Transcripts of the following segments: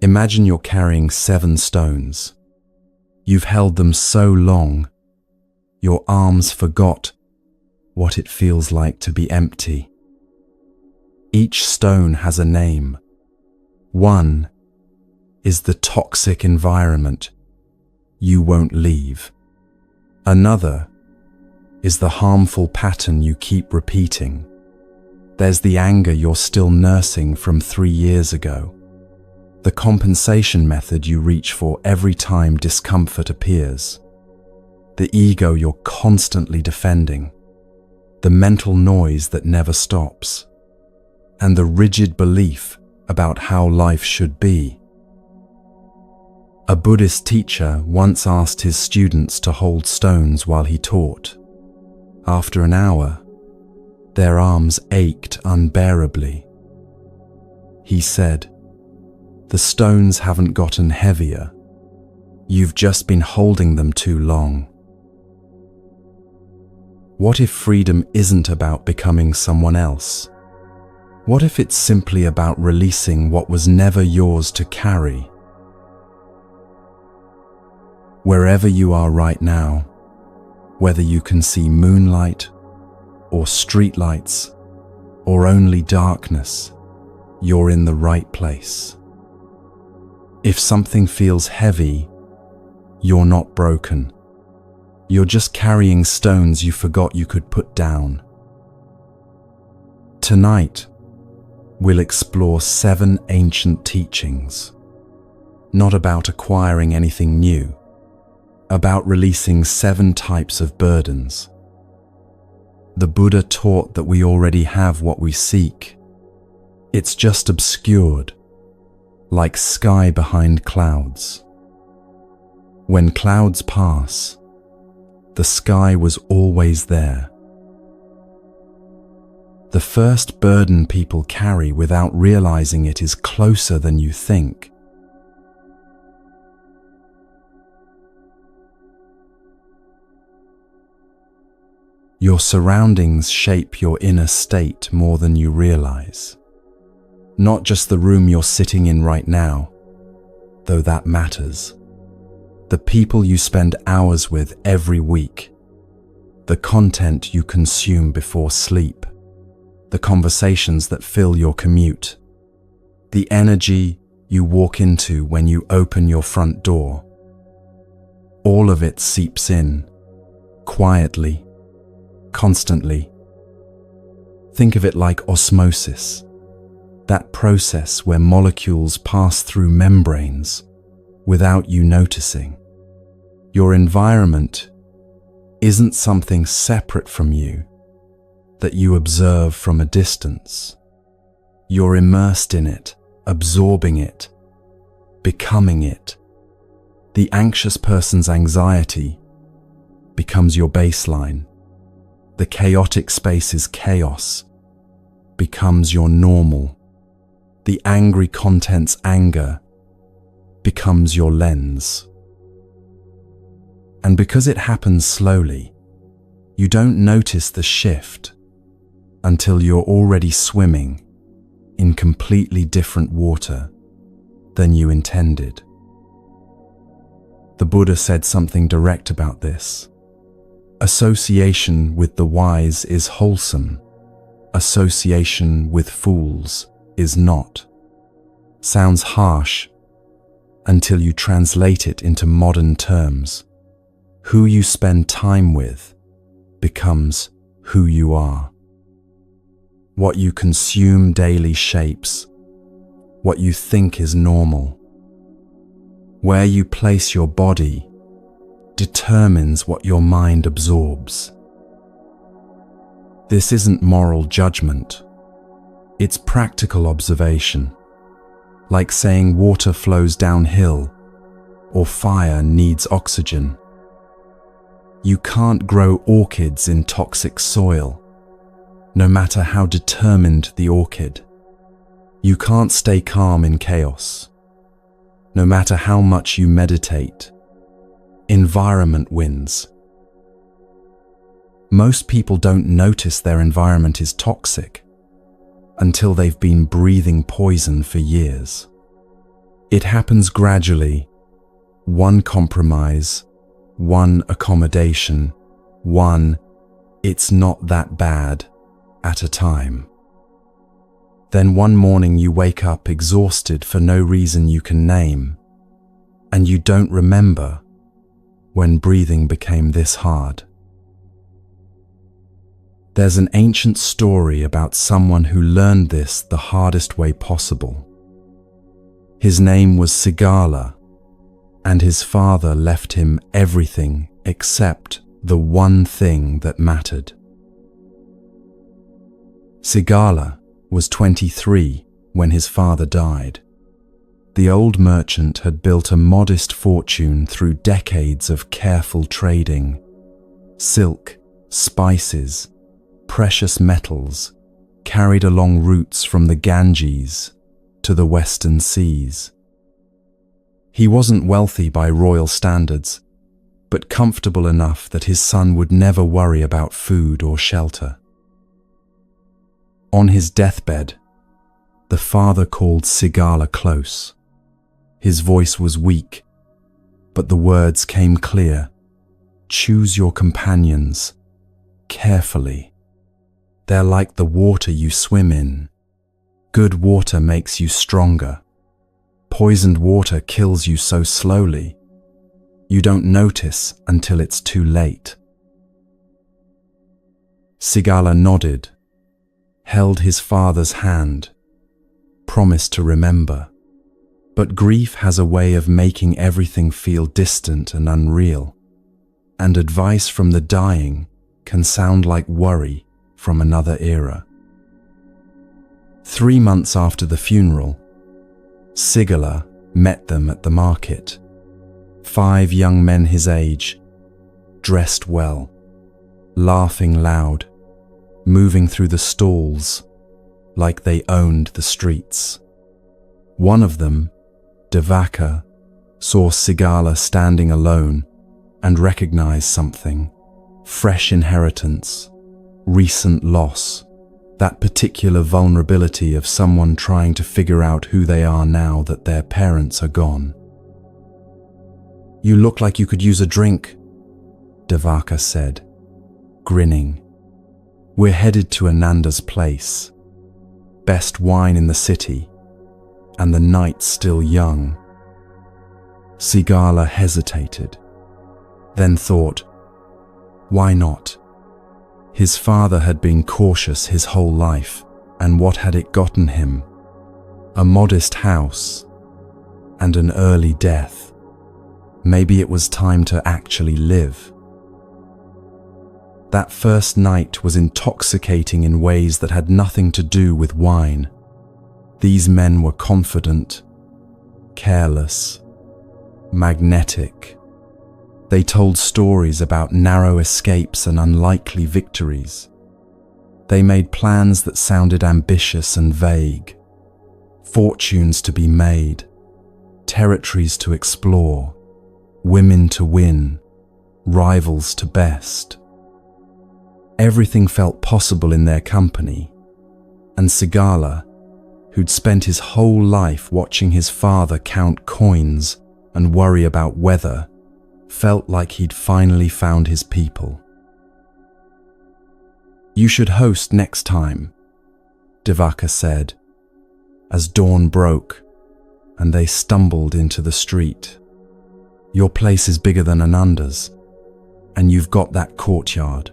Imagine you're carrying 7 stones. You've held them so long, your arms forgot what it feels like to be empty. Each stone has a name. One is the toxic environment you won't leave. Another is the harmful pattern you keep repeating. There's the anger you're still nursing from 3 years ago. The compensation method you reach for every time discomfort appears. The ego you're constantly defending. The mental noise that never stops. And the rigid belief about how life should be. A Buddhist teacher once asked his students to hold stones while he taught. After an hour, their arms ached unbearably. He said, "The stones haven't gotten heavier. You've just been holding them too long." What if freedom isn't about becoming someone else? What if it's simply about releasing what was never yours to carry? Wherever you are right now, whether you can see moonlight or streetlights or only darkness, you're in the right place. If something feels heavy, you're not broken. You're just carrying stones you forgot you could put down. Tonight, we'll explore 7 ancient teachings, not about acquiring anything new, about releasing 7 types of burdens. The Buddha taught that we already have what we seek. It's just obscured, like sky behind clouds. When clouds pass, the sky was always there. The first burden people carry without realizing it is closer than you think. Your surroundings shape your inner state more than you realize. Not just the room you're sitting in right now, though that matters. The people you spend hours with every week, the content you consume before sleep, the conversations that fill your commute, the energy you walk into when you open your front door. All of it seeps in, quietly, constantly. Think of it like osmosis, that process where molecules pass through membranes without you noticing. Your environment isn't something separate from you that you observe from a distance. You're immersed in it, absorbing it, becoming it. The anxious person's anxiety becomes your baseline. The chaotic space's chaos becomes your normal. The angry content's anger becomes your lens. And because it happens slowly, you don't notice the shift until you're already swimming in completely different water than you intended. The Buddha said something direct about this. Association with the wise is wholesome. Association with fools is not. Sounds harsh until you translate it into modern terms. Who you spend time with becomes who you are. What you consume daily shapes what you think is normal. Where you place your body determines what your mind absorbs. This isn't moral judgment. It's practical observation, like saying water flows downhill or fire needs oxygen. You can't grow orchids in toxic soil, no matter how determined the orchid. You can't stay calm in chaos, no matter how much you meditate. Environment wins. Most people don't notice their environment is toxic until they've been breathing poison for years. It happens gradually, one compromise, one accommodation, one "it's not that bad" at a time. Then one morning you wake up exhausted for no reason you can name, and you don't remember when breathing became this hard. There's an ancient story about someone who learned this the hardest way possible. His name was Sigala, and his father left him everything except the one thing that mattered. Sigala was 23 when his father died. The old merchant had built a modest fortune through decades of careful trading. Silk, spices, precious metals carried along routes from the Ganges to the western seas. He wasn't wealthy by royal standards, but comfortable enough that his son would never worry about food or shelter. On his deathbed, the father called Sigala close. His voice was weak, but the words came clear. "Choose your companions carefully. They're like the water you swim in. Good water makes you stronger. Poisoned water kills you so slowly, you don't notice until it's too late." Sigala nodded, held his father's hand, promised to remember. But grief has a way of making everything feel distant and unreal, and advice from the dying can sound like worry from another era. 3 months after the funeral, Sigala met them at the market. 5 young men his age, dressed well, laughing loud, moving through the stalls like they owned the streets. One of them, Devaka, saw Sigala standing alone and recognized something: fresh inheritance, recent loss, that particular vulnerability of someone trying to figure out who they are now that their parents are gone. "You look like you could use a drink," Devaka said, grinning. "We're headed to Ananda's place. Best wine in the city, and the night's still young." Sigala hesitated, then thought, why not? His father had been cautious his whole life, and what had it gotten him? A modest house and an early death. Maybe it was time to actually live. That first night was intoxicating in ways that had nothing to do with wine. These men were confident, careless, magnetic. They told stories about narrow escapes and unlikely victories. They made plans that sounded ambitious and vague. Fortunes to be made, territories to explore, women to win, rivals to best. Everything felt possible in their company, and Sigala, who'd spent his whole life watching his father count coins and worry about weather, felt like he'd finally found his people. "You should host next time," Devaka said, as dawn broke and they stumbled into the street. "Your place is bigger than Ananda's, and you've got that courtyard.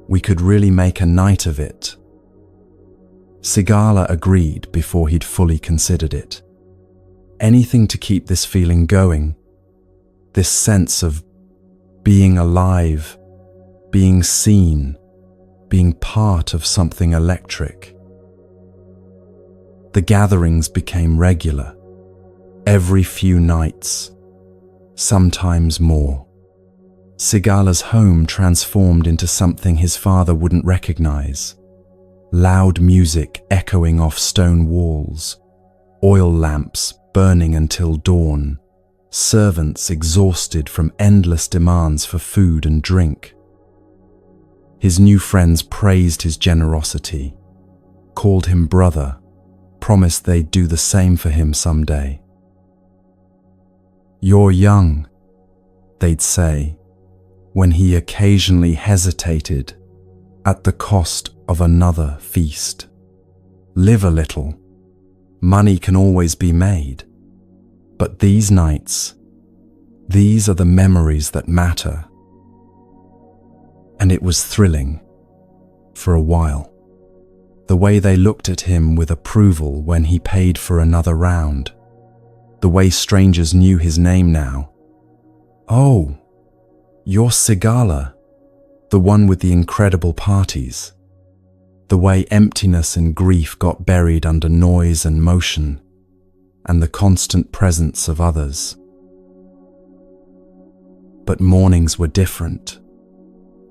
We could really make a night of it." Sigala agreed before he'd fully considered it. Anything to keep this feeling going, this sense of being alive, being seen, being part of something electric. The gatherings became regular, every few nights, sometimes more. Sigala's home transformed into something his father wouldn't recognize. Loud music echoing off stone walls, oil lamps burning until dawn, servants exhausted from endless demands for food and drink. His new friends praised his generosity, called him brother, promised they'd do the same for him someday. "You're young," they'd say, when he occasionally hesitated at the cost of another feast. "Live a little. Money can always be made. But these nights, these are the memories that matter." And it was thrilling, for a while. The way they looked at him with approval when he paid for another round. The way strangers knew his name now. "Oh, you're Sigala, the one with the incredible parties." The way emptiness and grief got buried under noise and motion, and the constant presence of others. But mornings were different.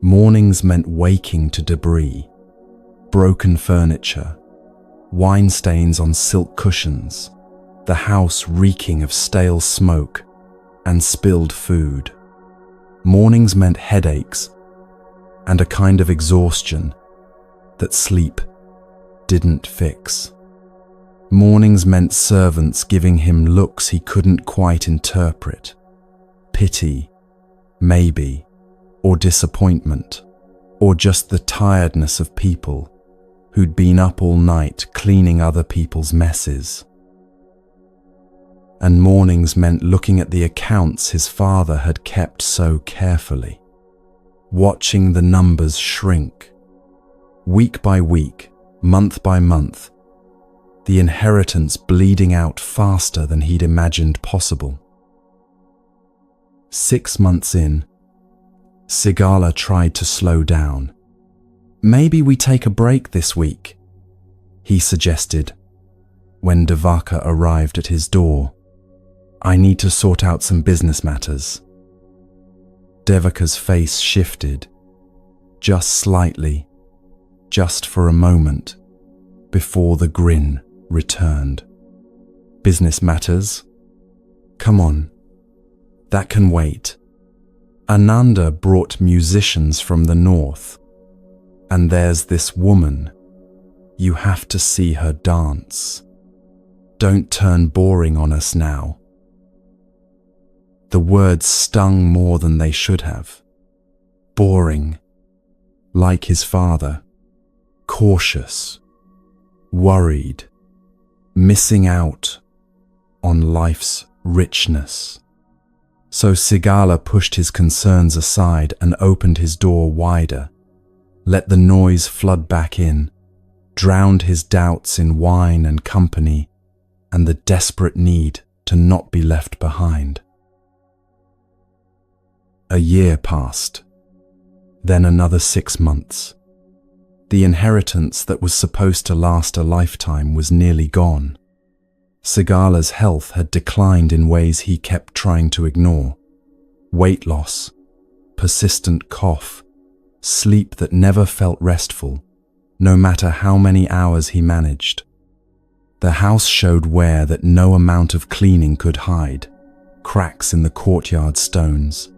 Mornings meant waking to debris, broken furniture, wine stains on silk cushions, the house reeking of stale smoke and spilled food. Mornings meant headaches and a kind of exhaustion that sleep didn't fix. Mornings meant servants giving him looks he couldn't quite interpret. Pity, maybe, or disappointment, or just the tiredness of people who'd been up all night cleaning other people's messes. And mornings meant looking at the accounts his father had kept so carefully, watching the numbers shrink. Week by week, month by month, the inheritance bleeding out faster than he'd imagined possible. 6 months in, Sigala tried to slow down. "Maybe we take a break this week," he suggested when Devaka arrived at his door. "I need to sort out some business matters." Devaka's face shifted, just slightly, just for a moment, before the grin returned. "Business matters? Come on, that can wait. Ananda brought musicians from the north, and there's this woman. You have to see her dance. Don't turn boring on us now." The words stung more than they should have. Boring, like his father, cautious, worried, missing out on life's richness. So Sigala pushed his concerns aside and opened his door wider, let the noise flood back in, drowned his doubts in wine and company and the desperate need to not be left behind. A year passed, then another 6 months. The inheritance that was supposed to last a lifetime was nearly gone. Sigala's health had declined in ways he kept trying to ignore. Weight loss, persistent cough, sleep that never felt restful, no matter how many hours he managed. The house showed wear that no amount of cleaning could hide, cracks in the courtyard stones,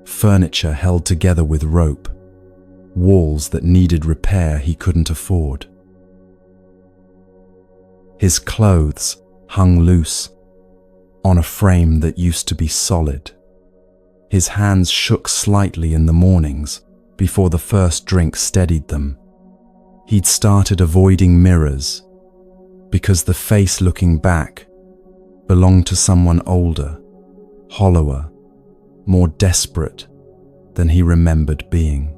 furniture held together with rope, walls that needed repair he couldn't afford. His clothes hung loose on a frame that used to be solid. His hands shook slightly in the mornings before the first drink steadied them. He'd started avoiding mirrors because the face looking back belonged to someone older, hollower, more desperate than he remembered being.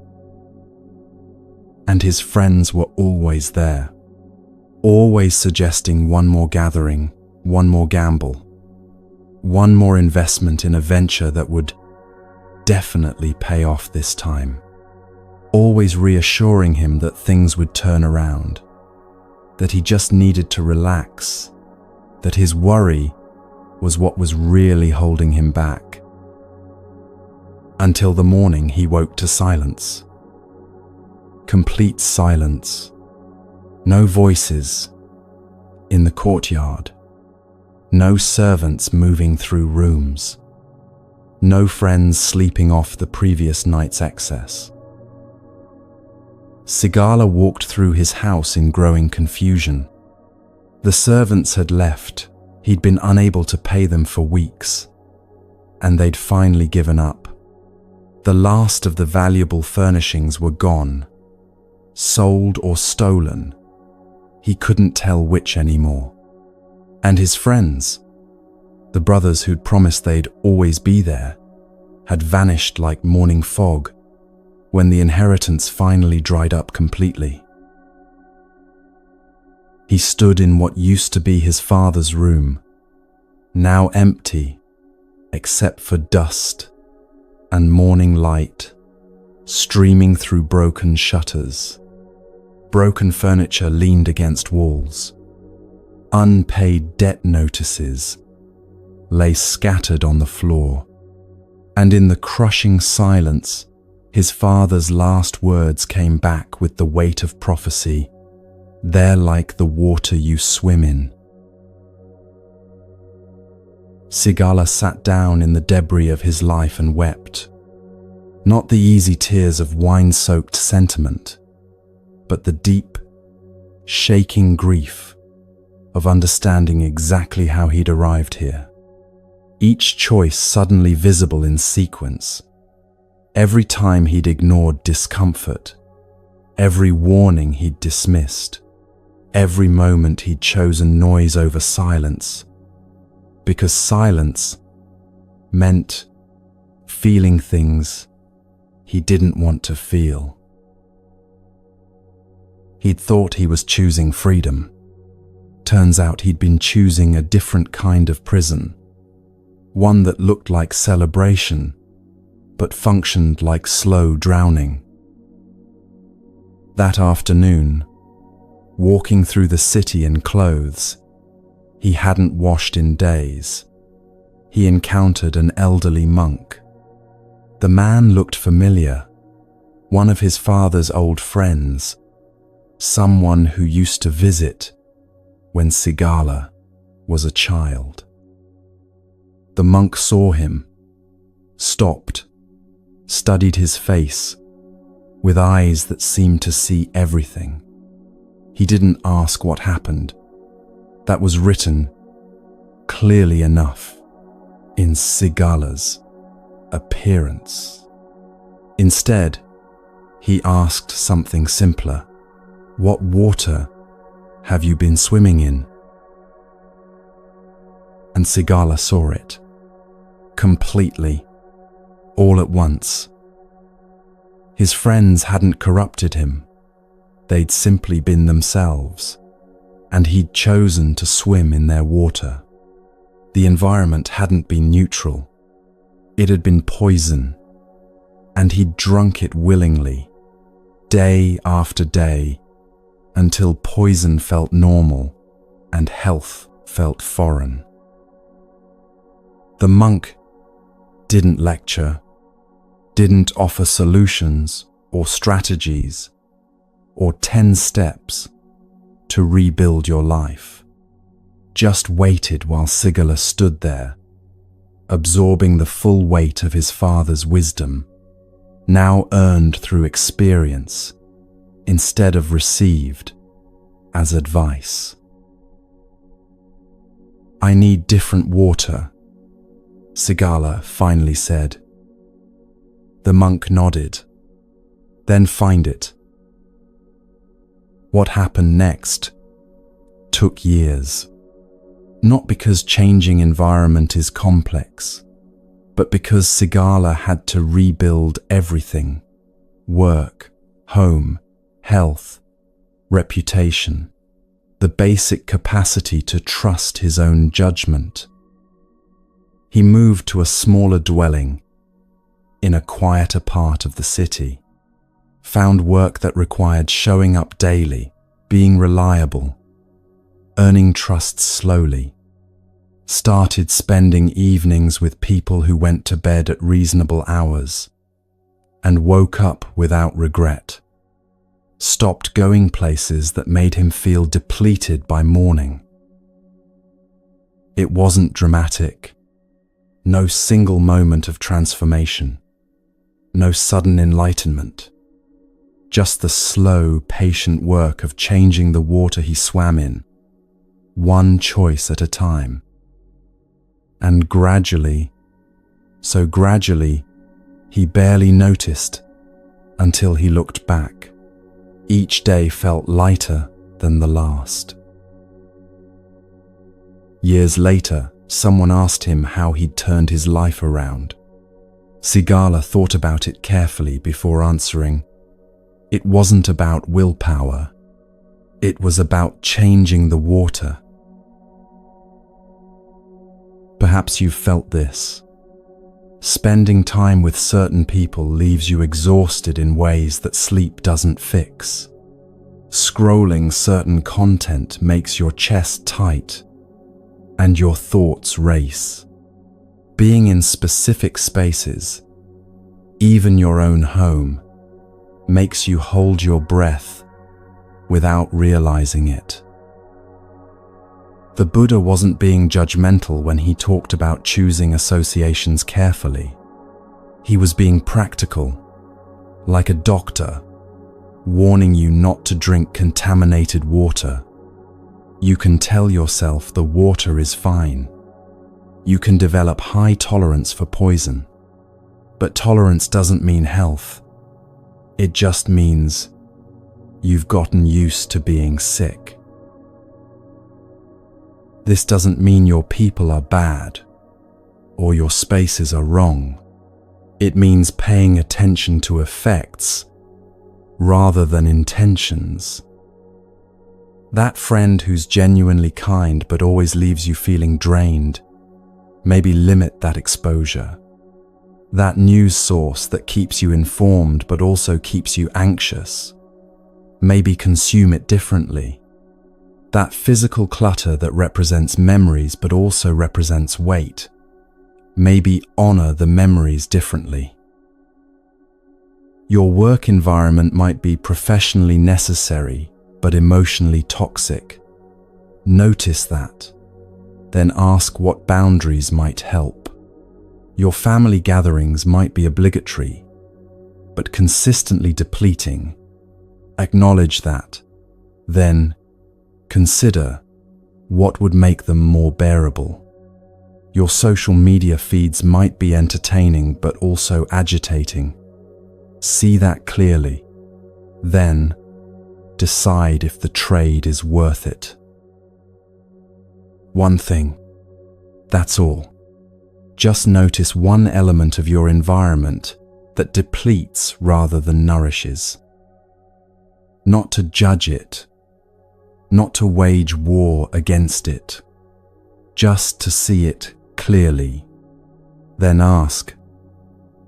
And his friends were always there, always suggesting one more gathering, one more gamble, one more investment in a venture that would definitely pay off this time, always reassuring him that things would turn around, that he just needed to relax, that his worry was what was really holding him back. Until the morning he woke to silence. Complete silence. No voices in the courtyard. No servants moving through rooms. No friends sleeping off the previous night's excess. Sigala walked through his house in growing confusion. The servants had left. He'd been unable to pay them for weeks. and they'd finally given up. The last of the valuable furnishings were gone, sold or stolen. He couldn't tell which anymore. And his friends, the brothers who'd promised they'd always be there, had vanished like morning fog when the inheritance finally dried up completely. He stood in what used to be his father's room, now empty except for dust and morning light streaming through broken shutters. Broken furniture leaned against walls. Unpaid debt notices lay scattered on the floor. And in the crushing silence, his father's last words came back with the weight of prophecy. They're like the water you swim in. Sigala sat down in the debris of his life and wept. Not the easy tears of wine-soaked sentiment, but the deep, shaking grief of understanding exactly how he'd arrived here. Each choice suddenly visible in sequence. Every time he'd ignored discomfort, every warning he'd dismissed, every moment he'd chosen noise over silence, because silence meant feeling things he didn't want to feel. He'd thought he was choosing freedom. Turns out he'd been choosing a different kind of prison, one that looked like celebration, but functioned like slow drowning. That afternoon, walking through the city in clothes he hadn't washed in days, he encountered an elderly monk. The man looked familiar, one of his father's old friends, someone who used to visit when Sigala was a child. The monk saw him, stopped, studied his face with eyes that seemed to see everything. He didn't ask what happened. That was written clearly enough in Sigala's appearance. Instead, he asked something simpler. What water have you been swimming in? And Sigala saw it. Completely. All at once. His friends hadn't corrupted him. They'd simply been themselves. And he'd chosen to swim in their water. The environment hadn't been neutral. It had been poison. And he'd drunk it willingly, day after day, until poison felt normal and health felt foreign. The monk didn't lecture, didn't offer solutions or strategies or 10 steps to rebuild your life. Just waited while Sigala stood there, absorbing the full weight of his father's wisdom, now earned through experience instead of received as advice. I need different water, Sigala finally said. The monk nodded. Then find it. What happened next took years. Not because changing environment is complex, but because Sigala had to rebuild everything: work, home, health, reputation, the basic capacity to trust his own judgment. He moved to a smaller dwelling in a quieter part of the city, found work that required showing up daily, being reliable, earning trust slowly, started spending evenings with people who went to bed at reasonable hours, and woke up without regret, stopped going places that made him feel depleted by morning. It wasn't dramatic, no single moment of transformation, no sudden enlightenment, just the slow, patient work of changing the water he swam in, one choice at a time. And gradually, So gradually, he barely noticed until he looked back. Each day felt lighter than the last. Years later, someone asked him how he'd turned his life around. Sigala thought about it carefully before answering. It wasn't about willpower. It was about changing the water. Perhaps you've felt this. Spending time with certain people leaves you exhausted in ways that sleep doesn't fix. Scrolling certain content makes your chest tight and your thoughts race. Being in specific spaces, even your own home, makes you hold your breath without realizing it. The Buddha wasn't being judgmental when he talked about choosing associations carefully. He was being practical, like a doctor, warning you not to drink contaminated water. You can tell yourself the water is fine. You can develop high tolerance for poison. But tolerance doesn't mean health. It just means you've gotten used to being sick. This doesn't mean your people are bad or your spaces are wrong. It means paying attention to effects rather than intentions. That friend who's genuinely kind but always leaves you feeling drained, maybe limit that exposure. That news source that keeps you informed but also keeps you anxious, maybe consume it differently. That physical clutter that represents memories but also represents weight, maybe honor the memories differently. Your work environment might be professionally necessary but emotionally toxic. Notice that. Then ask what boundaries might help. Your family gatherings might be obligatory, but consistently depleting. Acknowledge that. Then consider what would make them more bearable. Your social media feeds might be entertaining but also agitating. See that clearly. Then decide if the trade is worth it. One thing. That's all. Just notice one element of your environment that depletes rather than nourishes. Not to judge it, not to wage war against it, just to see it clearly. Then ask,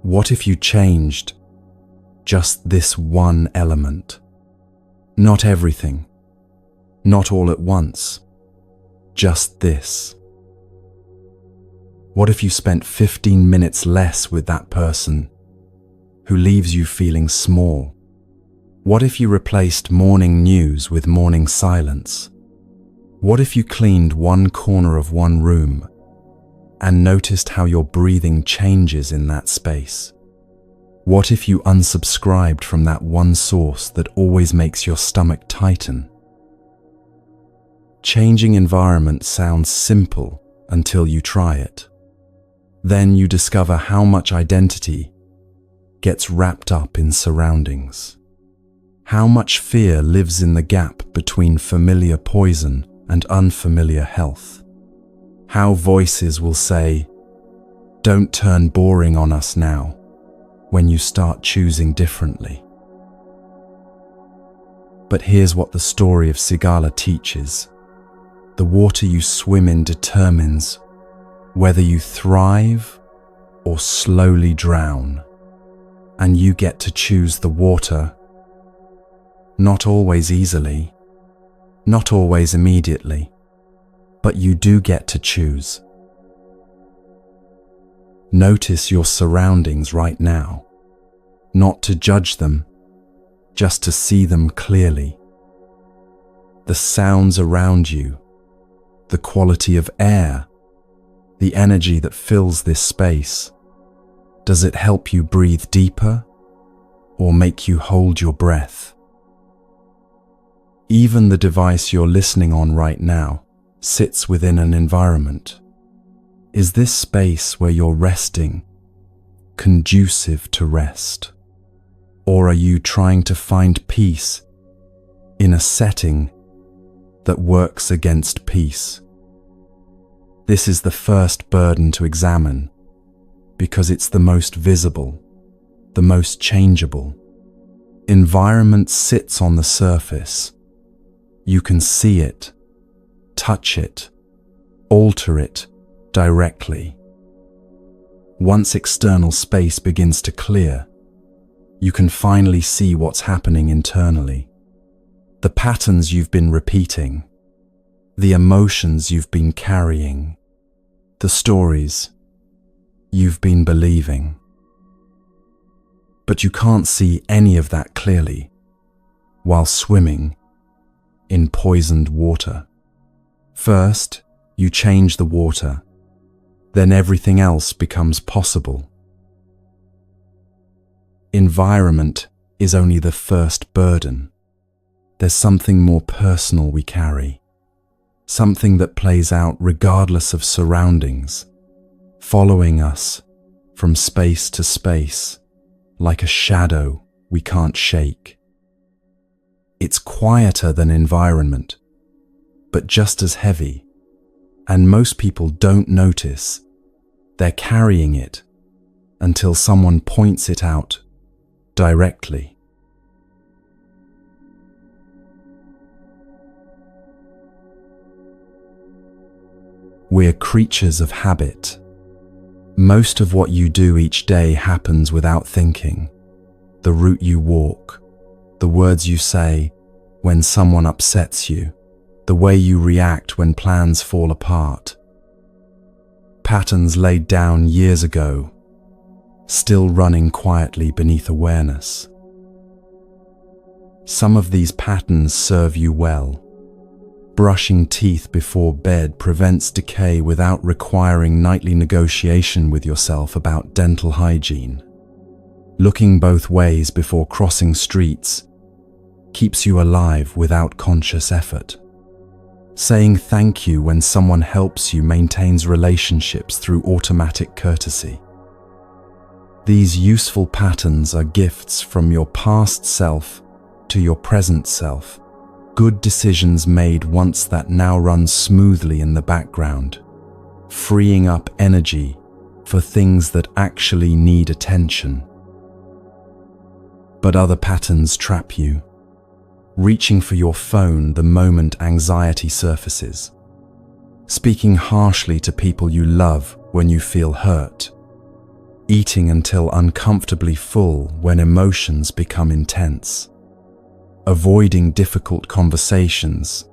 what if you changed just this one element? Not everything, not all at once, just this. What if you spent 15 minutes less with that person who leaves you feeling small? What if you replaced morning news with morning silence? What if you cleaned one corner of one room and noticed how your breathing changes in that space? What if you unsubscribed from that one source that always makes your stomach tighten? Changing environment sounds simple until you try it. Then you discover how much identity gets wrapped up in surroundings. How much fear lives in the gap between familiar poison and unfamiliar health. How voices will say, "Don't turn boring on us now," when you start choosing differently. But here's what the story of Sigala teaches. The water you swim in determines whether you thrive or slowly drown. And you get to choose the water. Not always easily, not always immediately, but you do get to choose. Notice your surroundings right now, not to judge them, just to see them clearly. The sounds around you, the quality of air, the energy that fills this space. Does it help you breathe deeper or make you hold your breath? Even the device you're listening on right now sits within an environment. Is this space where you're resting conducive to rest? Or are you trying to find peace in a setting that works against peace? This is the first burden to examine because it's the most visible, the most changeable. Environment sits on the surface. You can see it, touch it, alter it directly. Once external space begins to clear, you can finally see what's happening internally. The patterns you've been repeating, the emotions you've been carrying, the stories you've been believing. But you can't see any of that clearly while swimming in poisoned water. First, you change the water, then everything else becomes possible. Environment is only the first burden. There's something more personal we carry, something that plays out regardless of surroundings, following us from space to space, like a shadow we can't shake. It's quieter than environment, but just as heavy, and most people don't notice they're carrying it until someone points it out directly. We're creatures of habit. Most of what you do each day happens without thinking. The route you walk, the words you say when someone upsets you, the way you react when plans fall apart. Patterns laid down years ago, still running quietly beneath awareness. Some of these patterns serve you well. Brushing teeth before bed prevents decay without requiring nightly negotiation with yourself about dental hygiene. Looking both ways before crossing streets keeps you alive without conscious effort. Saying thank you when someone helps you maintains relationships through automatic courtesy. These useful patterns are gifts from your past self to your present self. Good decisions made once that now run smoothly in the background, freeing up energy for things that actually need attention. But other patterns trap you, reaching for your phone the moment anxiety surfaces, speaking harshly to people you love when you feel hurt, eating until uncomfortably full when emotions become intense, avoiding difficult conversations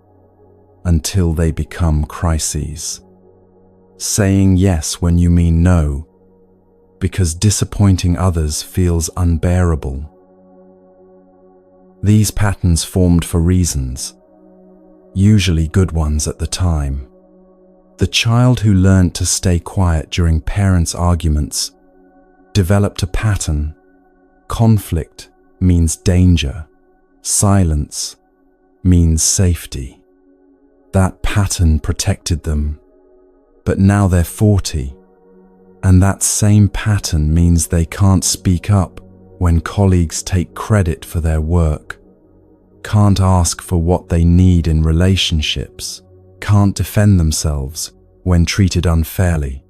until they become crises, saying yes when you mean no because disappointing others feels unbearable. These patterns formed for reasons, usually good ones at the time. The child who learned to stay quiet during parents' arguments developed a pattern. Conflict means danger. Silence means safety. That pattern protected them, but now they're 40, and that same pattern means they can't speak up when colleagues take credit for their work, can't ask for what they need in relationships, can't defend themselves when treated unfairly.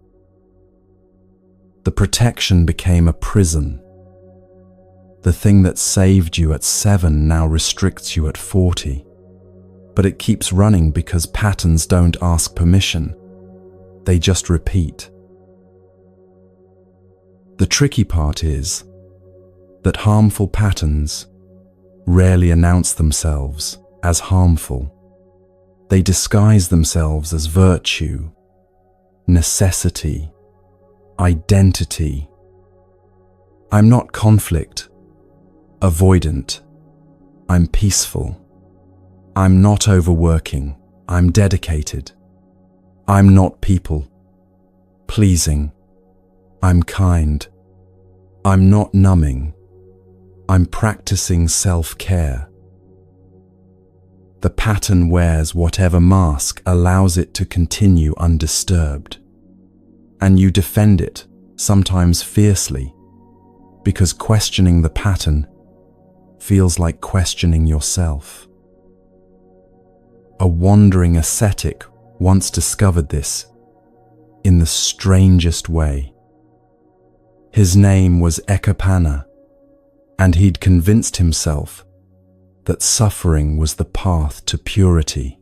The protection became a prison. The thing that saved you at 7 now restricts you at 40. But it keeps running because patterns don't ask permission. They just repeat. The tricky part is that harmful patterns rarely announce themselves as harmful. They disguise themselves as virtue, necessity, identity. I'm not conflict avoidant. I'm peaceful. I'm not overworking. I'm dedicated. I'm not people pleasing. I'm kind. I'm not numbing. I'm practicing self-care. The pattern wears whatever mask allows it to continue undisturbed. And you defend it, sometimes fiercely, because questioning the pattern feels like questioning yourself. A wandering ascetic once discovered this in the strangest way. His name was Ekapana, and he'd convinced himself that suffering was the path to purity.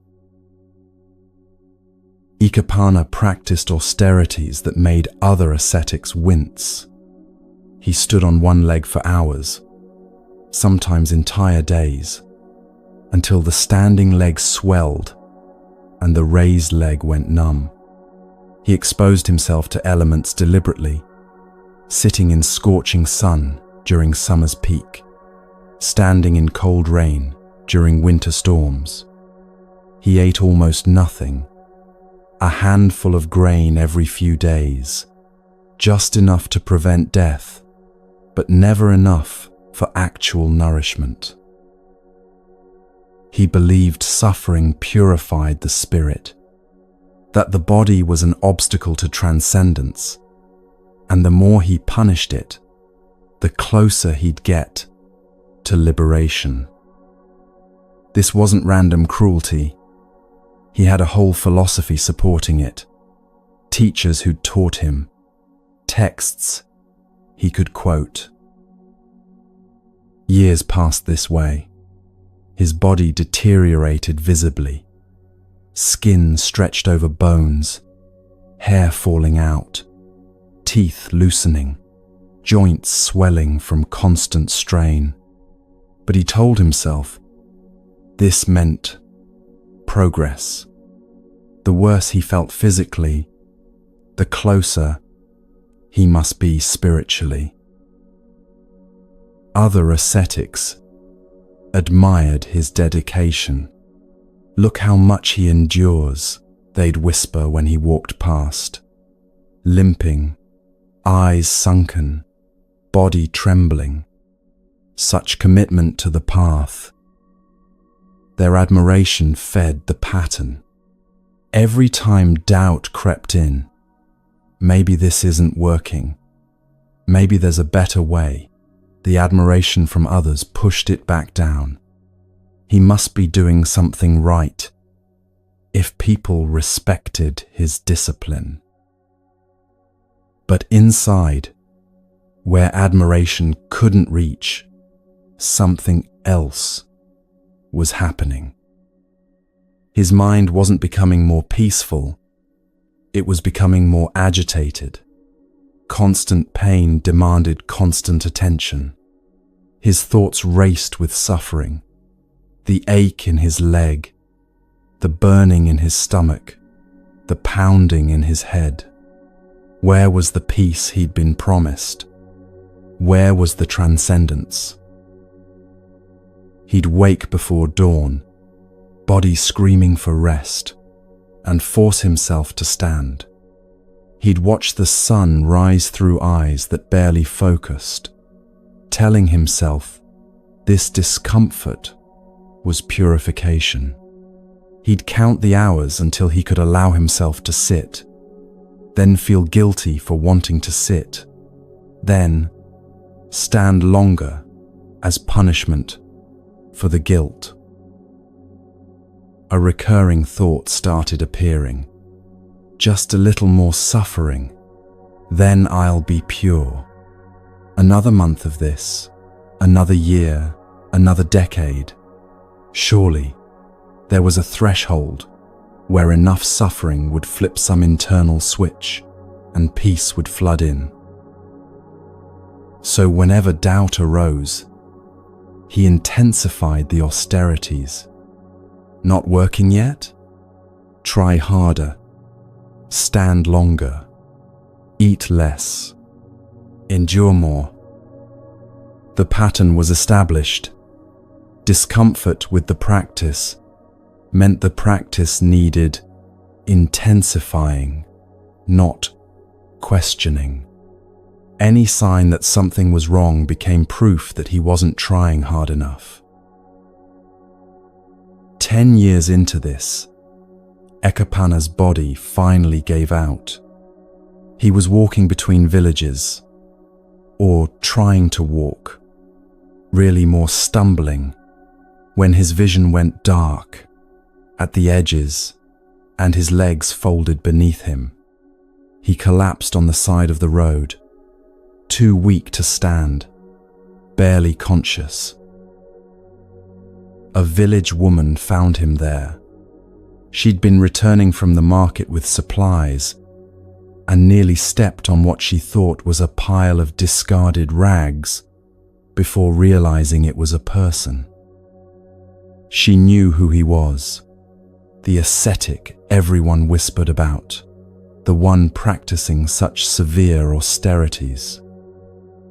Ekapana practiced austerities that made other ascetics wince. He stood on one leg for hours, sometimes entire days, until the standing leg swelled and the raised leg went numb. He exposed himself to elements deliberately, sitting in scorching sun during summer's peak, standing in cold rain during winter storms. He ate almost nothing, a handful of grain every few days, just enough to prevent death, but never enough for actual nourishment. He believed suffering purified the spirit, that the body was an obstacle to transcendence, and the more he punished it, the closer he'd get to liberation. This wasn't random cruelty. He had a whole philosophy supporting it, teachers who'd taught him, texts he could quote. Years passed this way. His body deteriorated visibly, skin stretched over bones, hair falling out, teeth loosening, joints swelling from constant strain. But he told himself this meant progress. The worse he felt physically, the closer he must be spiritually. Other ascetics admired his dedication. "Look how much he endures," they'd whisper when he walked past, limping, eyes sunken, body trembling. Such commitment to the path. Their admiration fed the pattern. Every time doubt crept in, maybe this isn't working, maybe there's a better way, the admiration from others pushed it back down. He must be doing something right if people respected his discipline. But inside, where admiration couldn't reach, something else was happening. His mind wasn't becoming more peaceful, it was becoming more agitated. Constant pain demanded constant attention. His thoughts raced with suffering, the ache in his leg, the burning in his stomach, the pounding in his head. Where was the peace he'd been promised? Where was the transcendence? He'd wake before dawn, body screaming for rest, and force himself to stand. He'd watch the sun rise through eyes that barely focused, telling himself this discomfort was purification. He'd count the hours until he could allow himself to sit, then feel guilty for wanting to sit, then stand longer as punishment for the guilt. A recurring thought started appearing. Just a little more suffering, then I'll be pure. Another month of this, another year, another decade. Surely, there was a threshold where enough suffering would flip some internal switch and peace would flood in. So whenever doubt arose, he intensified the austerities. Not working yet? Try harder. Stand longer. Eat less. Endure more. The pattern was established. Discomfort with the practice meant the practice needed intensifying, not questioning. Any sign that something was wrong became proof that he wasn't trying hard enough. 10 years into this, Ekapana's body finally gave out. He was walking between villages, or trying to walk, really more stumbling, when his vision went dark at the edges and his legs folded beneath him. He collapsed on the side of the road, too weak to stand, barely conscious. A village woman found him there. She'd been returning from the market with supplies and nearly stepped on what she thought was a pile of discarded rags before realizing it was a person. She knew who he was, the ascetic everyone whispered about, the one practicing such severe austerities.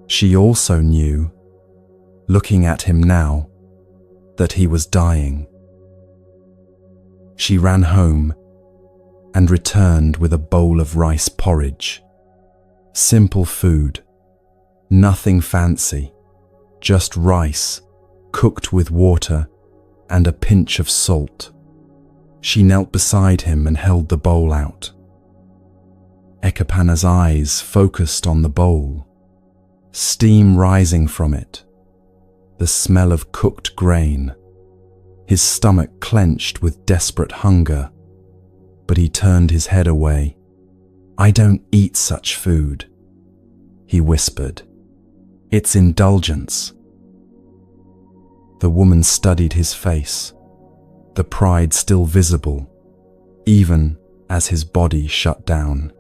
She also knew, looking at him now, that he was dying. She ran home and returned with a bowl of rice porridge. Simple food, nothing fancy, just rice cooked with water and a pinch of salt. She knelt beside him and held the bowl out. Ekapana's eyes focused on the bowl, steam rising from it, the smell of cooked grain. His stomach clenched with desperate hunger, but he turned his head away. "I don't eat such food," he whispered. "It's indulgence." The woman studied his face, the pride still visible, even as his body shut down.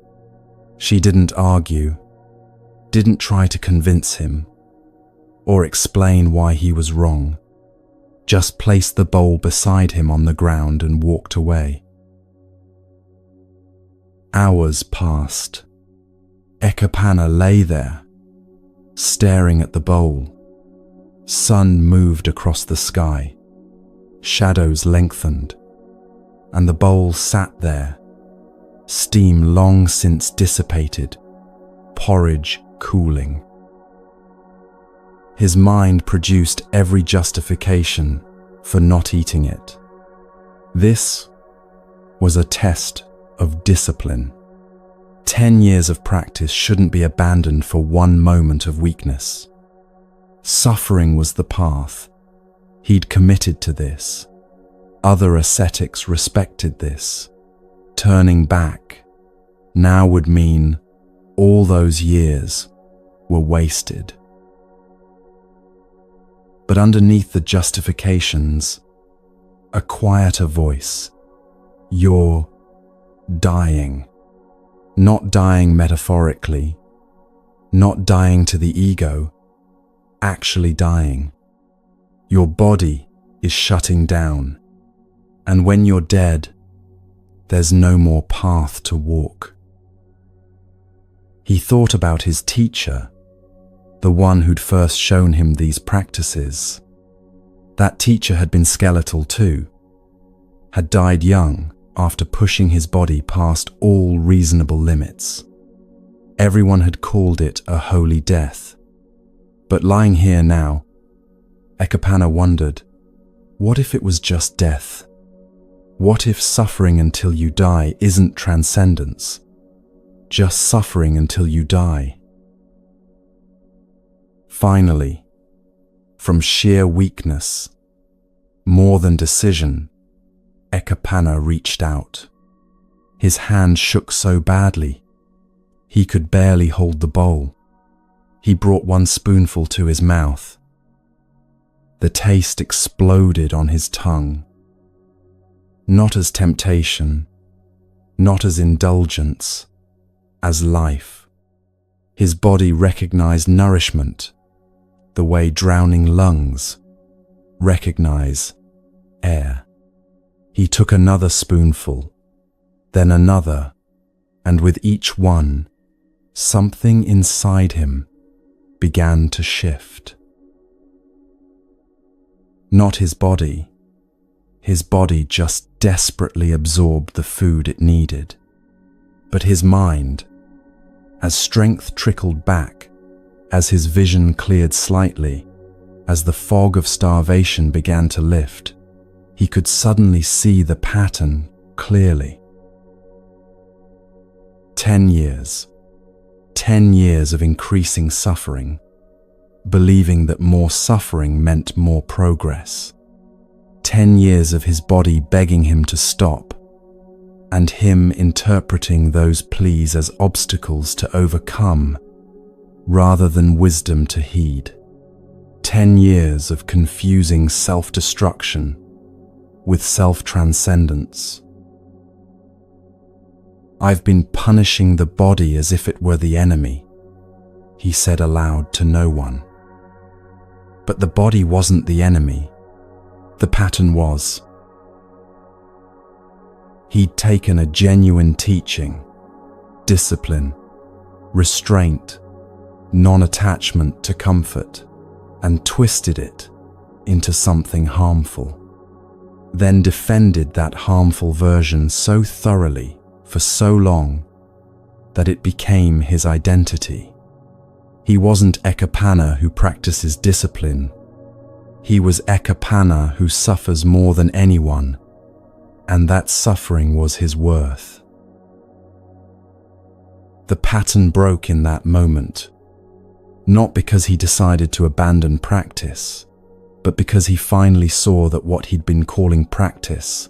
She didn't argue, didn't try to convince him, or explain why he was wrong. Just placed the bowl beside him on the ground and walked away. Hours passed. Ekapana lay there, staring at the bowl. Sun moved across the sky. Shadows lengthened, and the bowl sat there, steam long since dissipated, porridge cooling. His mind produced every justification for not eating it. This was a test of discipline. 10 years of practice shouldn't be abandoned for one moment of weakness. Suffering was the path. He'd committed to this. Other ascetics respected this. Turning back now would mean all those years were wasted. But underneath the justifications, a quieter voice. "You're dying." Not dying metaphorically, not dying to the ego, actually dying. Your body is shutting down, and when you're dead, there's no more path to walk. He thought about his teacher, the one who'd first shown him these practices. That teacher had been skeletal too, had died young after pushing his body past all reasonable limits. Everyone had called it a holy death. But lying here now, Ekapana wondered, what if it was just death? What if suffering until you die isn't transcendence, just suffering until you die? Finally, from sheer weakness, more than decision, Ekapana reached out. His hand shook so badly, he could barely hold the bowl. He brought one spoonful to his mouth. The taste exploded on his tongue. Not as temptation, not as indulgence, as life. His body recognized nourishment, the way drowning lungs recognize air. He took another spoonful, then another, and with each one, something inside him began to shift. Not his body just desperately absorbed the food it needed, but his mind, as strength trickled back, as his vision cleared slightly, as the fog of starvation began to lift, he could suddenly see the pattern clearly. 10 years, 10 years of increasing suffering, believing that more suffering meant more progress. 10 years of his body begging him to stop, and him interpreting those pleas as obstacles to overcome rather than wisdom to heed. 10 years of confusing self-destruction with self-transcendence. "I've been punishing the body as if it were the enemy," he said aloud to no one. But the body wasn't the enemy. The pattern was. He'd taken a genuine teaching, discipline, restraint, non-attachment to comfort, and twisted it into something harmful. Then defended that harmful version so thoroughly for so long that it became his identity. He wasn't Ekapana who practices discipline. He was Ekapana who suffers more than anyone, and that suffering was his worth. The pattern broke in that moment, not because he decided to abandon practice, but because he finally saw that what he'd been calling practice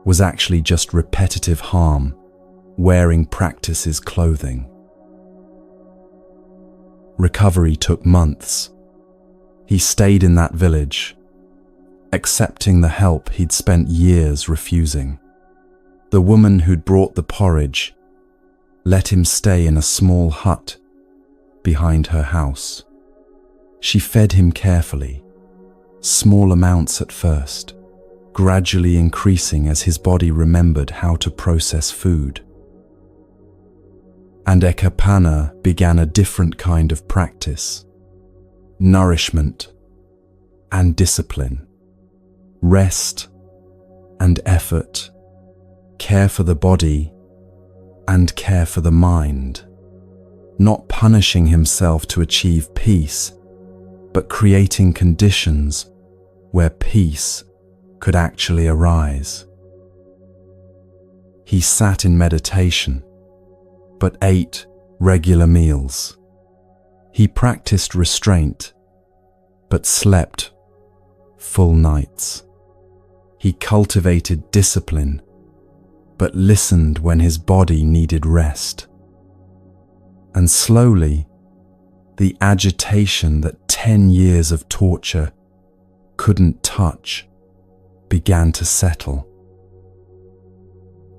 was actually just repetitive harm, wearing practice's clothing. Recovery took months. He stayed in that village, accepting the help he'd spent years refusing. The woman who'd brought the porridge let him stay in a small hut behind her house. She fed him carefully, small amounts at first, gradually increasing as his body remembered how to process food. And Ekapana began a different kind of practice: nourishment and discipline, rest and effort, care for the body and care for the mind, not punishing himself to achieve peace, but creating conditions where peace could actually arise. He sat in meditation, but ate regular meals. He practiced restraint, but slept full nights. He cultivated discipline, but listened when his body needed rest. And slowly, the agitation that 10 years of torture couldn't touch began to settle.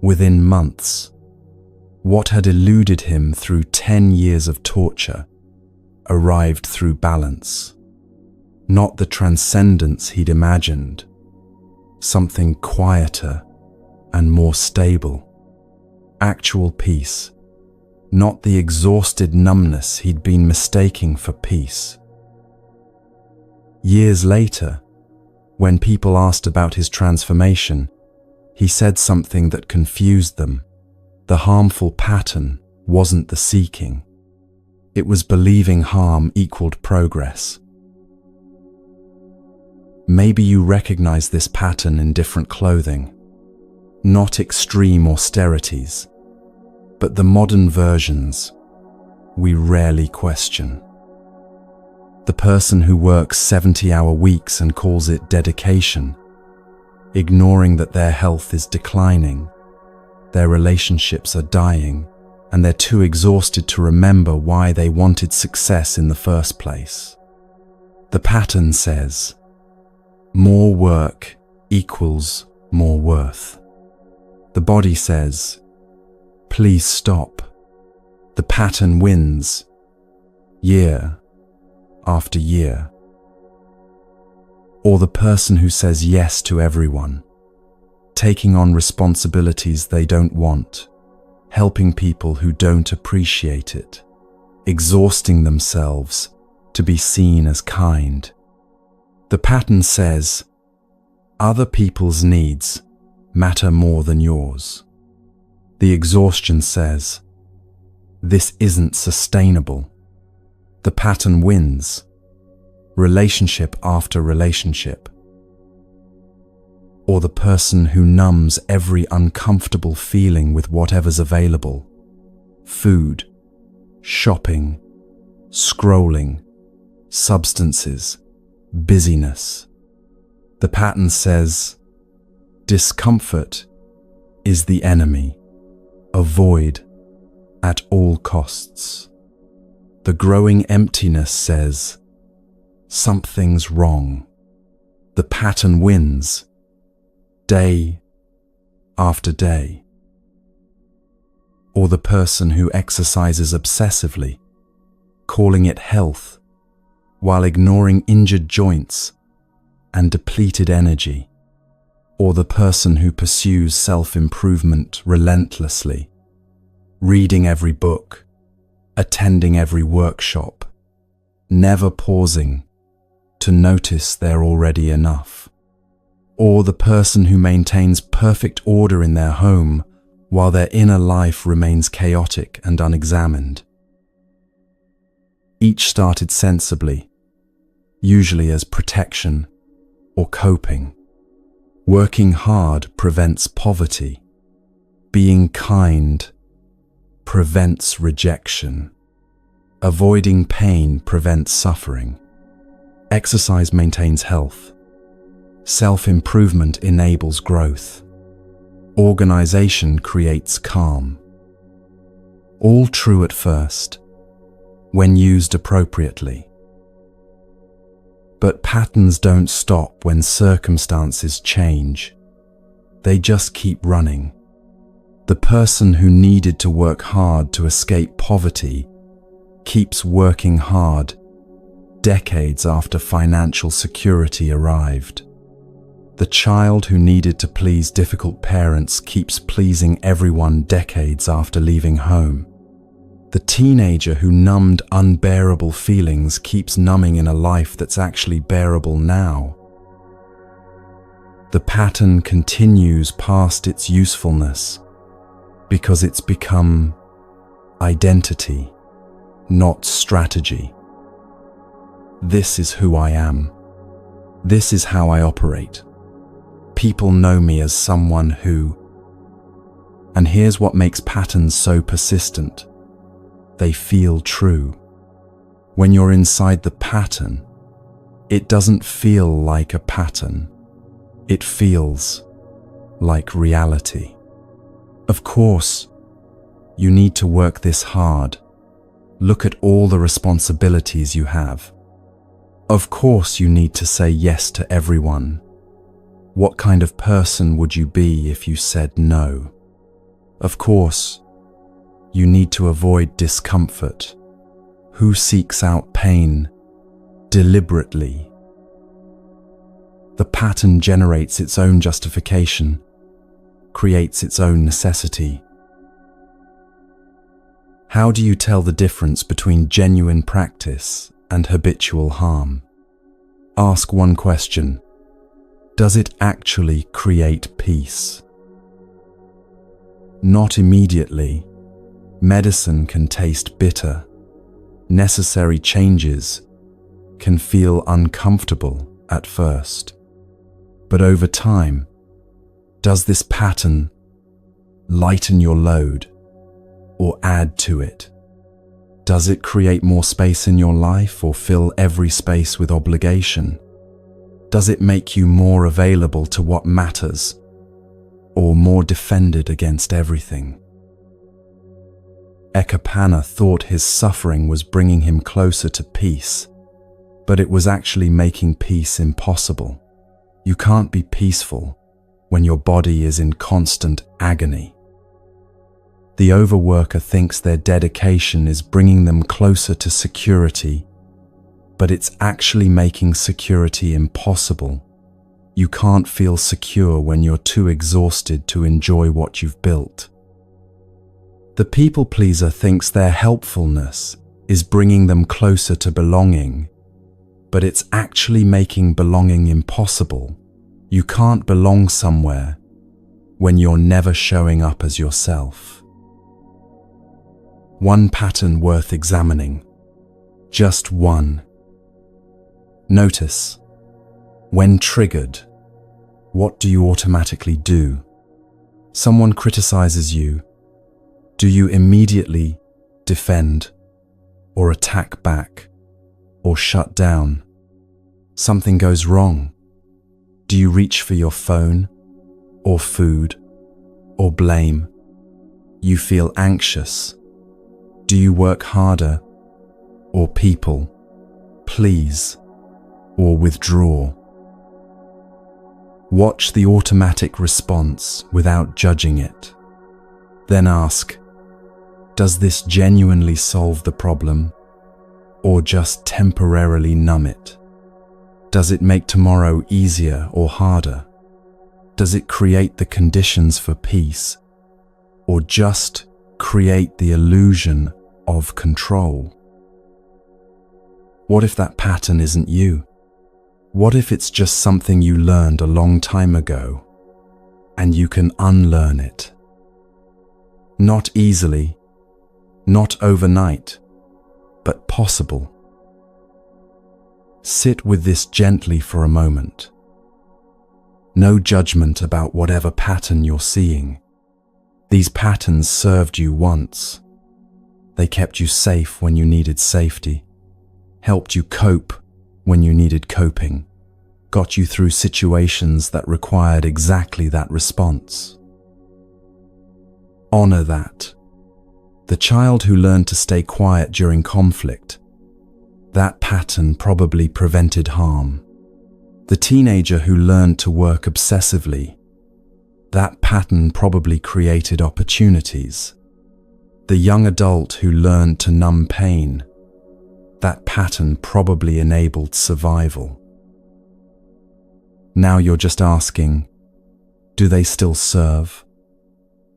Within months, what had eluded him through 10 years of torture arrived through balance, not the transcendence he'd imagined, something quieter and more stable, actual peace, not the exhausted numbness he'd been mistaking for peace. Years later, when people asked about his transformation, he said something that confused them. The harmful pattern wasn't the seeking. It was believing harm equaled progress. Maybe you recognize this pattern in different clothing, not extreme austerities, but the modern versions we rarely question. The person who works 70-hour weeks and calls it dedication, ignoring that their health is declining, their relationships are dying, and they're too exhausted to remember why they wanted success in the first place. The pattern says, more work equals more worth. The body says, please stop. The pattern wins, year after year. Or the person who says yes to everyone, taking on responsibilities they don't want, helping people who don't appreciate it, exhausting themselves to be seen as kind. The pattern says, other people's needs matter more than yours. The exhaustion says, this isn't sustainable. The pattern wins, relationship after relationship. Or the person who numbs every uncomfortable feeling with whatever's available: food, shopping, scrolling, substances, busyness. The pattern says, discomfort is the enemy. Avoid at all costs. The growing emptiness says, something's wrong. The pattern wins, day after day. Or the person who exercises obsessively, calling it health, while ignoring injured joints and depleted energy. Or the person who pursues self-improvement relentlessly, reading every book, attending every workshop, never pausing to notice they're already enough. Or the person who maintains perfect order in their home while their inner life remains chaotic and unexamined. Each started sensibly, usually as protection or coping. Working hard prevents poverty. Being kind prevents rejection. Avoiding pain prevents suffering. Exercise maintains health. Self-improvement enables growth. Organization creates calm. All true at first, when used appropriately. But patterns don't stop when circumstances change. They just keep running. The person who needed to work hard to escape poverty keeps working hard decades after financial security arrived. The child who needed to please difficult parents keeps pleasing everyone decades after leaving home. The teenager who numbed unbearable feelings keeps numbing in a life that's actually bearable now. The pattern continues past its usefulness because it's become identity, not strategy. This is who I am. This is how I operate. People know me as someone who... And here's what makes patterns so persistent. They feel true. When you're inside the pattern, it doesn't feel like a pattern. It feels like reality. Of course, you need to work this hard. Look at all the responsibilities you have. Of course, you need to say yes to everyone. What kind of person would you be if you said no? Of course, you need to avoid discomfort. Who seeks out pain deliberately? The pattern generates its own justification, creates its own necessity. How do you tell the difference between genuine practice and habitual harm? Ask one question. Does it actually create peace? Not immediately. Medicine can taste bitter. Necessary changes can feel uncomfortable at first. But over time, does this pattern lighten your load or add to it? Does it create more space in your life or fill every space with obligation? Does it make you more available to what matters or more defended against everything? Ekapana thought his suffering was bringing him closer to peace, but it was actually making peace impossible. You can't be peaceful when your body is in constant agony. The overworker thinks their dedication is bringing them closer to security, but it's actually making security impossible. You can't feel secure when you're too exhausted to enjoy what you've built. The people pleaser thinks their helpfulness is bringing them closer to belonging, but it's actually making belonging impossible. You can't belong somewhere when you're never showing up as yourself. One pattern worth examining. Just one. Notice, when triggered, what do you automatically do? Someone criticizes you. Do you immediately defend or attack back, or shut down. Something goes wrong. Do you reach for your phone, or food, or blame? You feel anxious. Do you work harder, or people, please, or withdraw? Watch the automatic response without judging it. Then ask, does this genuinely solve the problem, or just temporarily numb it? Does it make tomorrow easier or harder? Does it create the conditions for peace, or just create the illusion of control? What if that pattern isn't you? What if it's just something you learned a long time ago, and you can unlearn it? Not easily, not overnight, but possible. Sit with this gently for a moment. No judgment about whatever pattern you're seeing. These patterns served you once. They kept you safe when you needed safety, helped you cope when you needed coping, got you through situations that required exactly that response. Honor that. The child who learned to stay quiet during conflict, that pattern probably prevented harm. The teenager who learned to work obsessively, that pattern probably created opportunities. The young adult who learned to numb pain, that pattern probably enabled survival. Now you're just asking, do they still serve,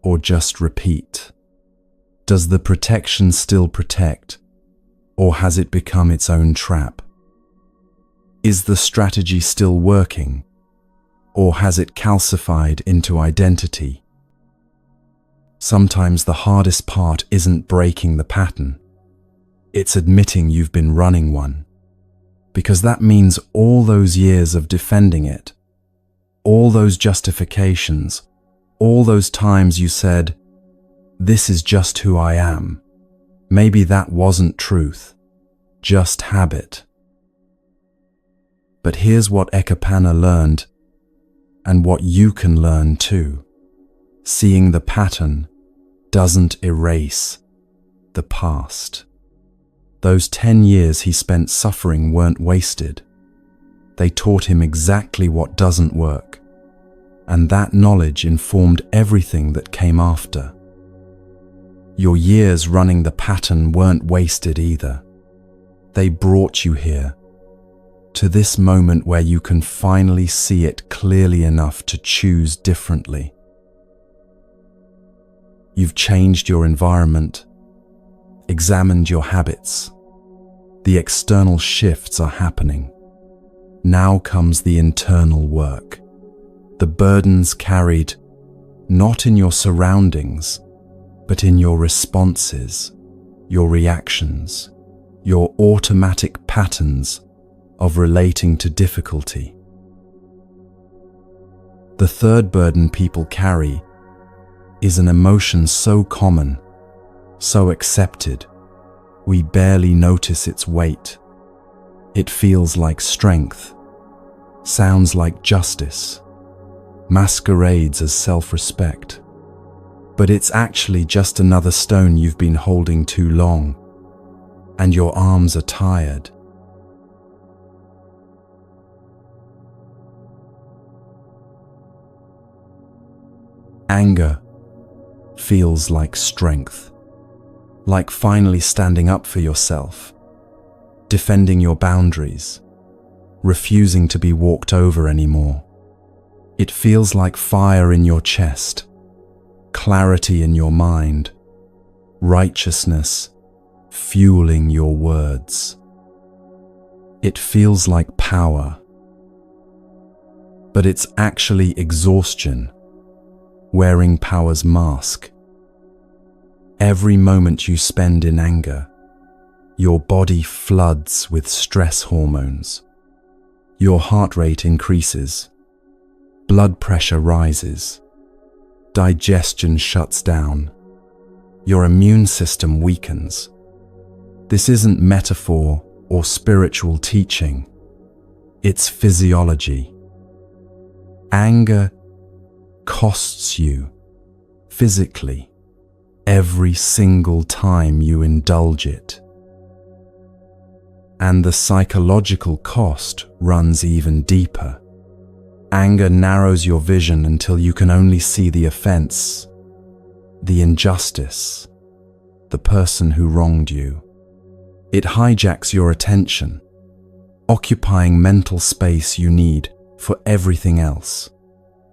or just repeat? Does the protection still protect, or has it become its own trap? Is the strategy still working, or has it calcified into identity? Sometimes the hardest part isn't breaking the pattern. It's admitting you've been running one, because that means all those years of defending it, all those justifications, all those times you said, "This is just who I am." Maybe that wasn't truth, just habit. But here's what Ekapana learned, and what you can learn too. Seeing the pattern doesn't erase the past. Those 10 years he spent suffering weren't wasted. They taught him exactly what doesn't work, and that knowledge informed everything that came after. Your years running the pattern weren't wasted either. They brought you here, to this moment where you can finally see it clearly enough to choose differently. You've changed your environment, examined your habits. The external shifts are happening. Now comes the internal work. The burdens carried, not in your surroundings, but in your responses, your reactions, your automatic patterns of relating to difficulty. The third burden people carry is an emotion so common, so accepted, we barely notice its weight. It feels like strength, sounds like justice, masquerades as self-respect. But it's actually just another stone you've been holding too long, and your arms are tired. Anger feels like strength, like finally standing up for yourself, defending your boundaries, refusing to be walked over anymore. It feels like fire in your chest, clarity in your mind, righteousness fueling your words. It feels like power, but it's actually exhaustion, wearing power's mask. Every moment you spend in anger, your body floods with stress hormones. Your heart rate increases, blood pressure rises, digestion shuts down, your immune system weakens. This isn't metaphor or spiritual teaching. It's physiology. Anger costs you physically every single time you indulge it. And the psychological cost runs even deeper. Anger narrows your vision until you can only see the offense, the injustice, the person who wronged you. It hijacks your attention, occupying mental space you need for everything else: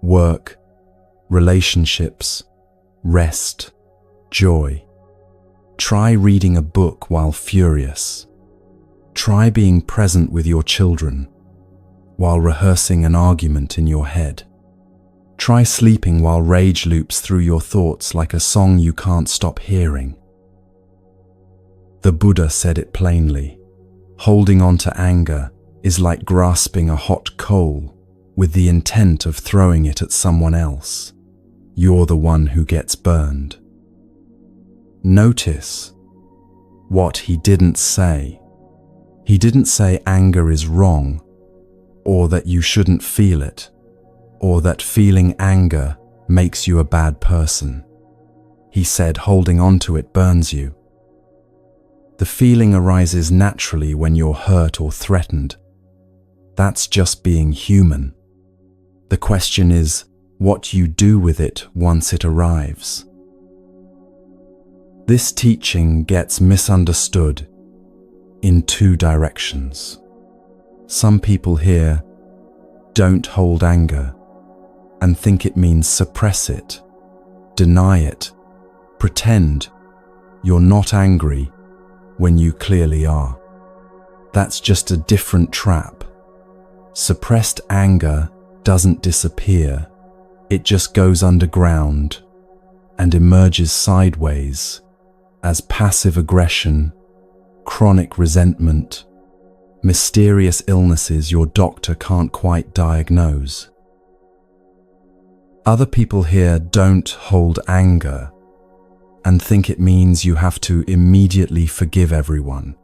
work, relationships, rest, joy. Try reading a book while furious. Try being present with your children while rehearsing an argument in your head. Try sleeping while rage loops through your thoughts like a song you can't stop hearing. The Buddha said it plainly. Holding on to anger is like grasping a hot coal with the intent of throwing it at someone else. You're the one who gets burned. Notice what he didn't say. He didn't say anger is wrong, or that you shouldn't feel it, or that feeling anger makes you a bad person. He said holding on to it burns you. The feeling arises naturally when you're hurt or threatened. That's just being human. The question is what you do with it once it arrives. This teaching gets misunderstood in two directions. Some people here don't hold anger and think it means suppress it, deny it, pretend you're not angry when you clearly are. That's just a different trap. Suppressed anger doesn't disappear, it just goes underground and emerges sideways as passive aggression, chronic resentment, mysterious illnesses your doctor can't quite diagnose. Other people here don't hold anger and think it means you have to immediately forgive everyone,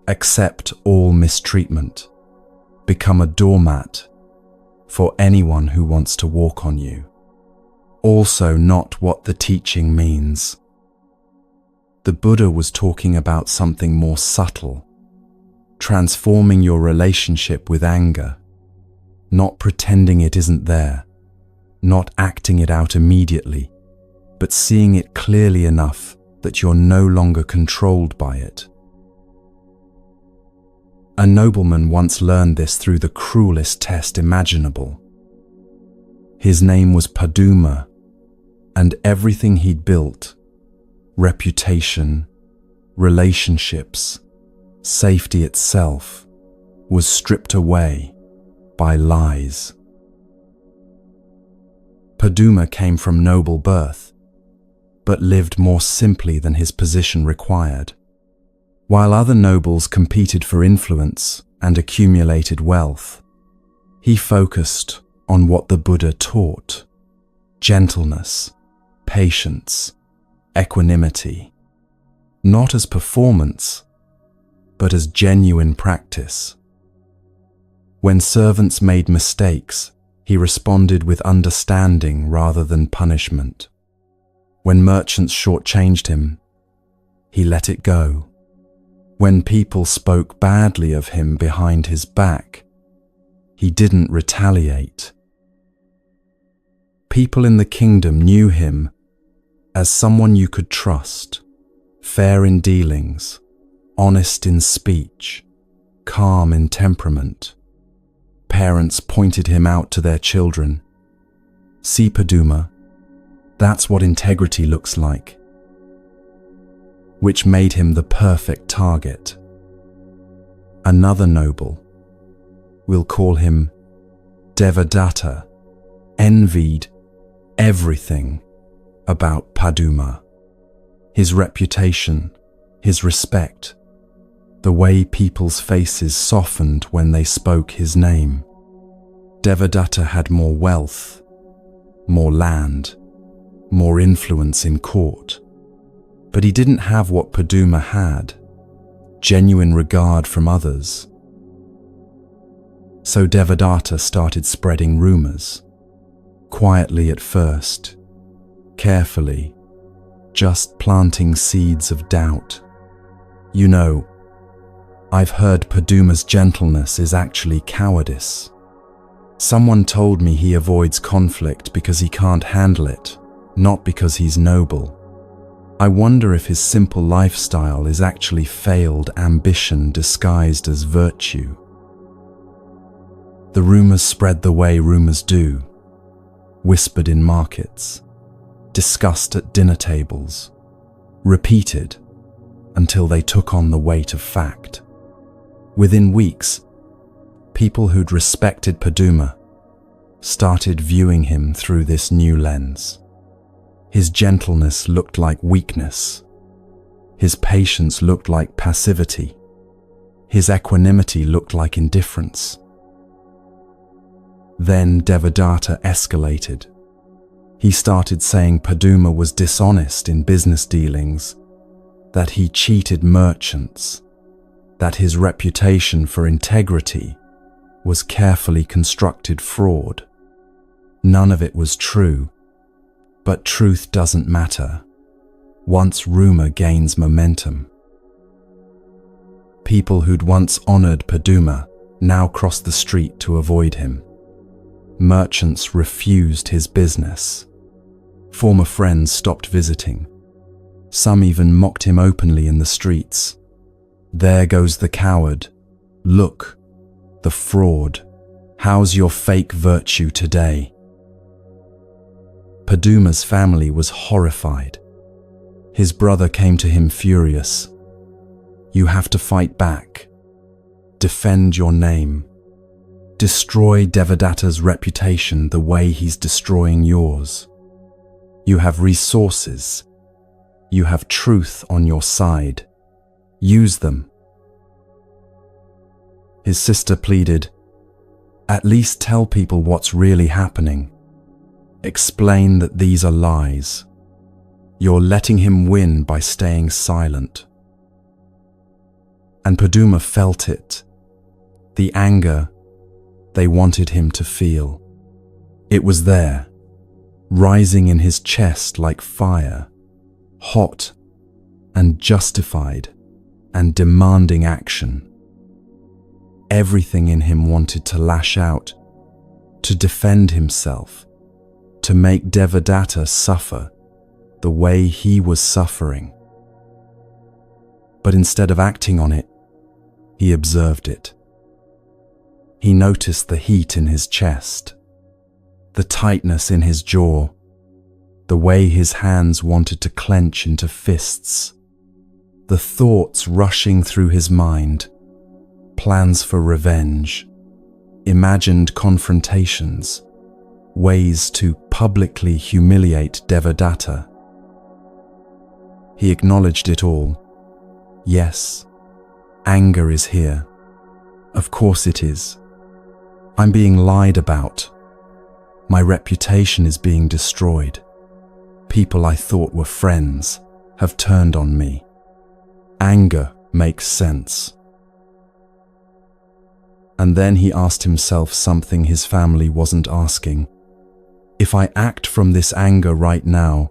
accept all mistreatment, become a doormat for anyone who wants to walk on you. Also not what the teaching means. The Buddha was talking about something more subtle, transforming your relationship with anger, not pretending it isn't there, not acting it out immediately, but seeing it clearly enough that you're no longer controlled by it. A nobleman once learned this through the cruelest test imaginable. His name was Paduma, and everything he'd built, reputation, relationships, safety itself, was stripped away by lies. Paduma came from noble birth, but lived more simply than his position required. While other nobles competed for influence and accumulated wealth, he focused on what the Buddha taught: gentleness, patience, equanimity, not as performance, but as genuine practice. When servants made mistakes, he responded with understanding rather than punishment. When merchants shortchanged him, he let it go. When people spoke badly of him behind his back, he didn't retaliate. People in the kingdom knew him as someone you could trust, fair in dealings, honest in speech, calm in temperament. Parents pointed him out to their children. See, Paduma, that's what integrity looks like. Which made him the perfect target. Another noble, we'll call him Devadatta, envied everything about Paduma. His reputation, his respect, the way people's faces softened when they spoke his name. Devadatta had more wealth, more land, more influence in court. But he didn't have what Paduma had: genuine regard from others. So Devadatta started spreading rumors, quietly at first, carefully, just planting seeds of doubt. You know, I've heard Paduma's gentleness is actually cowardice. Someone told me he avoids conflict because he can't handle it, not because he's noble. I wonder if his simple lifestyle is actually failed ambition disguised as virtue. The rumors spread the way rumors do, whispered in markets, discussed at dinner tables, repeated until they took on the weight of fact. Within weeks, people who'd respected Paduma started viewing him through this new lens. His gentleness looked like weakness. His patience looked like passivity. His equanimity looked like indifference. Then Devadatta escalated. He started saying Paduma was dishonest in business dealings, that he cheated merchants, that his reputation for integrity was carefully constructed fraud. None of it was true, but truth doesn't matter once rumor gains momentum. People who'd once honored Paduma now crossed the street to avoid him. Merchants refused his business. Former friends stopped visiting. Some even mocked him openly in the streets. There goes the coward. Look, the fraud. How's your fake virtue today? Paduma's family was horrified. His brother came to him furious. You have to fight back. Defend your name. Destroy Devadatta's reputation the way he's destroying yours. You have resources. You have truth on your side. Use them. His sister pleaded, at least tell people what's really happening. Explain that these are lies. You're letting him win by staying silent. And Paduma felt it. The anger they wanted him to feel. It was there, rising in his chest like fire, hot and justified and demanding action. Everything in him wanted to lash out, to defend himself, to make Devadatta suffer the way he was suffering. But instead of acting on it, he observed it. He noticed the heat in his chest, the tightness in his jaw, the way his hands wanted to clench into fists, the thoughts rushing through his mind, plans for revenge, imagined confrontations, ways to publicly humiliate Devadatta. He acknowledged it all. Yes, anger is here. Of course it is. I'm being lied about. My reputation is being destroyed. People I thought were friends have turned on me. Anger makes sense. And then he asked himself something his family wasn't asking. If I act from this anger right now,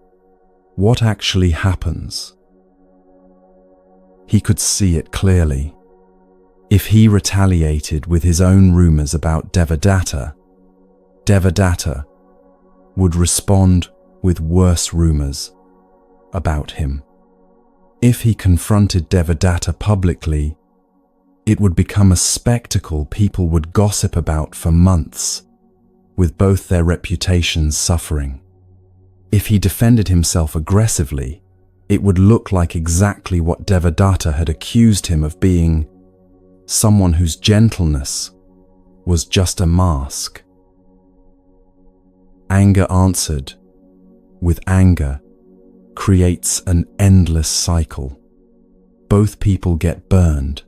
what actually happens? He could see it clearly. If he retaliated with his own rumors about Devadatta, Devadatta would respond with worse rumors about him. If he confronted Devadatta publicly, it would become a spectacle people would gossip about for months, with both their reputations suffering. If he defended himself aggressively, it would look like exactly what Devadatta had accused him of being, someone whose gentleness was just a mask. Anger answered with anger creates an endless cycle. Both people get burned,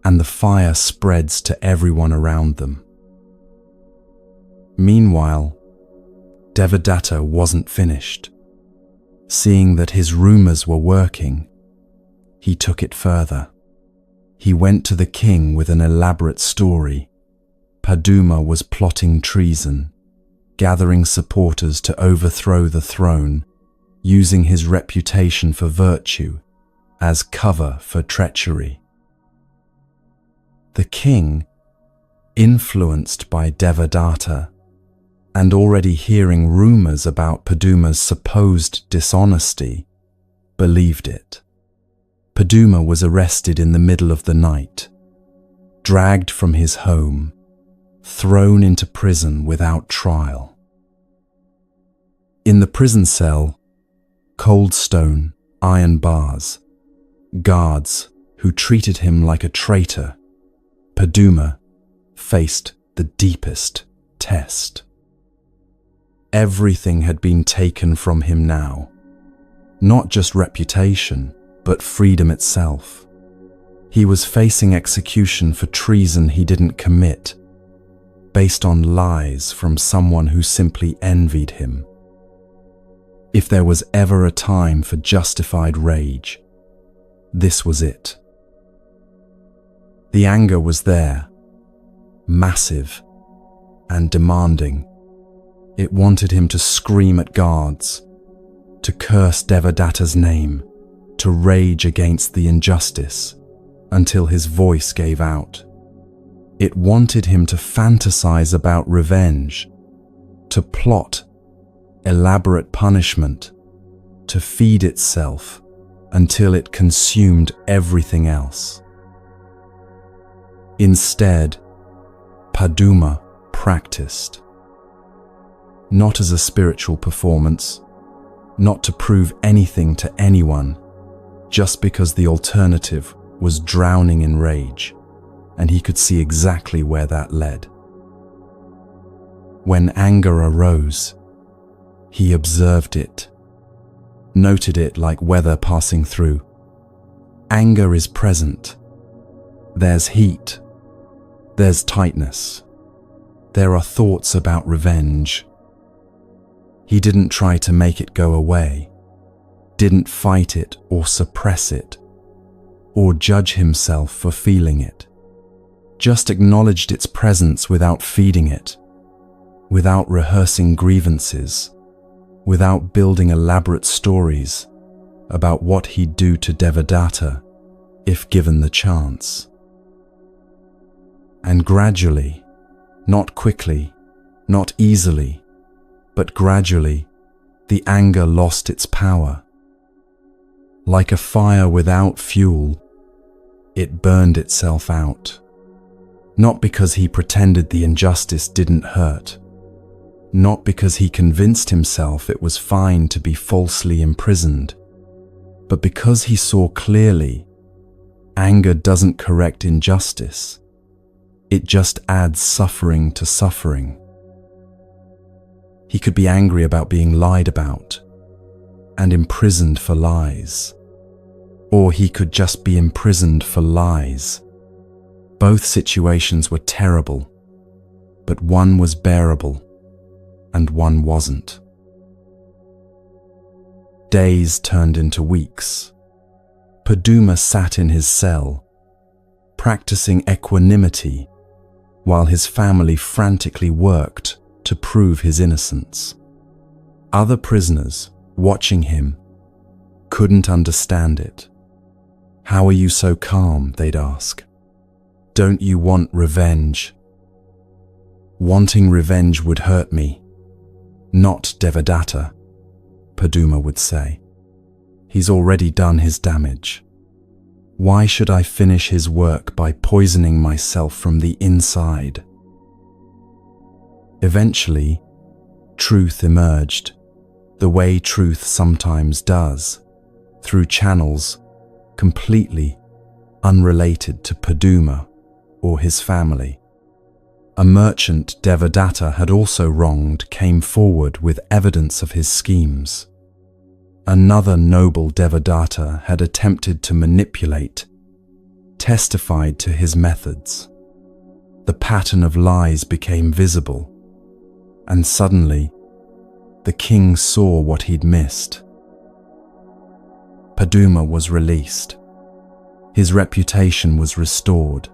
and the fire spreads to everyone around them. Meanwhile, Devadatta wasn't finished. Seeing that his rumors were working, he took it further. He went to the king with an elaborate story. Paduma was plotting treason, gathering supporters to overthrow the throne, using his reputation for virtue as cover for treachery. The king, influenced by Devadatta, and already hearing rumors about Paduma's supposed dishonesty, believed it. Paduma was arrested in the middle of the night, dragged from his home, thrown into prison without trial. In the prison cell, cold stone, iron bars, guards who treated him like a traitor, Paduma faced the deepest test. Everything had been taken from him now, not just reputation, but freedom itself. He was facing execution for treason he didn't commit, based on lies from someone who simply envied him. If there was ever a time for justified rage, this was it. The anger was there, massive and demanding. It wanted him to scream at guards, to curse Devadatta's name, to rage against the injustice until his voice gave out. It wanted him to fantasize about revenge, to plot elaborate punishment, to feed itself until it consumed everything else. Instead, Paduma practiced. Not as a spiritual performance, not to prove anything to anyone, just because the alternative was drowning in rage, and he could see exactly where that led. When anger arose, he observed it, noted it like weather passing through. Anger is present. There's heat. There's tightness. There are thoughts about revenge. He didn't try to make it go away, didn't fight it or suppress it, or judge himself for feeling it. Just acknowledged its presence without feeding it, without rehearsing grievances, without building elaborate stories about what he'd do to Devadatta if given the chance. And gradually, not quickly, not easily, but gradually, the anger lost its power. Like a fire without fuel, it burned itself out. Not because he pretended the injustice didn't hurt, not because he convinced himself it was fine to be falsely imprisoned, but because he saw clearly, anger doesn't correct injustice. It just adds suffering to suffering. He could be angry about being lied about and imprisoned for lies, or he could just be imprisoned for lies. Both situations were terrible, but one was bearable and one wasn't. Days turned into weeks. Paduma sat in his cell, practicing equanimity while his family frantically worked to prove his innocence. Other prisoners, watching him, couldn't understand it. "How are you so calm?" they'd ask. "Don't you want revenge?" "Wanting revenge would hurt me, not Devadatta," Paduma would say. "He's already done his damage. Why should I finish his work by poisoning myself from the inside?" Eventually, truth emerged, the way truth sometimes does, through channels completely unrelated to Paduma or his family. A merchant Devadatta had also wronged came forward with evidence of his schemes. Another noble Devadatta had attempted to manipulate, testified to his methods. The pattern of lies became visible, and suddenly, the king saw what he'd missed. Paduma was released, His reputation was restored.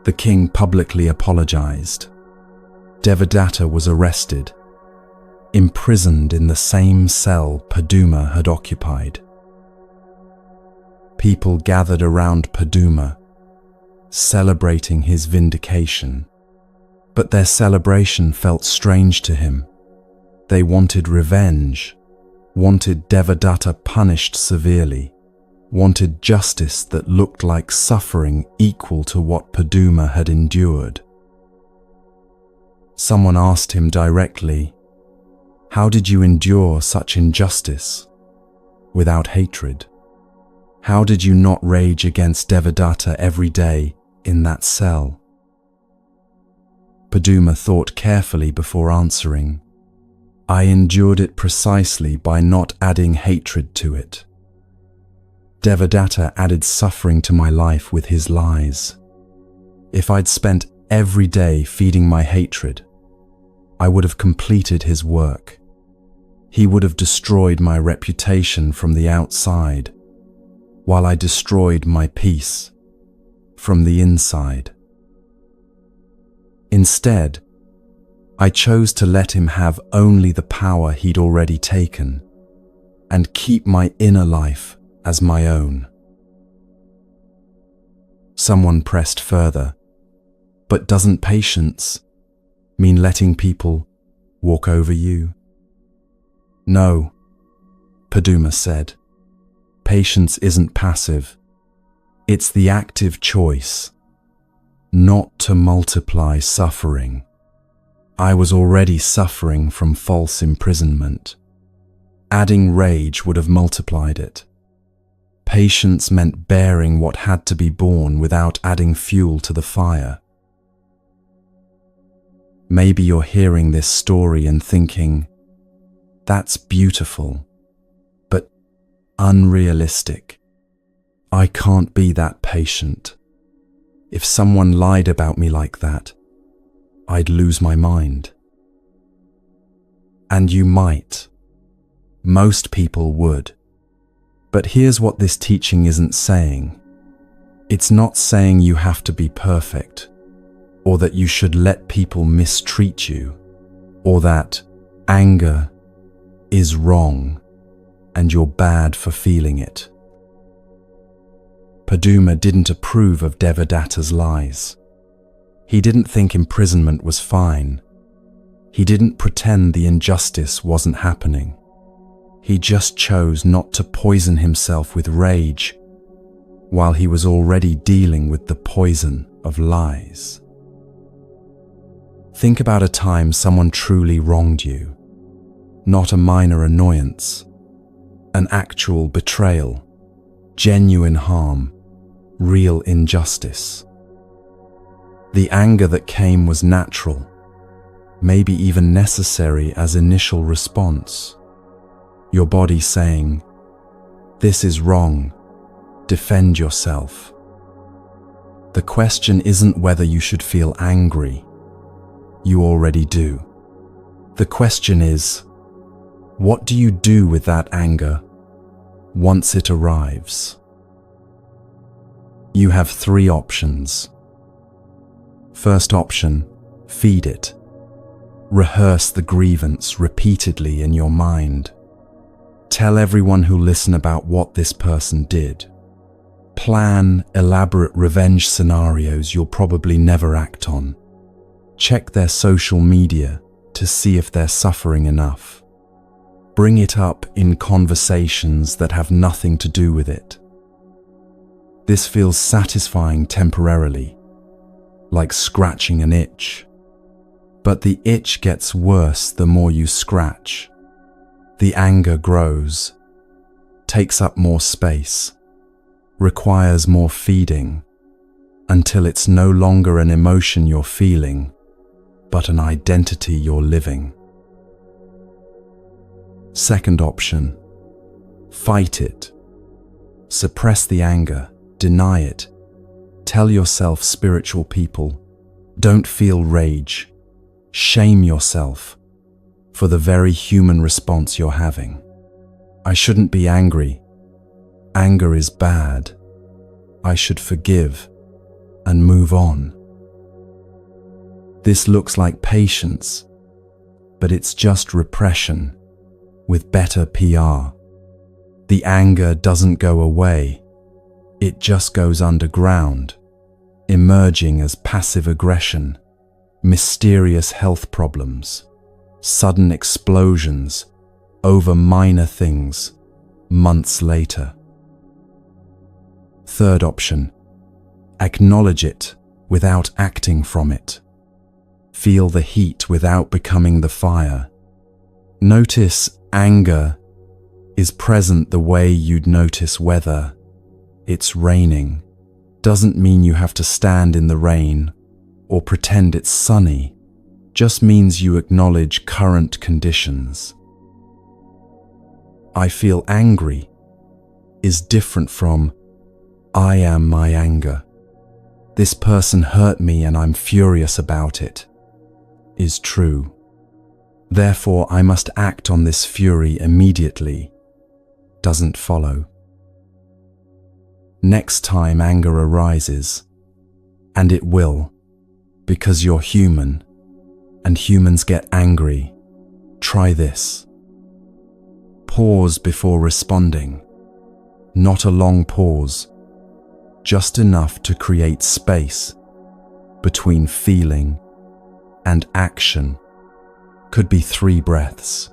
The king publicly apologized. Devadatta was arrested, imprisoned in the same cell Paduma had occupied. People gathered around Paduma, celebrating his vindication. But their celebration felt strange to him. They wanted revenge, wanted Devadatta punished severely, wanted justice that looked like suffering equal to what Paduma had endured. Someone asked him directly, "How did you endure such injustice without hatred? How did you not rage against Devadatta every day in that cell?" Paduma thought carefully before answering, "I endured it precisely by not adding hatred to it. Devadatta added suffering to my life with his lies. If I'd spent every day feeding my hatred, I would have completed his work. He would have destroyed my reputation from the outside, while I destroyed my peace from the inside. Instead, I chose to let him have only the power he'd already taken and keep my inner life as my own." Someone pressed further, "But doesn't patience mean letting people walk over you?" "No," Paduma said. "Patience isn't passive. It's the active choice not to multiply suffering. I was already suffering from false imprisonment. Adding rage would have multiplied it. Patience meant bearing what had to be borne without adding fuel to the fire." Maybe you're hearing this story and thinking, "That's beautiful, but unrealistic. I can't be that patient. If someone lied about me like that, I'd lose my mind." And you might. Most people would. But here's what this teaching isn't saying. It's not saying you have to be perfect, or that you should let people mistreat you, or that anger is wrong and you're bad for feeling it. Paduma didn't approve of Devadatta's lies. He didn't think imprisonment was fine. He didn't pretend the injustice wasn't happening. He just chose not to poison himself with rage while he was already dealing with the poison of lies. Think about a time someone truly wronged you, not a minor annoyance, an actual betrayal, genuine harm, real injustice. The anger that came was natural, maybe even necessary as initial response. Your body saying, "This is wrong, defend yourself." The question isn't whether you should feel angry. You already do. The question is, what do you do with that anger once it arrives? You have 3 options. First option, feed it. Rehearse the grievance repeatedly in your mind. Tell everyone who listen about what this person did. Plan elaborate revenge scenarios you'll probably never act on. Check their social media to see if they're suffering enough. Bring it up in conversations that have nothing to do with it. This feels satisfying temporarily, like scratching an itch. But the itch gets worse the more you scratch. The anger grows, takes up more space, requires more feeding, until it's no longer an emotion you're feeling, but an identity you're living. Second option, fight it. Suppress the anger, deny it. Tell yourself, spiritual people, don't feel rage. Shame yourself for the very human response you're having. I shouldn't be angry. Anger is bad. I should forgive and move on. This looks like patience, but it's just repression with better PR. The anger doesn't go away, it just goes underground, emerging as passive aggression, mysterious health problems, sudden explosions over minor things months later. Third option, acknowledge it without acting from it. Feel the heat without becoming the fire. Notice anger is present the way you'd notice weather. It's raining. Doesn't mean you have to stand in the rain or pretend it's sunny. Just means you acknowledge current conditions. I feel angry is different from I am my anger. This person hurt me and I'm furious about it is true. Therefore, I must act on this fury immediately doesn't follow. Next time anger arises, and it will, because you're human, and humans get angry, try this. Pause before responding. Not a long pause, just enough to create space between feeling and action. Could be 3 breaths,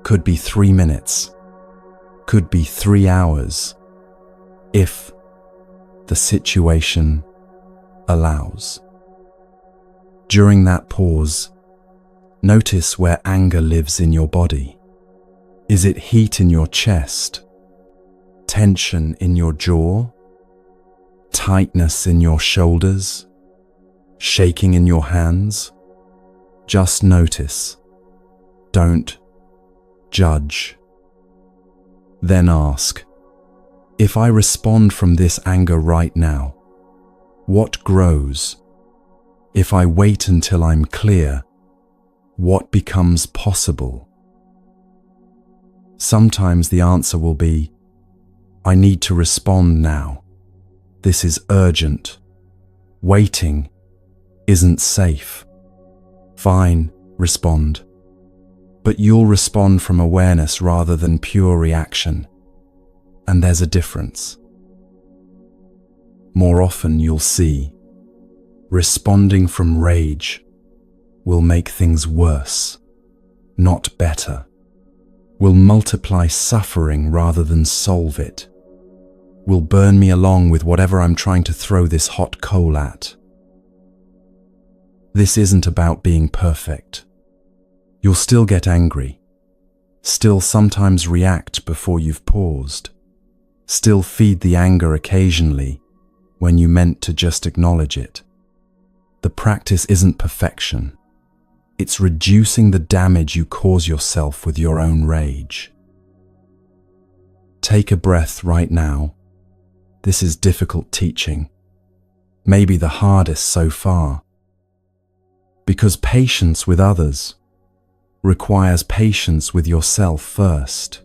could be 3 minutes, could be 3 hours, if the situation allows. During that pause, notice where anger lives in your body. Is it heat in your chest, tension in your jaw, tightness in your shoulders, shaking in your hands? Just notice. Don't judge. Then ask, if I respond from this anger right now, what grows? If I wait until I'm clear, what becomes possible? Sometimes the answer will be, I need to respond now. This is urgent. Waiting isn't safe. Fine, respond. But you'll respond from awareness rather than pure reaction. And there's a difference. More often you'll see, responding from rage will make things worse, not better. Will multiply suffering rather than solve it. Will burn me along with whatever I'm trying to throw this hot coal at. This isn't about being perfect. You'll still get angry, still sometimes react before you've paused, still feed the anger occasionally when you meant to just acknowledge it. The practice isn't perfection. It's reducing the damage you cause yourself with your own rage. Take a breath right now. This is difficult teaching, maybe the hardest so far. Because patience with others requires patience with yourself first.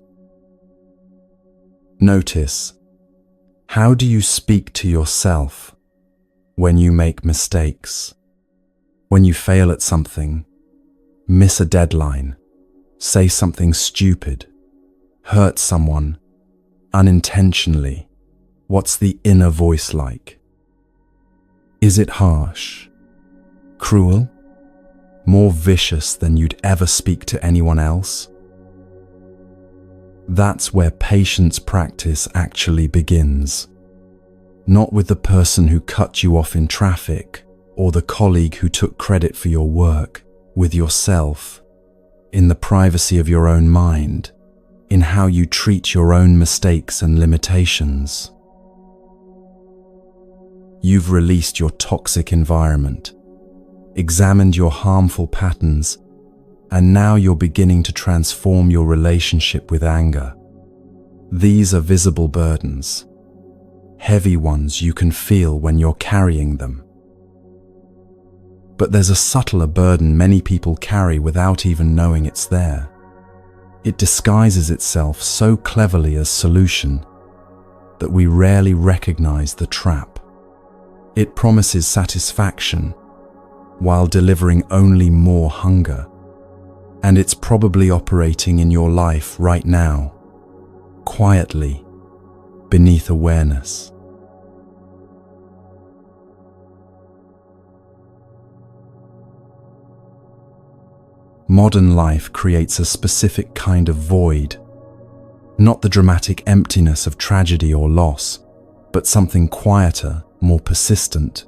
Notice, how do you speak to yourself when you make mistakes? When you fail at something, miss a deadline, say something stupid, hurt someone unintentionally, what's the inner voice like? Is it harsh, cruel? More vicious than you'd ever speak to anyone else? That's where patience practice actually begins. Not with the person who cut you off in traffic or the colleague who took credit for your work, with yourself, in the privacy of your own mind, in how you treat your own mistakes and limitations. You've released your toxic environment, examined your harmful patterns, and now you're beginning to transform your relationship with anger. These are visible burdens, heavy ones you can feel when you're carrying them. But there's a subtler burden many people carry without even knowing it's there. It disguises itself so cleverly as solution, that we rarely recognize the trap. It promises satisfaction while delivering only more hunger. And it's probably operating in your life right now, quietly, beneath awareness. Modern life creates a specific kind of void, not the dramatic emptiness of tragedy or loss, but something quieter, more persistent,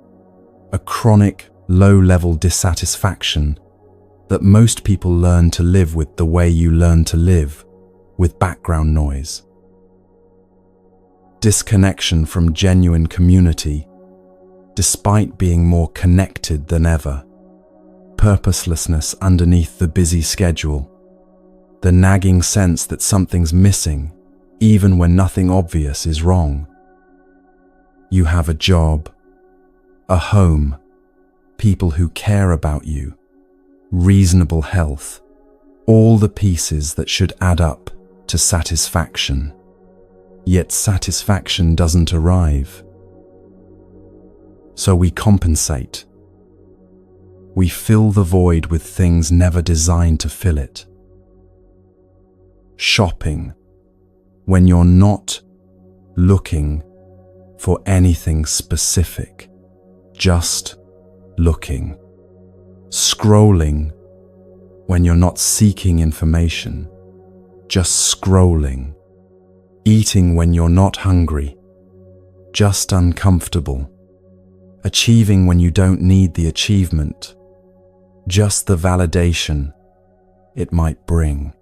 a chronic, low-level dissatisfaction that most people learn to live with the way you learn to live, with background noise. Disconnection from genuine community, despite being more connected than ever. Purposelessness underneath the busy schedule. The nagging sense that something's missing, even when nothing obvious is wrong. You have a job, a home, people who care about you, reasonable health, all the pieces that should add up to satisfaction. Yet satisfaction doesn't arrive. So we compensate. We fill the void with things never designed to fill it. Shopping, when you're not looking for anything specific, just looking. Scrolling, when you're not seeking information, just scrolling. Eating when you're not hungry, just uncomfortable. Achieving when you don't need the achievement, just the validation it might bring.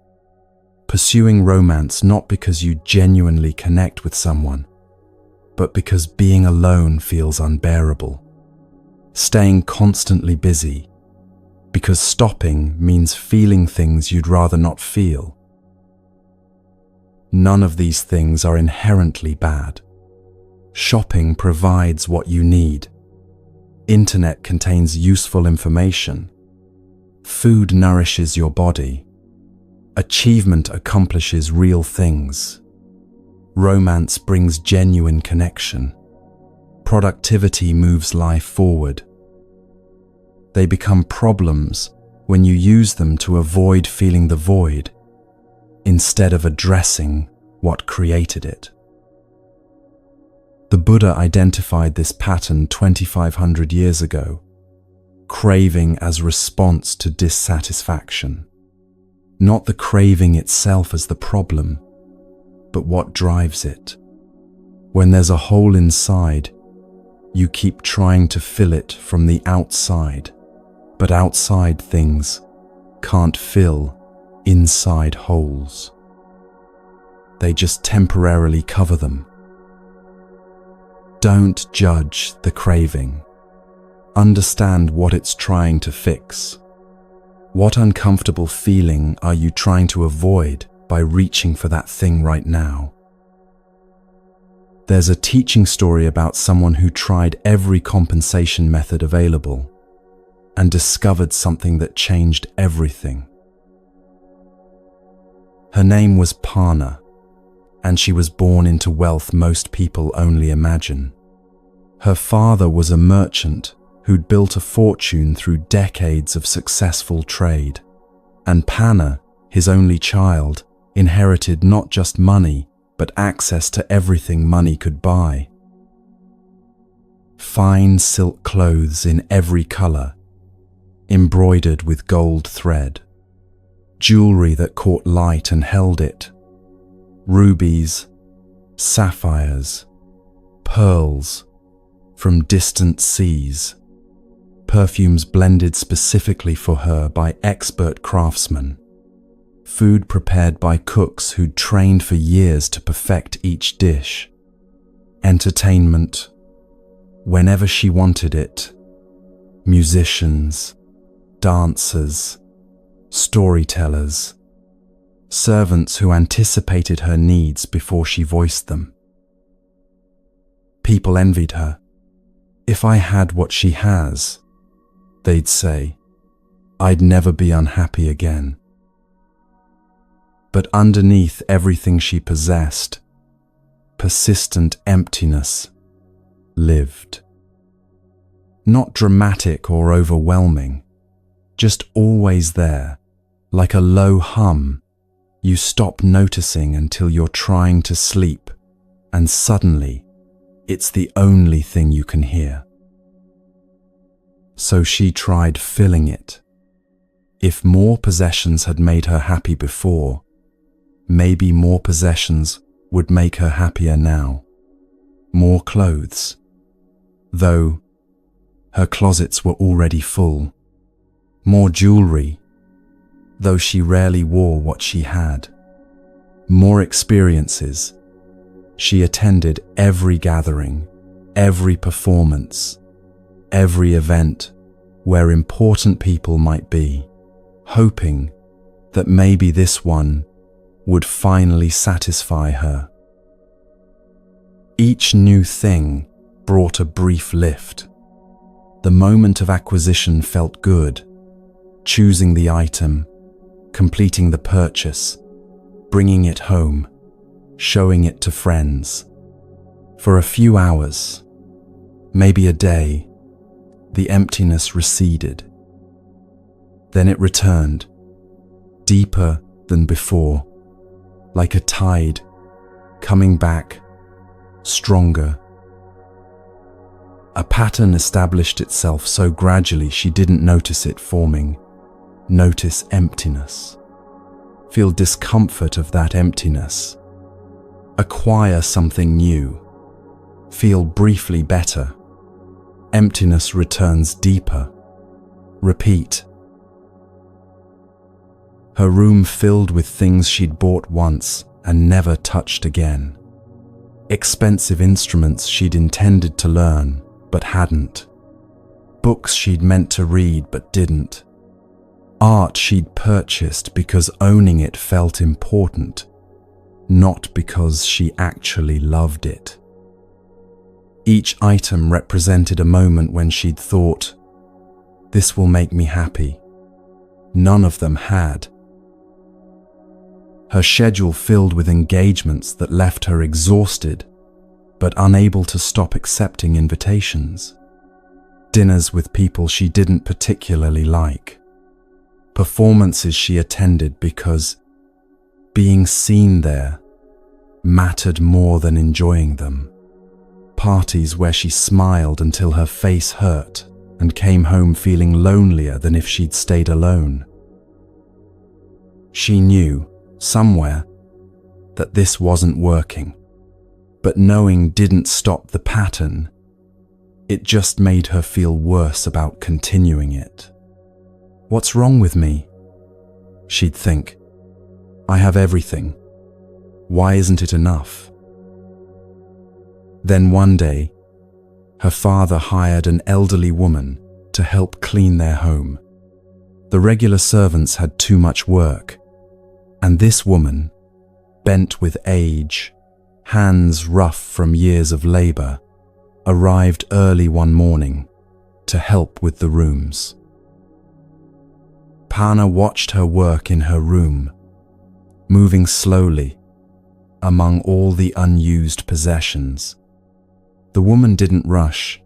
Pursuing romance not because you genuinely connect with someone, but because being alone feels unbearable. Staying constantly busy, because stopping means feeling things you'd rather not feel. None of these things are inherently bad. Shopping provides what you need. Internet contains useful information. Food nourishes your body. Achievement accomplishes real things. Romance brings genuine connection. Productivity moves life forward. They become problems when you use them to avoid feeling the void, instead of addressing what created it. The Buddha identified this pattern 2,500 years ago, craving as response to dissatisfaction. Not the craving itself as the problem, but what drives it. When there's a hole inside, you keep trying to fill it from the outside, but outside things can't fill inside holes. They just temporarily cover them. Don't judge the craving. Understand what it's trying to fix. What uncomfortable feeling are you trying to avoid by reaching for that thing right now? There's a teaching story about someone who tried every compensation method available and discovered something that changed everything. Her name was Parna, and she was born into wealth most people only imagine. Her father was a merchant who'd built a fortune through decades of successful trade, and Panna, his only child, inherited not just money, but access to everything money could buy. Fine silk clothes in every color, embroidered with gold thread, jewelry that caught light and held it, rubies, sapphires, pearls from distant seas, perfumes blended specifically for her by expert craftsmen, food prepared by cooks who'd trained for years to perfect each dish, entertainment whenever she wanted it, musicians, dancers, storytellers, servants who anticipated her needs before she voiced them. People envied her. If I had what she has, they'd say, I'd never be unhappy again. But underneath everything she possessed persistent emptiness lived. Not dramatic or overwhelming, just always there, like a low hum you stop noticing until you're trying to sleep, and suddenly it's the only thing you can hear. So she tried filling it. If more possessions had made her happy before, maybe more possessions would make her happier now. More clothes, though her closets were already full. More jewelry, though she rarely wore what she had. More experiences. She attended every gathering, every performance, every event where important people might be, hoping that maybe this one would finally satisfy her. Each new thing brought a brief lift. The moment of acquisition felt good, choosing the item, completing the purchase, bringing it home, showing it to friends. For a few hours, maybe a day, the emptiness receded. Then it returned, deeper than before, like a tide, coming back, stronger. A pattern established itself so gradually she didn't notice it forming. Notice emptiness. Feel discomfort of that emptiness. Acquire something new. Feel briefly better. Emptiness returns deeper. Repeat. Her room filled with things she'd bought once and never touched again. Expensive instruments she'd intended to learn but hadn't. Books she'd meant to read but didn't. Art she'd purchased because owning it felt important, not because she actually loved it. Each item represented a moment when she'd thought, "This will make me happy." None of them had. Her schedule filled with engagements that left her exhausted, but unable to stop accepting invitations. Dinners with people she didn't particularly like. Performances she attended because being seen there mattered more than enjoying them. Parties where she smiled until her face hurt and came home feeling lonelier than if she'd stayed alone. She knew, somewhere, that this wasn't working, but knowing didn't stop the pattern. It just made her feel worse about continuing it. "What's wrong with me?" she'd think. "I have everything. Why isn't it enough?" Then one day, her father hired an elderly woman to help clean their home. The regular servants had too much work, and this woman, bent with age, hands rough from years of labor, arrived early one morning to help with the rooms. Pana watched her work in her room, moving slowly among all the unused possessions. The woman didn't rush,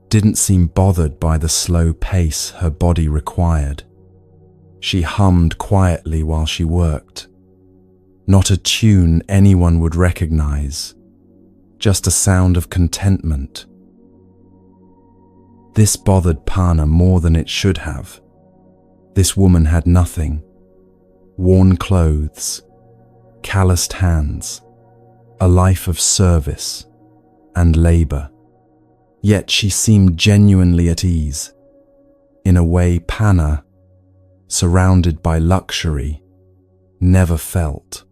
didn't seem bothered by the slow pace her body required. She hummed quietly while she worked. Not a tune anyone would recognize, just a sound of contentment. This bothered Pana more than it should have. This woman had nothing. Worn clothes, calloused hands, a life of service and labor. Yet she seemed genuinely at ease, in a way Pana, surrounded by luxury, never felt.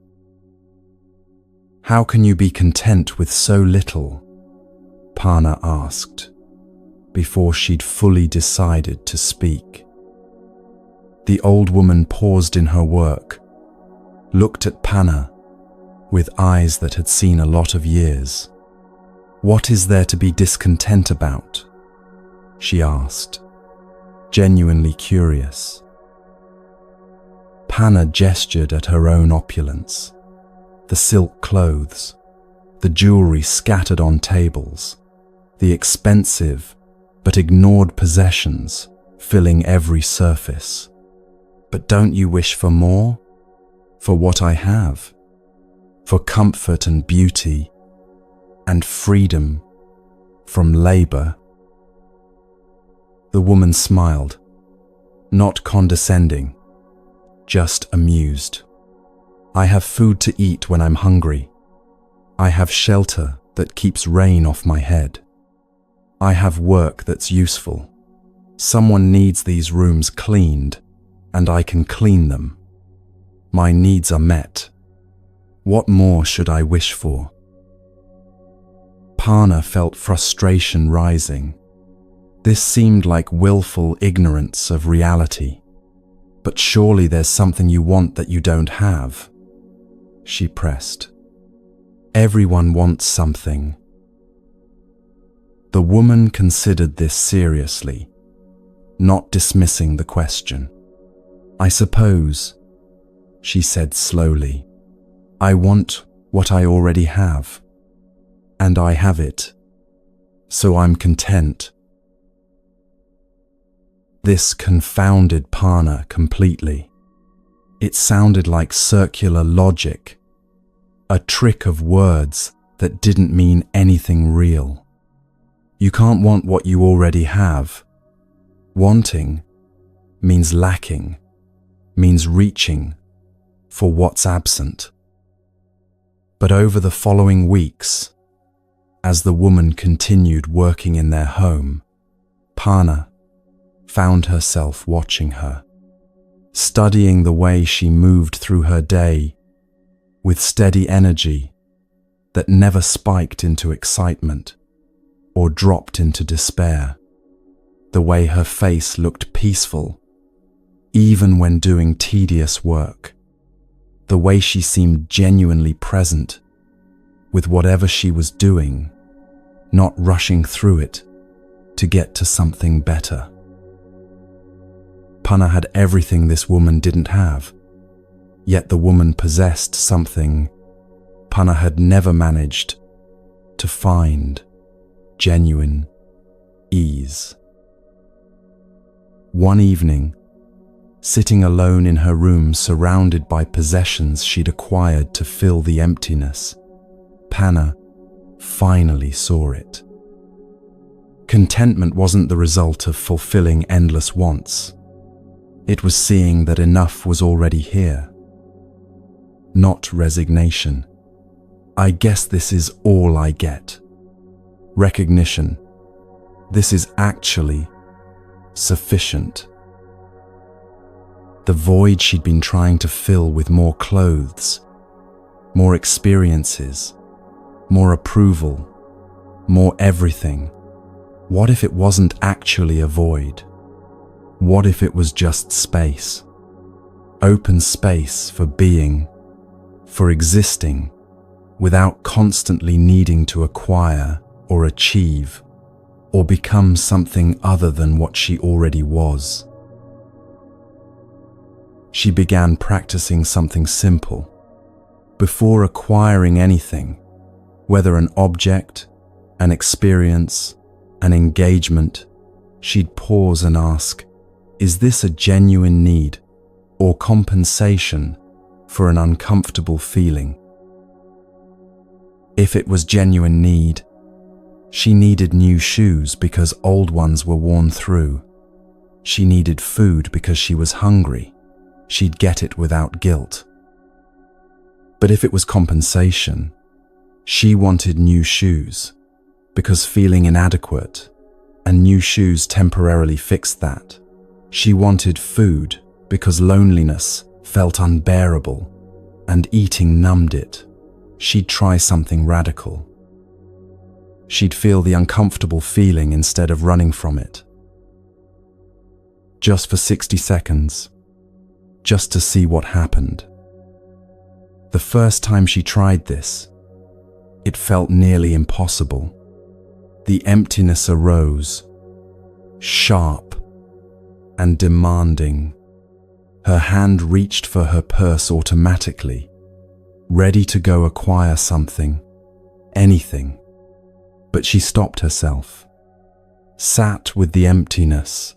"How can you be content with so little?" Pana asked, before she'd fully decided to speak. The old woman paused in her work, looked at Pana with eyes that had seen a lot of years. "What is there to be discontent about?" she asked, genuinely curious. Pana gestured at her own opulence, the silk clothes, the jewelry scattered on tables, the expensive but ignored possessions filling every surface. But don't you wish for more? For what I have? For comfort and beauty and freedom from labor? The woman smiled, not condescending, just amused. I have food to eat when I'm hungry. I have shelter that keeps rain off my head. I have work that's useful. Someone needs these rooms cleaned, and I can clean them. My needs are met. What more should I wish for? Parna felt frustration rising. This seemed like willful ignorance of reality. But surely there's something you want that you don't have, she pressed. Everyone wants something. The woman considered this seriously, not dismissing the question. I suppose, she said slowly, I want what I already have, and I have it, so I'm content. This confounded Parna completely. It sounded like circular logic, a trick of words that didn't mean anything real. You can't want what you already have. Wanting means lacking, means reaching for what's absent. But over the following weeks, as the woman continued working in their home, Parna found herself watching her, studying the way she moved through her day with steady energy that never spiked into excitement or dropped into despair, the way her face looked peaceful even when doing tedious work, the way she seemed genuinely present with whatever she was doing, not rushing through it to get to something better. Parna had everything this woman didn't have, yet the woman possessed something Parna had never managed to find: genuine ease. One evening, sitting alone in her room surrounded by possessions she'd acquired to fill the emptiness, Parna finally saw it. Contentment wasn't the result of fulfilling endless wants. It was seeing that enough was already here. Not resignation. I guess this is all I get. Recognition. This is actually sufficient. The void she'd been trying to fill with more clothes, more experiences, more approval, more everything. What if it wasn't actually a void? What if it was just space? Open space for being, for existing, without constantly needing to acquire or achieve or become something other than what she already was. She began practicing something simple. Before acquiring anything, whether an object, an experience, an engagement, she'd pause and ask, is this a genuine need or compensation for an uncomfortable feeling? If it was genuine need, she needed new shoes because old ones were worn through. She needed food because she was hungry. She'd get it without guilt. But if it was compensation, she wanted new shoes because feeling inadequate, and new shoes temporarily fixed that. She wanted food because loneliness felt unbearable and eating numbed it. She'd try something radical. She'd feel the uncomfortable feeling instead of running from it. Just for 60 seconds, just to see what happened. The first time she tried this, it felt nearly impossible. The emptiness arose, sharp and demanding. Her hand reached for her purse automatically, ready to go acquire something, anything. But she stopped herself, sat with the emptiness,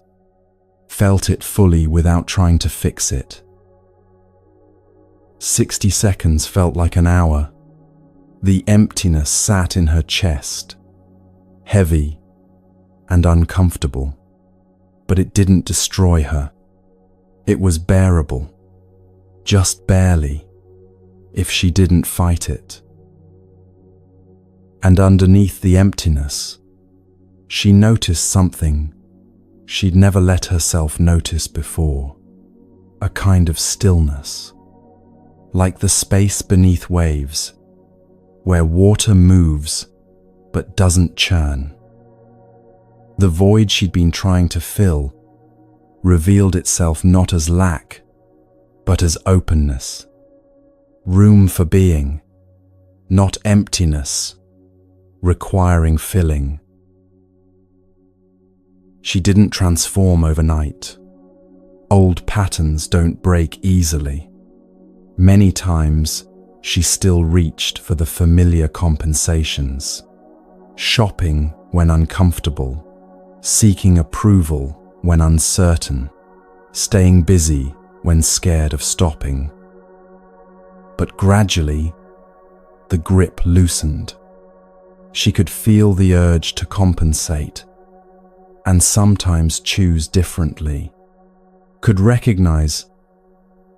felt it fully without trying to fix it. 60 seconds felt like an hour. The emptiness sat in her chest, heavy and uncomfortable, but it didn't destroy her. It was bearable, just barely, if she didn't fight it. And underneath the emptiness, she noticed something she'd never let herself notice before, a kind of stillness, like the space beneath waves, where water moves but doesn't churn. The void she'd been trying to fill revealed itself not as lack, but as openness, room for being, not emptiness, requiring filling. She didn't transform overnight. Old patterns don't break easily. Many times, she still reached for the familiar compensations, shopping when uncomfortable, seeking approval when uncertain, staying busy when scared of stopping. But gradually, the grip loosened. She could feel the urge to compensate, and sometimes choose differently. Could recognize,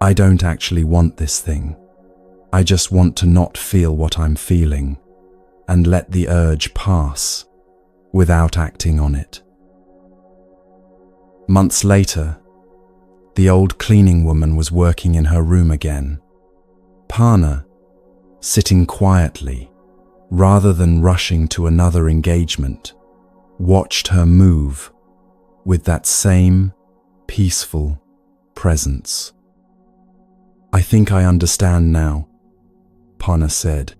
I don't actually want this thing. I just want to not feel what I'm feeling, and let the urge pass without acting on it. Months later, the old cleaning woman was working in her room again. Parna, sitting quietly, rather than rushing to another engagement, watched her move with that same peaceful presence. I think I understand now, Parna said.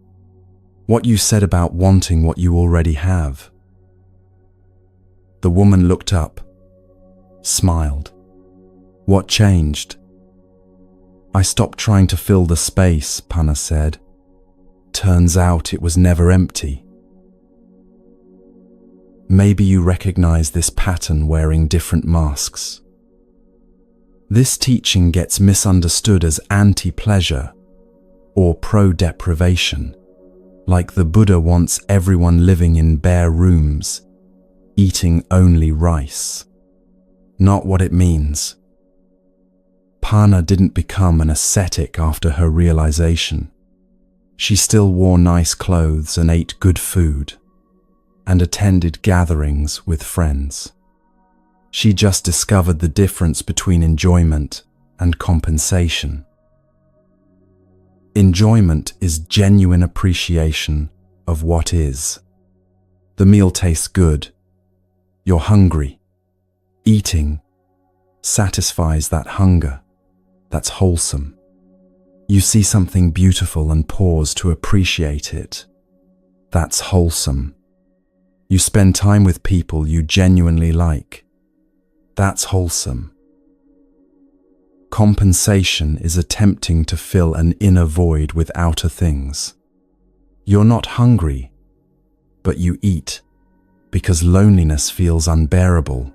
What you said about wanting what you already have. The woman looked up, smiled. What changed? I stopped trying to fill the space, Parna said. Turns out it was never empty. Maybe you recognize this pattern wearing different masks. This teaching gets misunderstood as anti-pleasure or pro-deprivation, like the Buddha wants everyone living in bare rooms, eating only rice. Not what it means. Parna didn't become an ascetic after her realization. She still wore nice clothes and ate good food, and attended gatherings with friends. She just discovered the difference between enjoyment and compensation. Enjoyment is genuine appreciation of what is. The meal tastes good. You're hungry. Eating satisfies that hunger. That's wholesome. You see something beautiful and pause to appreciate it. That's wholesome. You spend time with people you genuinely like. That's wholesome. Compensation is attempting to fill an inner void with outer things. You're not hungry, but you eat because loneliness feels unbearable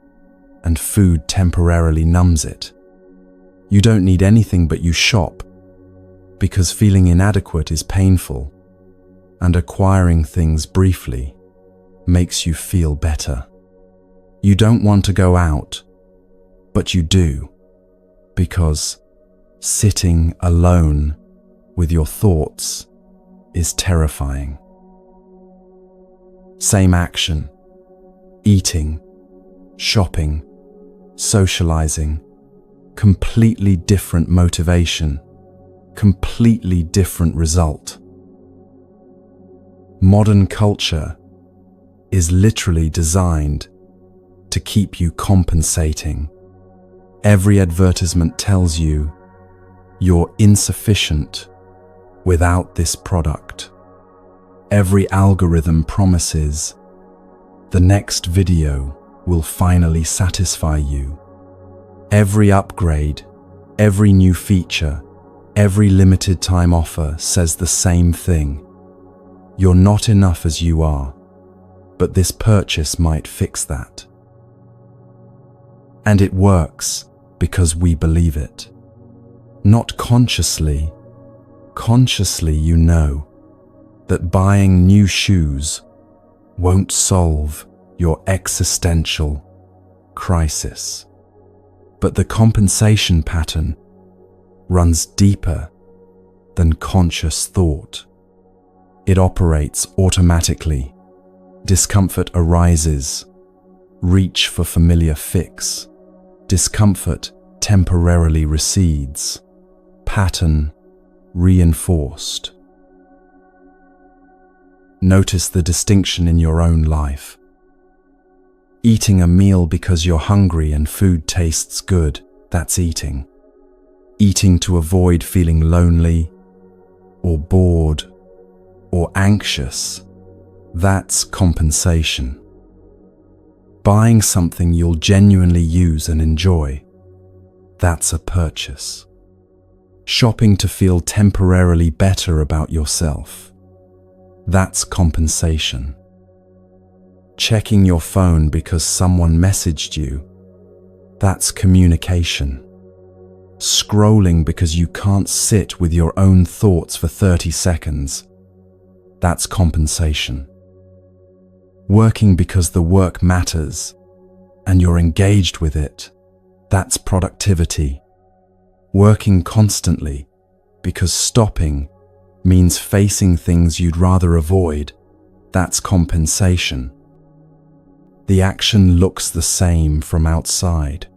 and food temporarily numbs it. You don't need anything, but you shop because feeling inadequate is painful, and acquiring things briefly makes you feel better. You don't want to go out, but you do, because sitting alone with your thoughts is terrifying. Same action, eating, shopping, socializing, completely different motivation, completely different result. Modern culture is literally designed to keep you compensating. Every advertisement tells you you're insufficient without this product. Every algorithm promises the next video will finally satisfy you. Every upgrade, every new feature, every limited time offer says the same thing. You're not enough as you are, but this purchase might fix that. And it works because we believe it. Not consciously. Consciously you know that buying new shoes won't solve your existential crisis. But the compensation pattern runs deeper than conscious thought. It operates automatically. Discomfort arises. Reach for familiar fix. Discomfort temporarily recedes. Pattern reinforced. Notice the distinction in your own life. Eating a meal because you're hungry and food tastes good, that's eating. Eating to avoid feeling lonely, or bored, or anxious, that's compensation. Buying something you'll genuinely use and enjoy, that's a purchase. Shopping to feel temporarily better about yourself, that's compensation. Checking your phone because someone messaged you, that's communication. Scrolling because you can't sit with your own thoughts for 30 seconds, that's compensation. Working because the work matters and you're engaged with it, that's productivity. Working constantly because stopping means facing things you'd rather avoid, that's compensation. The action looks the same from outside.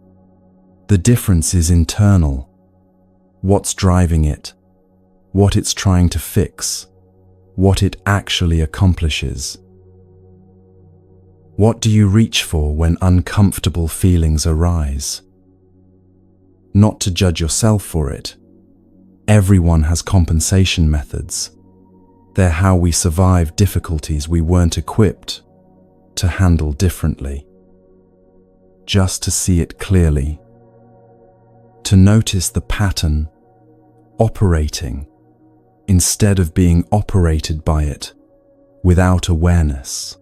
The difference is internal. What's driving it? What it's trying to fix? What it actually accomplishes? What do you reach for when uncomfortable feelings arise? Not to judge yourself for it. Everyone has compensation methods. They're how we survive difficulties we weren't equipped to handle differently. Just to see it clearly. To notice the pattern operating instead of being operated by it without awareness.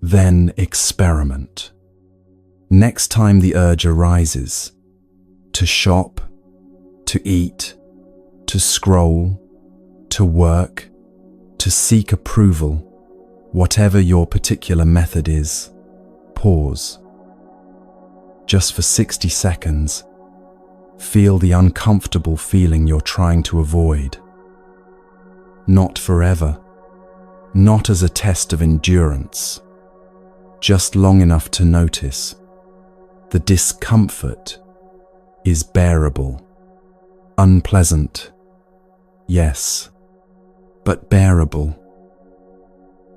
Then experiment. Next time the urge arises, to shop, to eat, to scroll, to work, to seek approval, whatever your particular method is, pause. Just for 60 seconds, feel the uncomfortable feeling you're trying to avoid. Not forever, not as a test of endurance, just long enough to notice the discomfort is bearable. Unpleasant, yes, but bearable.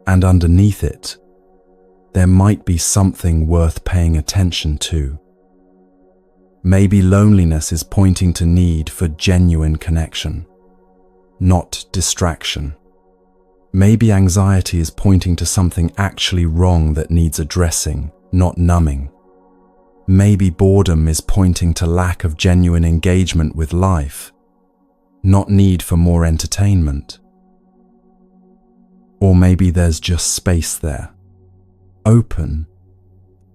And underneath it, there might be something worth paying attention to. Maybe loneliness is pointing to need for genuine connection, not distraction. Maybe anxiety is pointing to something actually wrong that needs addressing, not numbing. Maybe boredom is pointing to lack of genuine engagement with life, not need for more entertainment. Or maybe there's just space there, open,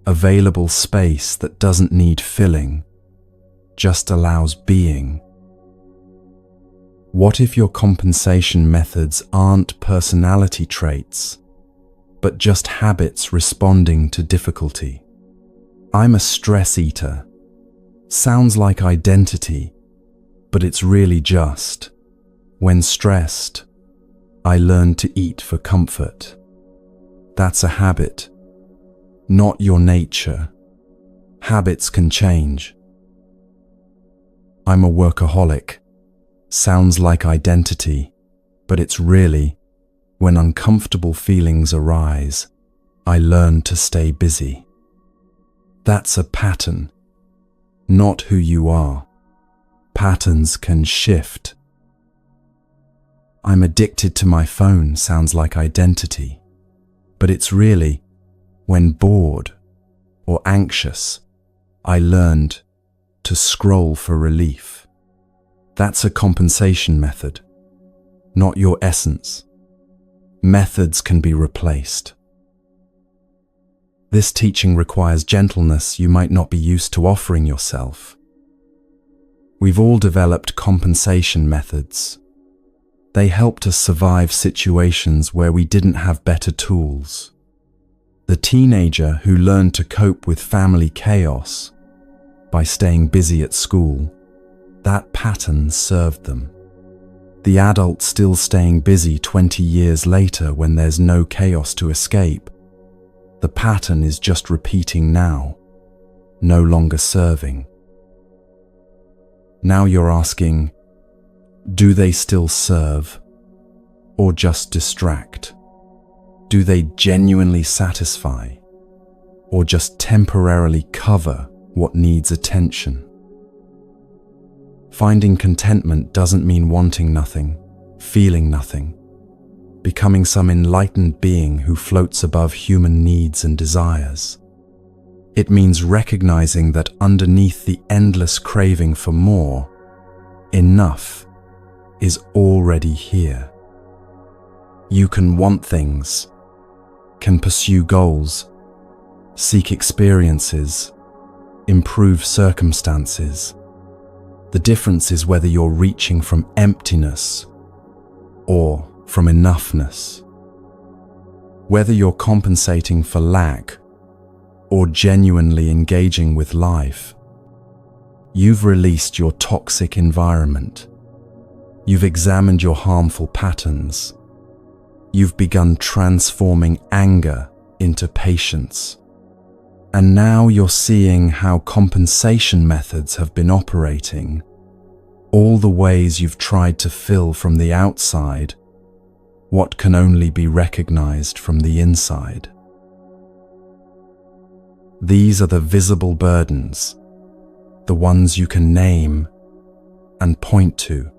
available space that doesn't need filling, just allows being. What if your compensation methods aren't personality traits, but just habits responding to difficulty? I'm a stress eater. Sounds like identity, but it's really just, when stressed, I learn to eat for comfort. That's a habit, not your nature. Habits can change. I'm a workaholic. Sounds like identity, but it's really, when uncomfortable feelings arise, I learn to stay busy. That's a pattern, not who you are. Patterns can shift. I'm addicted to my phone sounds like identity, but it's really, when bored or anxious, I learned to scroll for relief. That's a compensation method, not your essence. methods can be replaced. This teaching requires gentleness you might not be used to offering yourself. We've all developed compensation methods. They helped us survive situations where we didn't have better tools. The teenager who learned to cope with family chaos by staying busy at school, that pattern served them. The adult still staying busy 20 years later when there's no chaos to escape, the pattern is just repeating now, no longer serving. Now you're asking, do they still serve or just distract? Do they genuinely satisfy or just temporarily cover what needs attention? Finding contentment doesn't mean wanting nothing, feeling nothing, becoming some enlightened being who floats above human needs and desires. It means recognizing that underneath the endless craving for more, enough is already here. You can want things, can pursue goals, seek experiences, improve circumstances. The difference is whether you're reaching from emptiness or from enoughness. Whether you're compensating for lack or genuinely engaging with life. You've released your toxic environment. You've examined your harmful patterns. You've begun transforming anger into patience. And now you're seeing how compensation methods have been operating, all the ways you've tried to fill from the outside what can only be recognized from the inside. These are the visible burdens, the ones you can name and point to.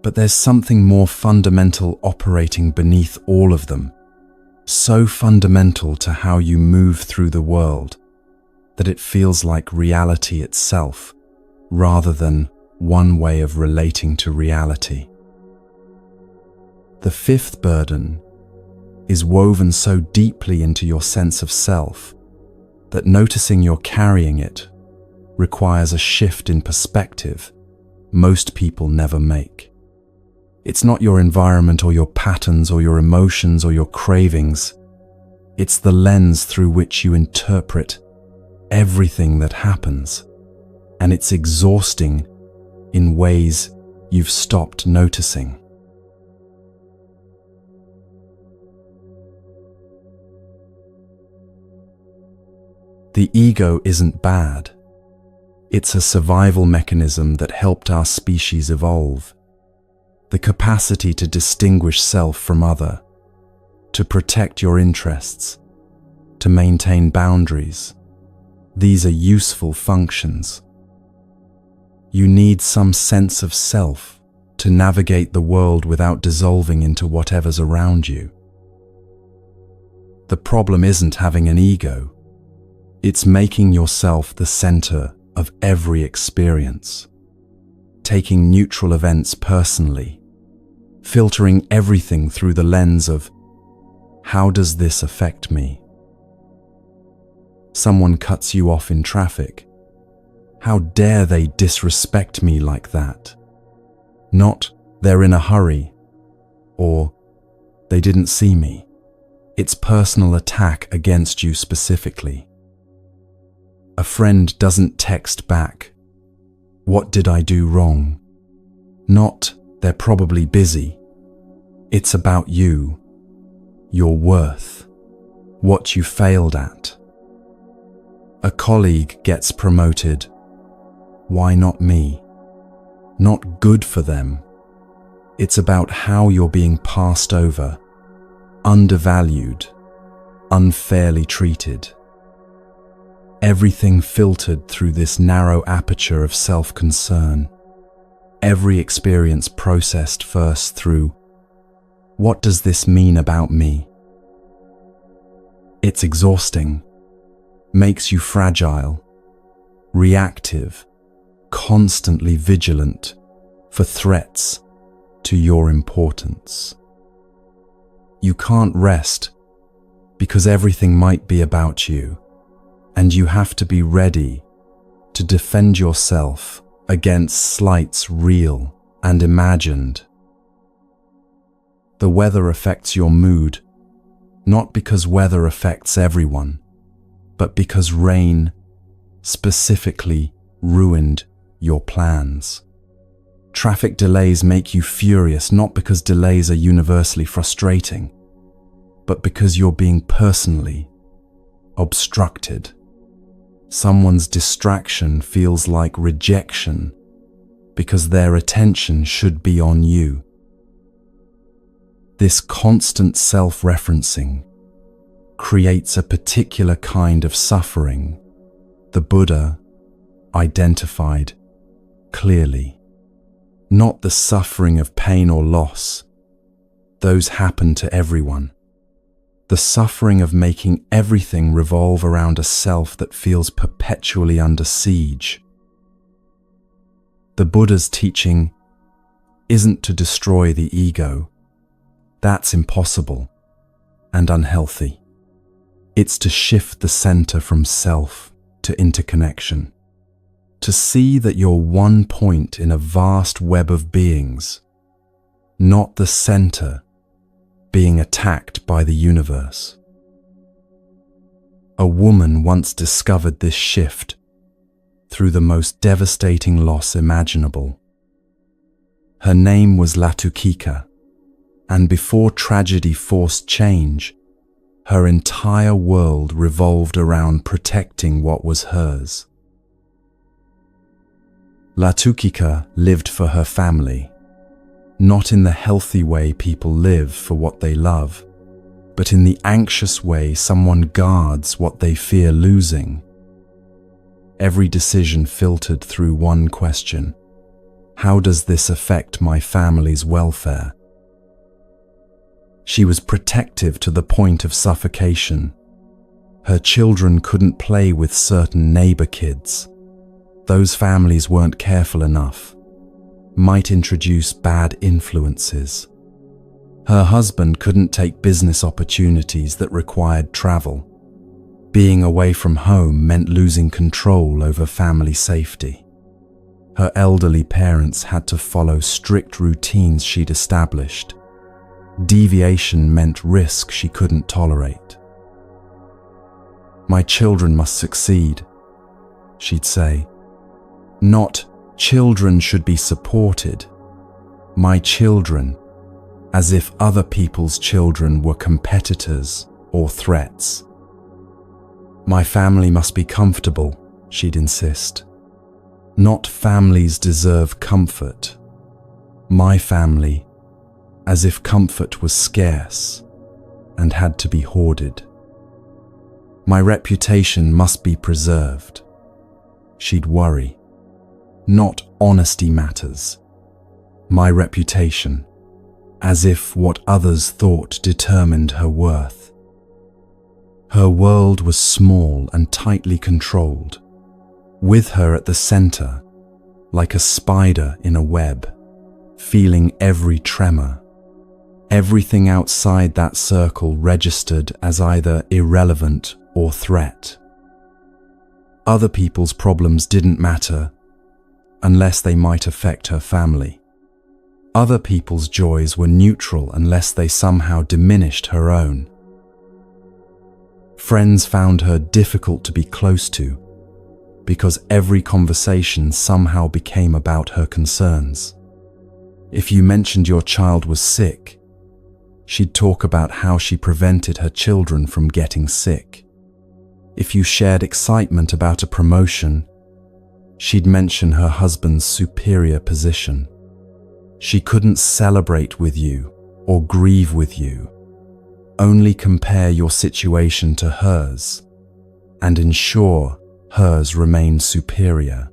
But there's something more fundamental operating beneath all of them, so fundamental to how you move through the world that it feels like reality itself, rather than one way of relating to reality. The fifth burden is woven so deeply into your sense of self that noticing you're carrying it requires a shift in perspective most people never make. It's not your environment or your patterns or your emotions or your cravings. It's the lens through which you interpret everything that happens, and it's exhausting in ways you've stopped noticing. The ego isn't bad. It's a survival mechanism that helped our species evolve. The capacity to distinguish self from other, to protect your interests, to maintain boundaries. These are useful functions. You need some sense of self to navigate the world without dissolving into whatever's around you. The problem isn't having an ego. It's making yourself the center of every experience, taking neutral events personally, filtering everything through the lens of, how does this affect me? Someone cuts you off in traffic. How dare they disrespect me like that? Not, they're in a hurry, or they didn't see me. It's personal attack against you specifically. A friend doesn't text back, what did I do wrong? Not, they're probably busy. It's about you, your worth, what you failed at. A colleague gets promoted. Why not me? Not good for them. It's about how you're being passed over, undervalued, unfairly treated. Everything filtered through this narrow aperture of self-concern. Every experience processed first through, what does this mean about me? It's exhausting, makes you fragile, reactive, constantly vigilant for threats to your importance. You can't rest because everything might be about you, and you have to be ready to defend yourself against slights real and imagined. The weather affects your mood, not because weather affects everyone, but because rain specifically ruined your plans. Traffic delays make you furious, not because delays are universally frustrating, but because you're being personally obstructed. Someone's distraction feels like rejection because their attention should be on you. This constant self-referencing creates a particular kind of suffering the Buddha identified clearly. Not the suffering of pain or loss. Those happen to everyone. The suffering of making everything revolve around a self that feels perpetually under siege. The Buddha's teaching isn't to destroy the ego. That's impossible and unhealthy. It's to shift the center from self to interconnection. To see that you're one point in a vast web of beings, not the center being attacked by the universe. A woman once discovered this shift through the most devastating loss imaginable. Her name was Latukika, and before tragedy forced change, her entire world revolved around protecting what was hers. Latukika lived for her family, not in the healthy way people live for what they love, but in the anxious way someone guards what they fear losing. Every decision filtered through one question: how does this affect my family's welfare? She was protective to the point of suffocation. Her children couldn't play with certain neighbor kids. Those families weren't careful enough, might introduce bad influences. Her husband couldn't take business opportunities that required travel. Being away from home meant losing control over family safety. Her elderly parents had to follow strict routines she'd established. Deviation meant risk she couldn't tolerate. "My children must succeed," she'd say. Not "children should be supported." My children, as if other people's children were competitors or threats. "My family must be comfortable," she'd insist. Not "families deserve comfort." My family, as if comfort was scarce and had to be hoarded. "My reputation must be preserved," she'd worry. Not "honesty matters." My reputation, as if what others thought determined her worth. Her world was small and tightly controlled, with her at the center, like a spider in a web, feeling every tremor. Everything outside that circle registered as either irrelevant or threat. Other people's problems didn't matter unless they might affect her family. Other people's joys were neutral unless they somehow diminished her own. Friends found her difficult to be close to because every conversation somehow became about her concerns. If you mentioned your child was sick, she'd talk about how she prevented her children from getting sick. If you shared excitement about a promotion, she'd mention her husband's superior position. She couldn't celebrate with you or grieve with you. Only compare your situation to hers and ensure hers remained superior.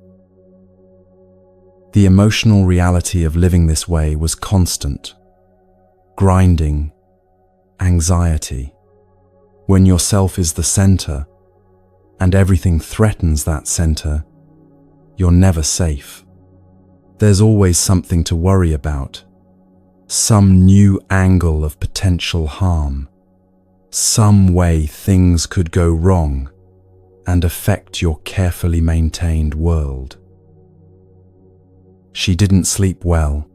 The emotional reality of living this way was constant. Grinding, anxiety. When yourself is the center and everything threatens that center, you're never safe. There's always something to worry about, some new angle of potential harm, some way things could go wrong and affect your carefully maintained world. She didn't sleep well.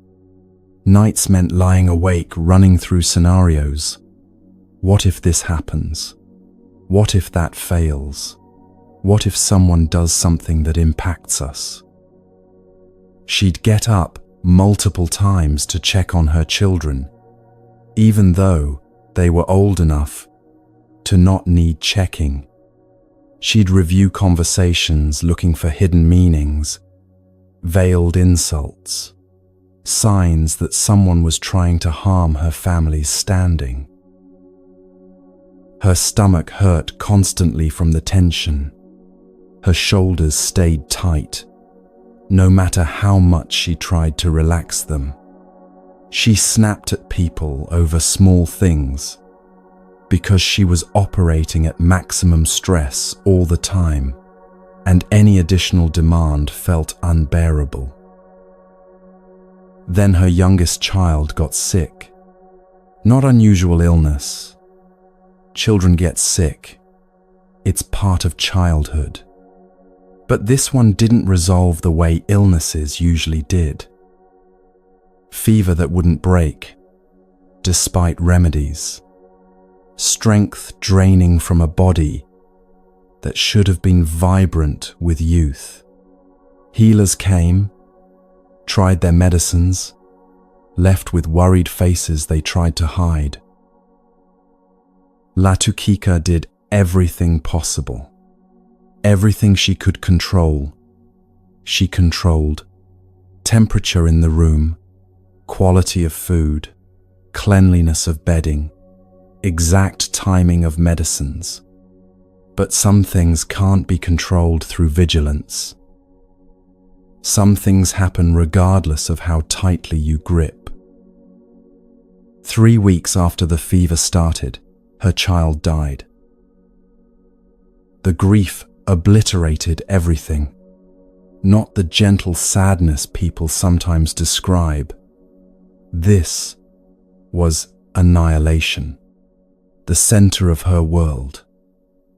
Nights meant lying awake, running through scenarios. What if this happens? What if that fails? What if someone does something that impacts us? She'd get up multiple times to check on her children, even though they were old enough to not need checking. She'd review conversations looking for hidden meanings, veiled insults, signs that someone was trying to harm her family's standing. Her stomach hurt constantly from the tension. Her shoulders stayed tight, no matter how much she tried to relax them. She snapped at people over small things because she was operating at maximum stress all the time, and any additional demand felt unbearable. Then her youngest child got sick. Not unusual illness. Children get sick. It's part of childhood. But this one didn't resolve the way illnesses usually did. Fever that wouldn't break, despite remedies. Strength draining from a body that should have been vibrant with youth. Healers came, tried their medicines, left with worried faces they tried to hide. Latukika did everything possible. Everything she could control, she controlled. Temperature in the room, quality of food, cleanliness of bedding, exact timing of medicines. But some things can't be controlled through vigilance. Some things happen regardless of how tightly you grip. 3 weeks after the fever started, her child died. The grief obliterated everything, not the gentle sadness people sometimes describe. This was annihilation, the center of her world,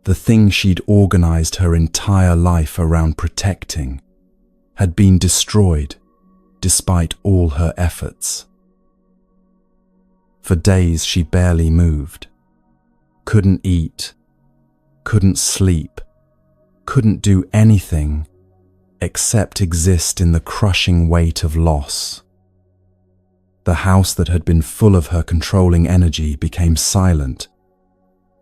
the thing she'd organized her entire life around protecting, had been destroyed despite all her efforts. For days she barely moved, couldn't eat, couldn't sleep, couldn't do anything except exist in the crushing weight of loss. The house that had been full of her controlling energy became silent,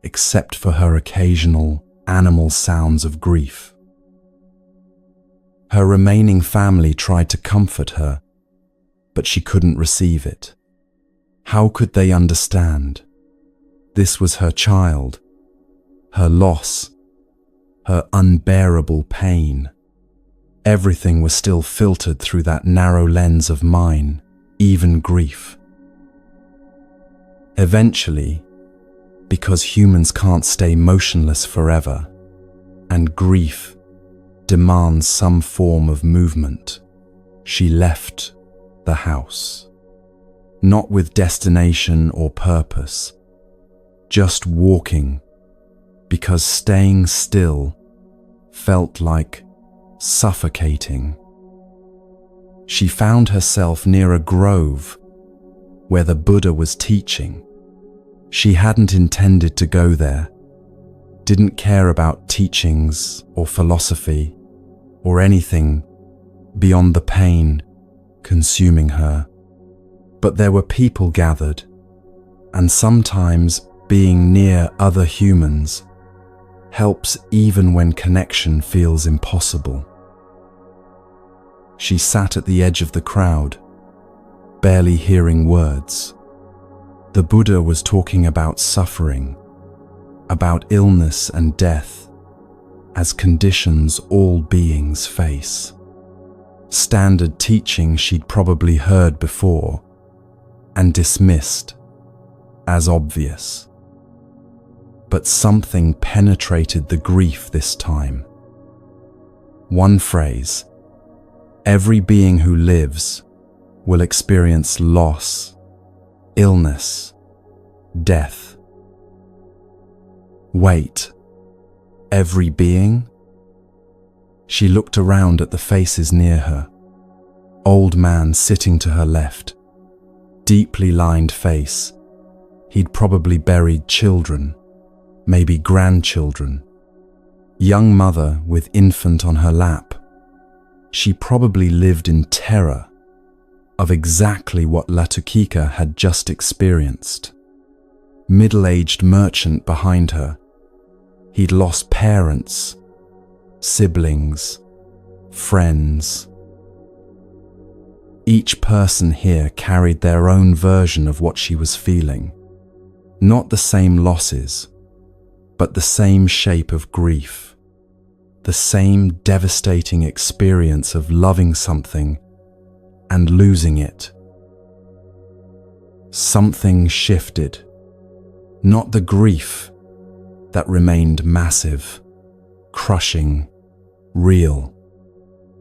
except for her occasional animal sounds of grief. Her remaining family tried to comfort her, but she couldn't receive it. How could they understand? This was her child, her loss, her unbearable pain. Everything was still filtered through that narrow lens of mine, even grief. Eventually, because humans can't stay motionless forever, and grief demands some form of movement, she left the house. Not with destination or purpose, just walking, because staying still felt like suffocating. She found herself near a grove where the Buddha was teaching. She hadn't intended to go there, didn't care about teachings or philosophy or anything beyond the pain consuming her. But there were people gathered, and sometimes being near other humans helps even when connection feels impossible. She sat at the edge of the crowd, barely hearing words. The Buddha was talking about suffering, about illness and death, as conditions all beings face. Standard teaching she'd probably heard before and dismissed as obvious. But something penetrated the grief this time. One phrase, "Every being who lives will experience loss illness, death. Wait, every being? She looked around at the faces near her. Old man sitting to her left, deeply lined face. He'd probably buried children, maybe grandchildren. Young mother with infant on her lap. She probably lived in terror of exactly what Latukika had just experienced. Middle-aged merchant behind her. He'd lost parents, siblings, friends. Each person here carried their own version of what she was feeling. Not the same losses, but the same shape of grief. The same devastating experience of loving something and losing it. Something shifted. Not the grief that remained massive, crushing, real,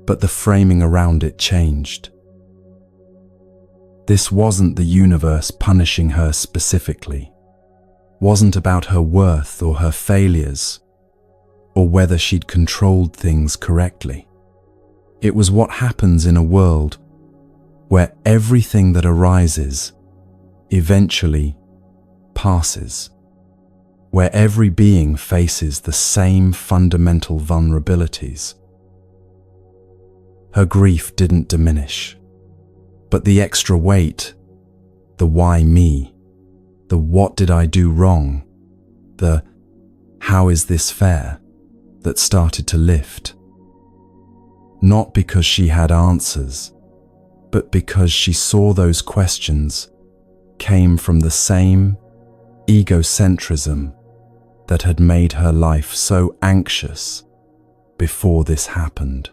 but the framing around it changed. This wasn't the universe punishing her specifically. Wasn't about her worth or her failures, or whether she'd controlled things correctly. It was what happens in a world where everything that arises eventually passes, where every being faces the same fundamental vulnerabilities. Her grief didn't diminish, but the extra weight, the why me, the what did I do wrong, the how is this fair, that started to lift. Not because she had answers, but because she saw those questions came from the same egocentrism that had made her life so anxious before this happened.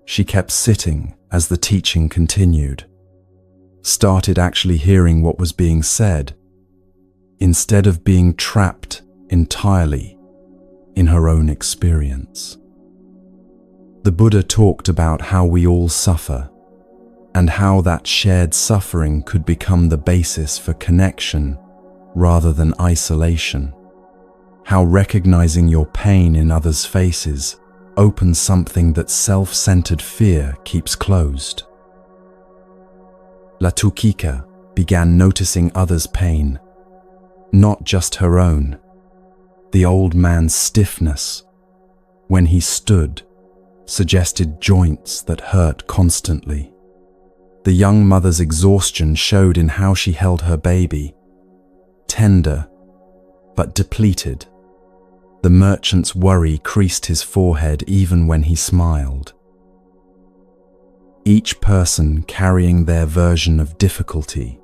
She kept sitting as the teaching continued, started actually hearing what was being said, instead of being trapped entirely in her own experience. The Buddha talked about how we all suffer, and how that shared suffering could become the basis for connection rather than isolation. How recognizing your pain in others' faces opens something that self-centered fear keeps closed. Latukika began noticing others' pain, not just her own. The old man's stiffness, when he stood, suggested joints that hurt constantly. The young mother's exhaustion showed in how she held her baby, tender but depleted. The merchant's worry creased his forehead even when he smiled. Each person carrying their version of difficulty,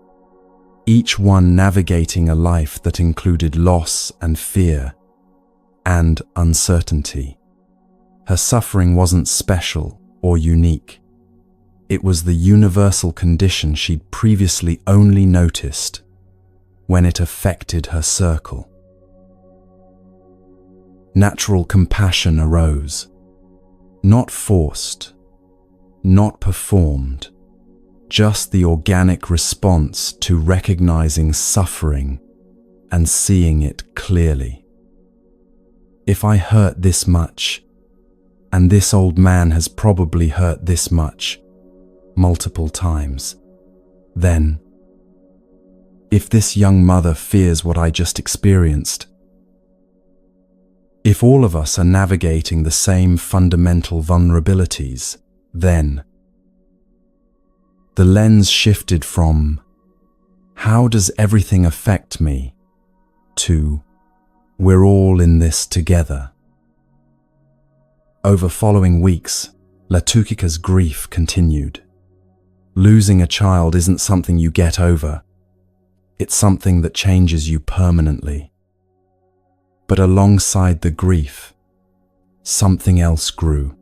each one navigating a life that included loss and fear and uncertainty. Her suffering wasn't special or unique. It was the universal condition she'd previously only noticed when it affected her circle. Natural compassion arose, not forced, not performed, just the organic response to recognizing suffering and seeing it clearly. If I hurt this much, and this old man has probably hurt this much, multiple times, then, if this young mother fears what I just experienced, if all of us are navigating the same fundamental vulnerabilities, then the lens shifted from how does everything affect me to we're all in this together. Over following weeks, Latukika's grief continued. Losing a child isn't something you get over. It's something that changes you permanently. But alongside the grief, something else grew.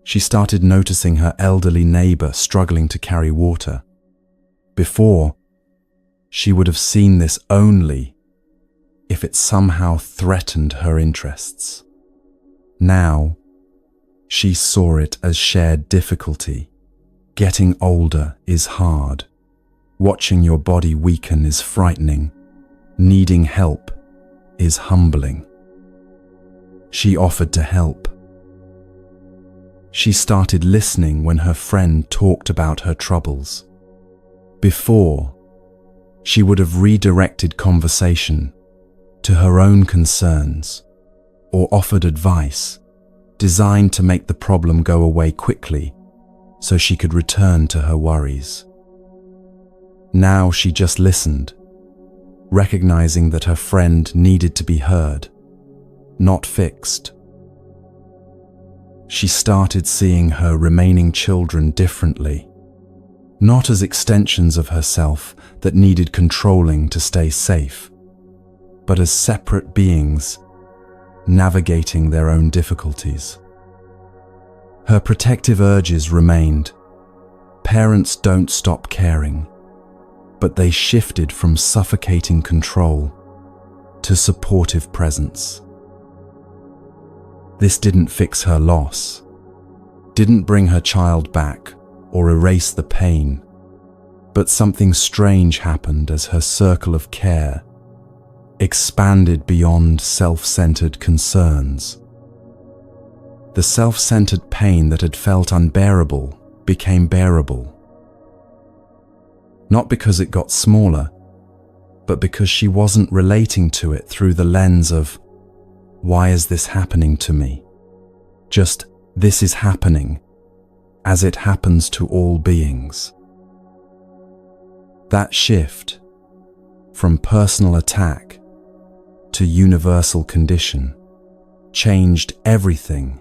She started noticing her elderly neighbor struggling to carry water. Before, she would have seen this only if it somehow threatened her interests. Now, she saw it as shared difficulty, Getting older is hard. Watching your body weaken is frightening. Needing help is humbling. She offered to help. She started listening when her friend talked about her troubles. Before, she would have redirected conversation to her own concerns or offered advice designed to make the problem go away quickly so she could return to her worries. Now she just listened, recognizing that her friend needed to be heard, not fixed. She started seeing her remaining children differently, not as extensions of herself that needed controlling to stay safe, but as separate beings navigating their own difficulties. Her protective urges remained. Parents don't stop caring, but they shifted from suffocating control to supportive presence. This didn't fix her loss, didn't bring her child back or erase the pain, but something strange happened as her circle of care expanded beyond self-centered concerns. The self-centered pain that had felt unbearable became bearable. Not because it got smaller, but because she wasn't relating to it through the lens of, why is this happening to me? Just, this is happening, as it happens to all beings. That shift, from personal attack to universal condition, changed everything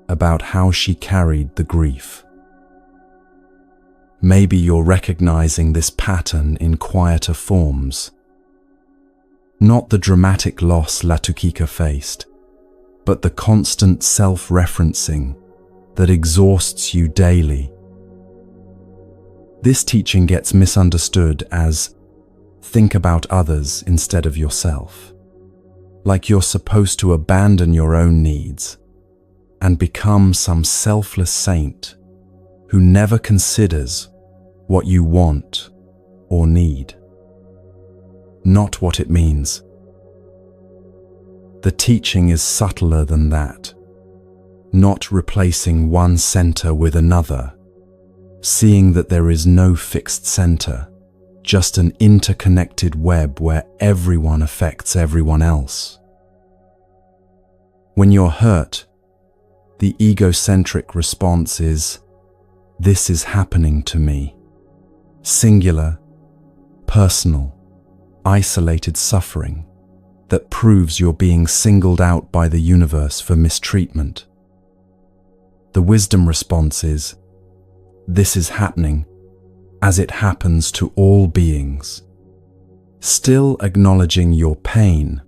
about how she carried the grief. Maybe you're recognizing this pattern in quieter forms. Not the dramatic loss Latukika faced, but the constant self-referencing that exhausts you daily. This teaching gets misunderstood as think about others instead of yourself, like you're supposed to abandon your own needs and become some selfless saint who never considers what you want or need. Not what it means. The teaching is subtler than that, not replacing one center with another, seeing that there is no fixed center, just an interconnected web where everyone affects everyone else. When you're hurt, the egocentric response is, this is happening to me. Singular, personal, isolated suffering that proves you're being singled out by the universe for mistreatment. The wisdom response is, this is happening as it happens to all beings. Still acknowledging your pain,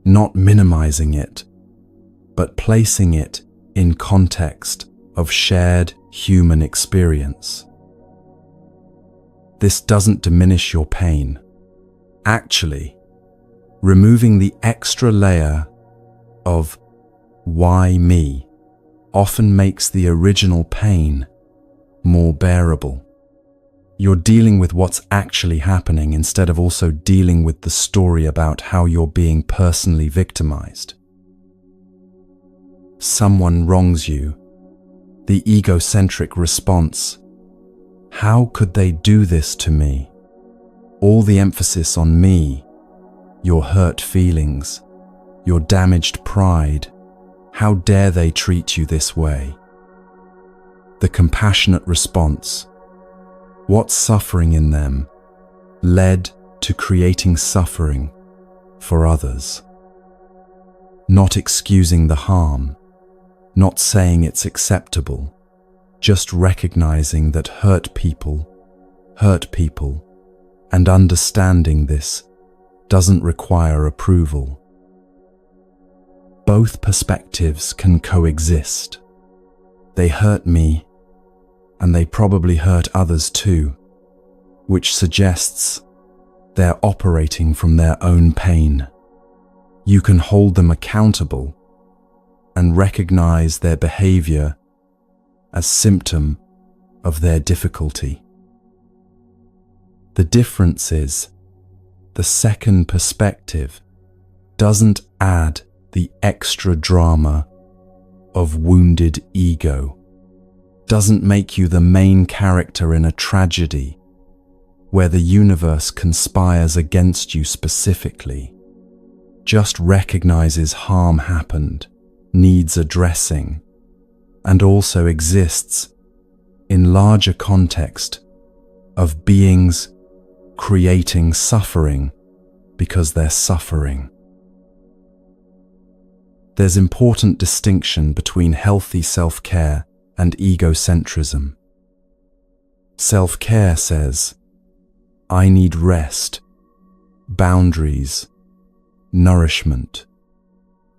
not minimizing it, but placing it in context of shared human experience. This doesn't diminish your pain. Actually, removing the extra layer of why me often makes the original pain more bearable. You're dealing with what's actually happening instead of also dealing with the story about how you're being personally victimized. Someone wrongs you. The egocentric response, how could they do this to me? All the emphasis on me, your hurt feelings, your damaged pride. How dare they treat you this way? The compassionate response, what suffering in them led to creating suffering for others? Not excusing the harm, not saying it's acceptable, just recognizing that hurt people, and understanding this doesn't require approval. Both perspectives can coexist. They hurt me, and they probably hurt others too, which suggests they're operating from their own pain. You can hold them accountable and recognize their behavior as symptom of their difficulty. The difference is, the second perspective doesn't add the extra drama of wounded ego, doesn't make you the main character in a tragedy where the universe conspires against you specifically, just recognizes harm happened, needs addressing, and also exists in larger context of beings creating suffering because they're suffering. There's important distinction between healthy self-care and egocentrism. Self-care says, I need rest, boundaries, nourishment,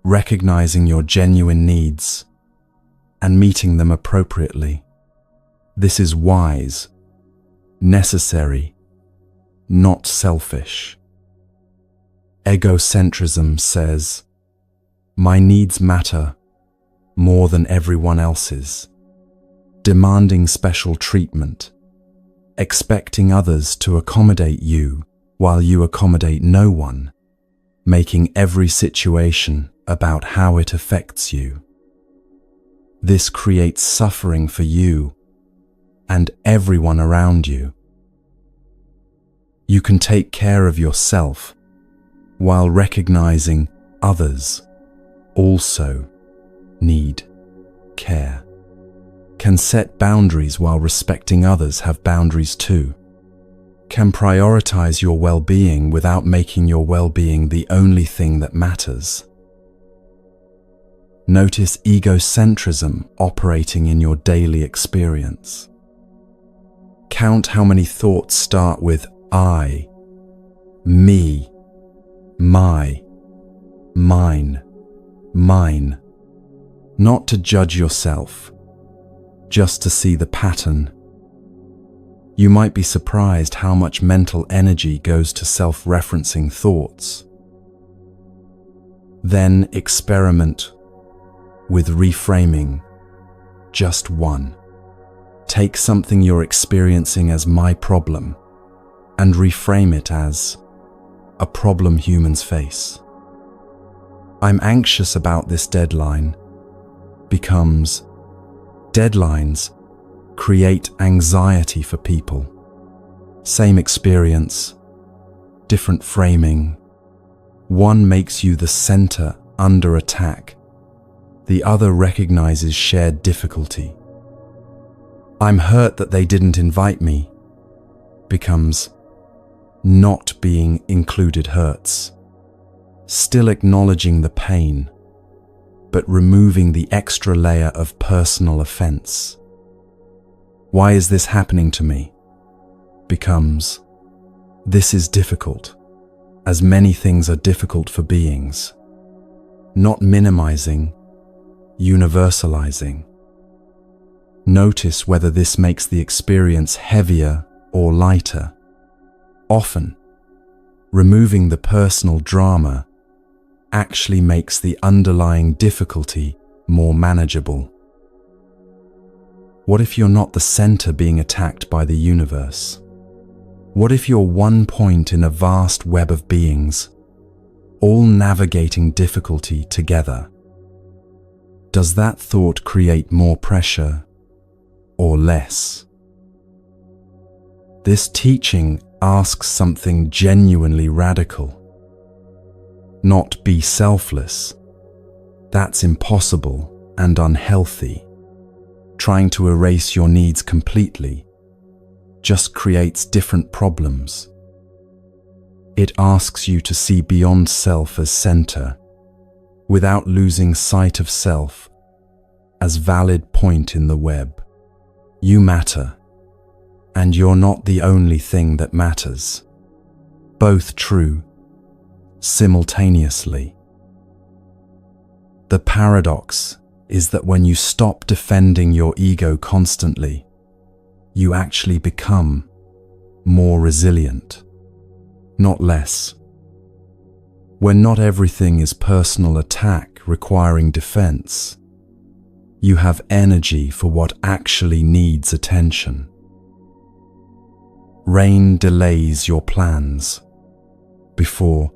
recognizing your genuine needs and meeting them appropriately. This is wise, necessary, not selfish. Egocentrism says, my needs matter more than everyone else's, demanding special treatment, expecting others to accommodate you while you accommodate no one, making every situation about how it affects you. This creates suffering for you and everyone around you. You can take care of yourself while recognizing others also need care. Can set boundaries while respecting others have boundaries too. Can prioritize your well-being without making your well-being the only thing that matters. Notice egocentrism operating in your daily experience. Count how many thoughts start with I, me, my, mine, mine. Not to judge yourself, just to see the pattern. You might be surprised how much mental energy goes to self-referencing thoughts. Then experiment with reframing just one. Take something you're experiencing as my problem and reframe it as a problem humans face. I'm anxious about this deadline becomes deadlines create anxiety for people. Same experience, different framing. One makes you the center under attack. The other recognizes shared difficulty. I'm hurt that they didn't invite me becomes not being included hurts. Still acknowledging the pain, but removing the extra layer of personal offense. Why is this happening to me? Becomes, this is difficult, as many things are difficult for beings. Not minimizing, universalizing. Notice whether this makes the experience heavier or lighter. Often, removing the personal drama actually makes the underlying difficulty more manageable. What if you're not the center being attacked by the universe? What if you're one point in a vast web of beings, all navigating difficulty together? Does that thought create more pressure or less? This teaching asks something genuinely radical. Not be selfless. That's impossible and unhealthy. Trying to erase your needs completely just creates different problems. It asks you to see beyond self as center, without losing sight of self as valid point in the web. You matter, and you're not the only thing that matters. Both true, simultaneously. The paradox is that when you stop defending your ego constantly, you actually become more resilient, not less. When not everything is personal attack requiring defense, You have energy for what actually needs attention. Rain delays your plans. Before,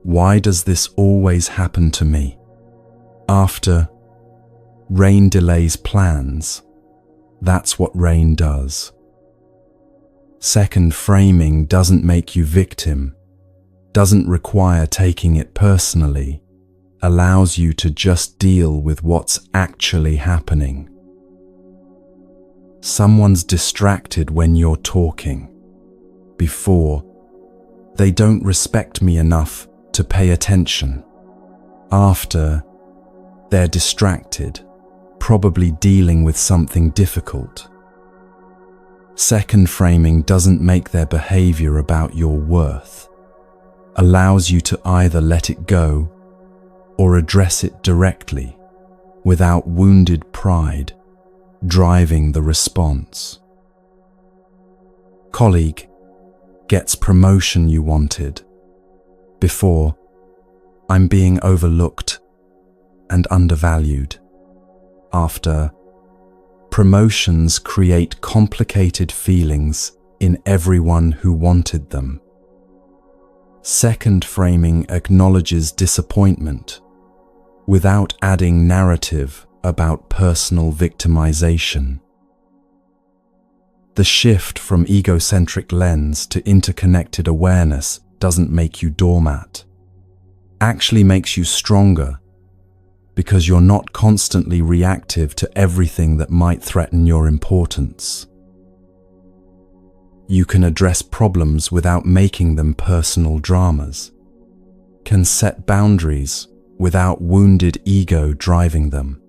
why does this always happen to me? After, rain delays plans. That's what rain does. Second framing doesn't make you victim, doesn't require taking it personally, allows you to just deal with what's actually happening. Someone's distracted when you're talking. Before, they don't respect me enough to pay attention. After, they're distracted, probably dealing with something difficult. Second framing doesn't make their behavior about your worth, allows you to either let it go or address it directly, without wounded pride driving the response. Colleague gets promotion you wanted. Before, I'm being overlooked and undervalued. After, promotions create complicated feelings in everyone who wanted them. Second framing acknowledges disappointment without adding narrative about personal victimization. The shift from egocentric lens to interconnected awareness doesn't make you doormat. Actually makes you stronger, because you're not constantly reactive to everything that might threaten your importance. You can address problems without making them personal dramas, can set boundaries without wounded ego driving them,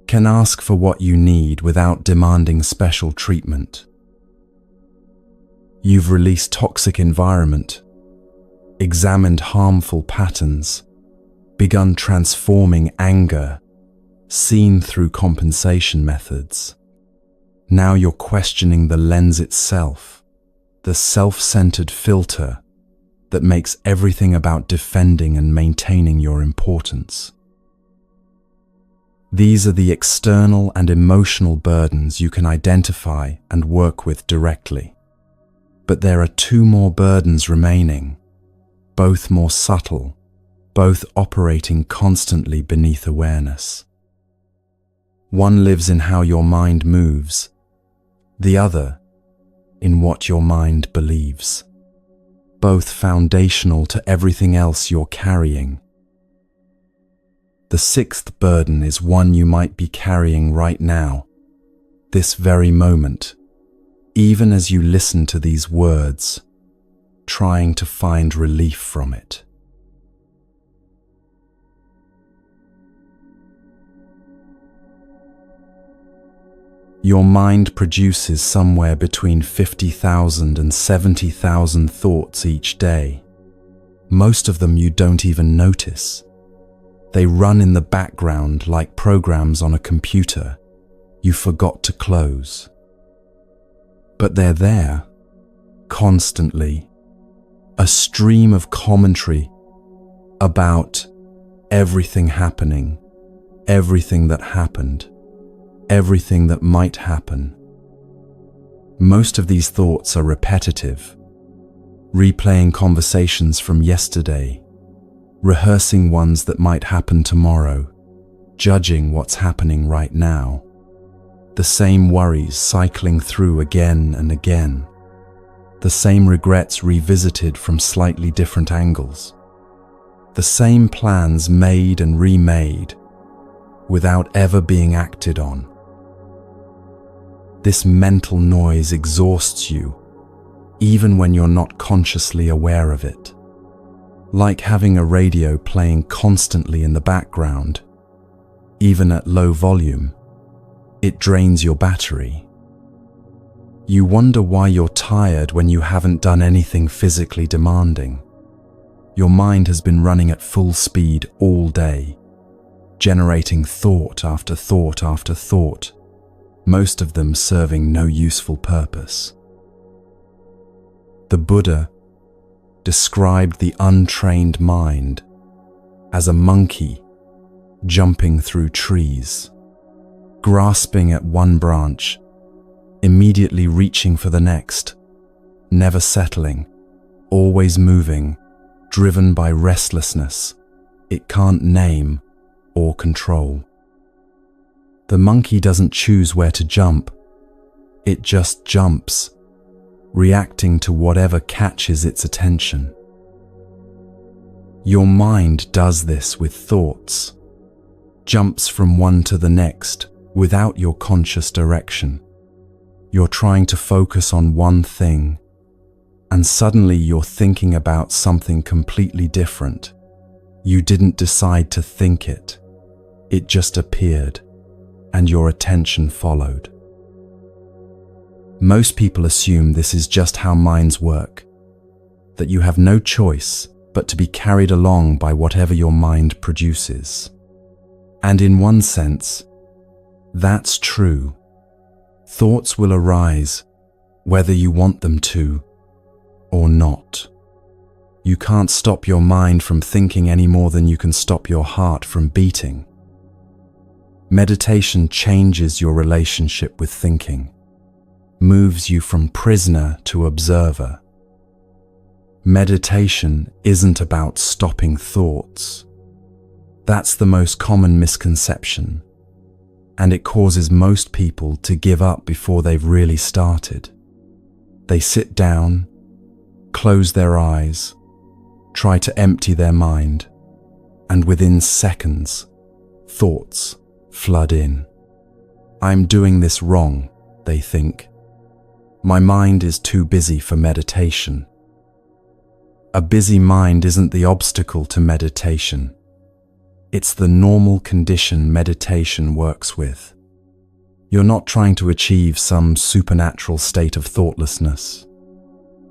can ask for what you need without demanding special treatment. You've released toxic environment, examined harmful patterns, begun transforming anger, seen through compensation methods. Now you're questioning the lens itself, the self-centered filter that makes everything about defending and maintaining your importance. These are the external and emotional burdens you can identify and work with directly. But there are two more burdens remaining, both more subtle, both operating constantly beneath awareness. One lives in how your mind moves, the other in what your mind believes. Both foundational to everything else you're carrying. The sixth burden is one you might be carrying right now, this very moment, even as you listen to these words, trying to find relief from it. Your mind produces somewhere between 50,000 and 70,000 thoughts each day. Most of them you don't even notice. They run in the background like programs on a computer you forgot to close. But they're there, constantly, a stream of commentary about everything happening, everything that happened, everything that might happen. Most of these thoughts are repetitive, replaying conversations from yesterday, rehearsing ones that might happen tomorrow, judging what's happening right now. The same worries cycling through again and again. The same regrets revisited from slightly different angles. The same plans made and remade without ever being acted on. This mental noise exhausts you, even when you're not consciously aware of it. Like having a radio playing constantly in the background, even at low volume, it drains your battery. You wonder why you're tired when you haven't done anything physically demanding. Your mind has been running at full speed all day, generating thought after thought after thought, most of them serving no useful purpose. The Buddha described the untrained mind as a monkey jumping through trees. grasping at one branch, immediately reaching for the next, never settling, always moving, driven by restlessness it can't name or control. The monkey doesn't choose where to jump, it just jumps, reacting to whatever catches its attention. Your mind does this with thoughts, jumps from one to the next without your conscious direction. You're trying to focus on one thing, and suddenly you're thinking about something completely different. You didn't decide to think it. It just appeared, and your attention followed. Most people assume this is just how minds work, that you have no choice but to be carried along by whatever your mind produces. And in one sense, that's true. Thoughts will arise whether you want them to or not. You can't stop your mind from thinking any more than you can stop your heart from beating. Meditation changes your relationship with thinking, moves you from prisoner to observer. Meditation isn't about stopping thoughts. That's the most common misconception, and it causes most people to give up before they've really started. They sit down, close their eyes, try to empty their mind, and within seconds, thoughts flood in. I'm doing this wrong, they think. My mind is too busy for meditation. A busy mind isn't the obstacle to meditation. It's the normal condition meditation works with. You're not trying to achieve some supernatural state of thoughtlessness.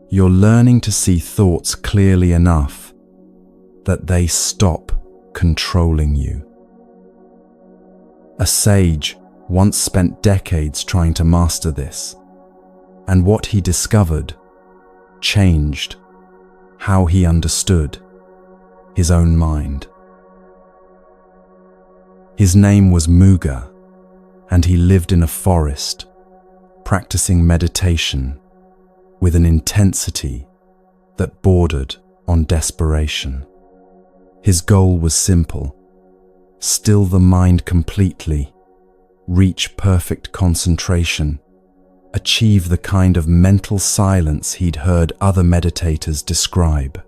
You're learning to see thoughts clearly enough that they stop controlling you. A sage once spent decades trying to master this, and what he discovered changed how he understood his own mind. His name was Muga, and he lived in a forest, practicing meditation with an intensity that bordered on desperation. His goal was simple: still the mind completely, reach perfect concentration, achieve the kind of mental silence he'd heard other meditators describe.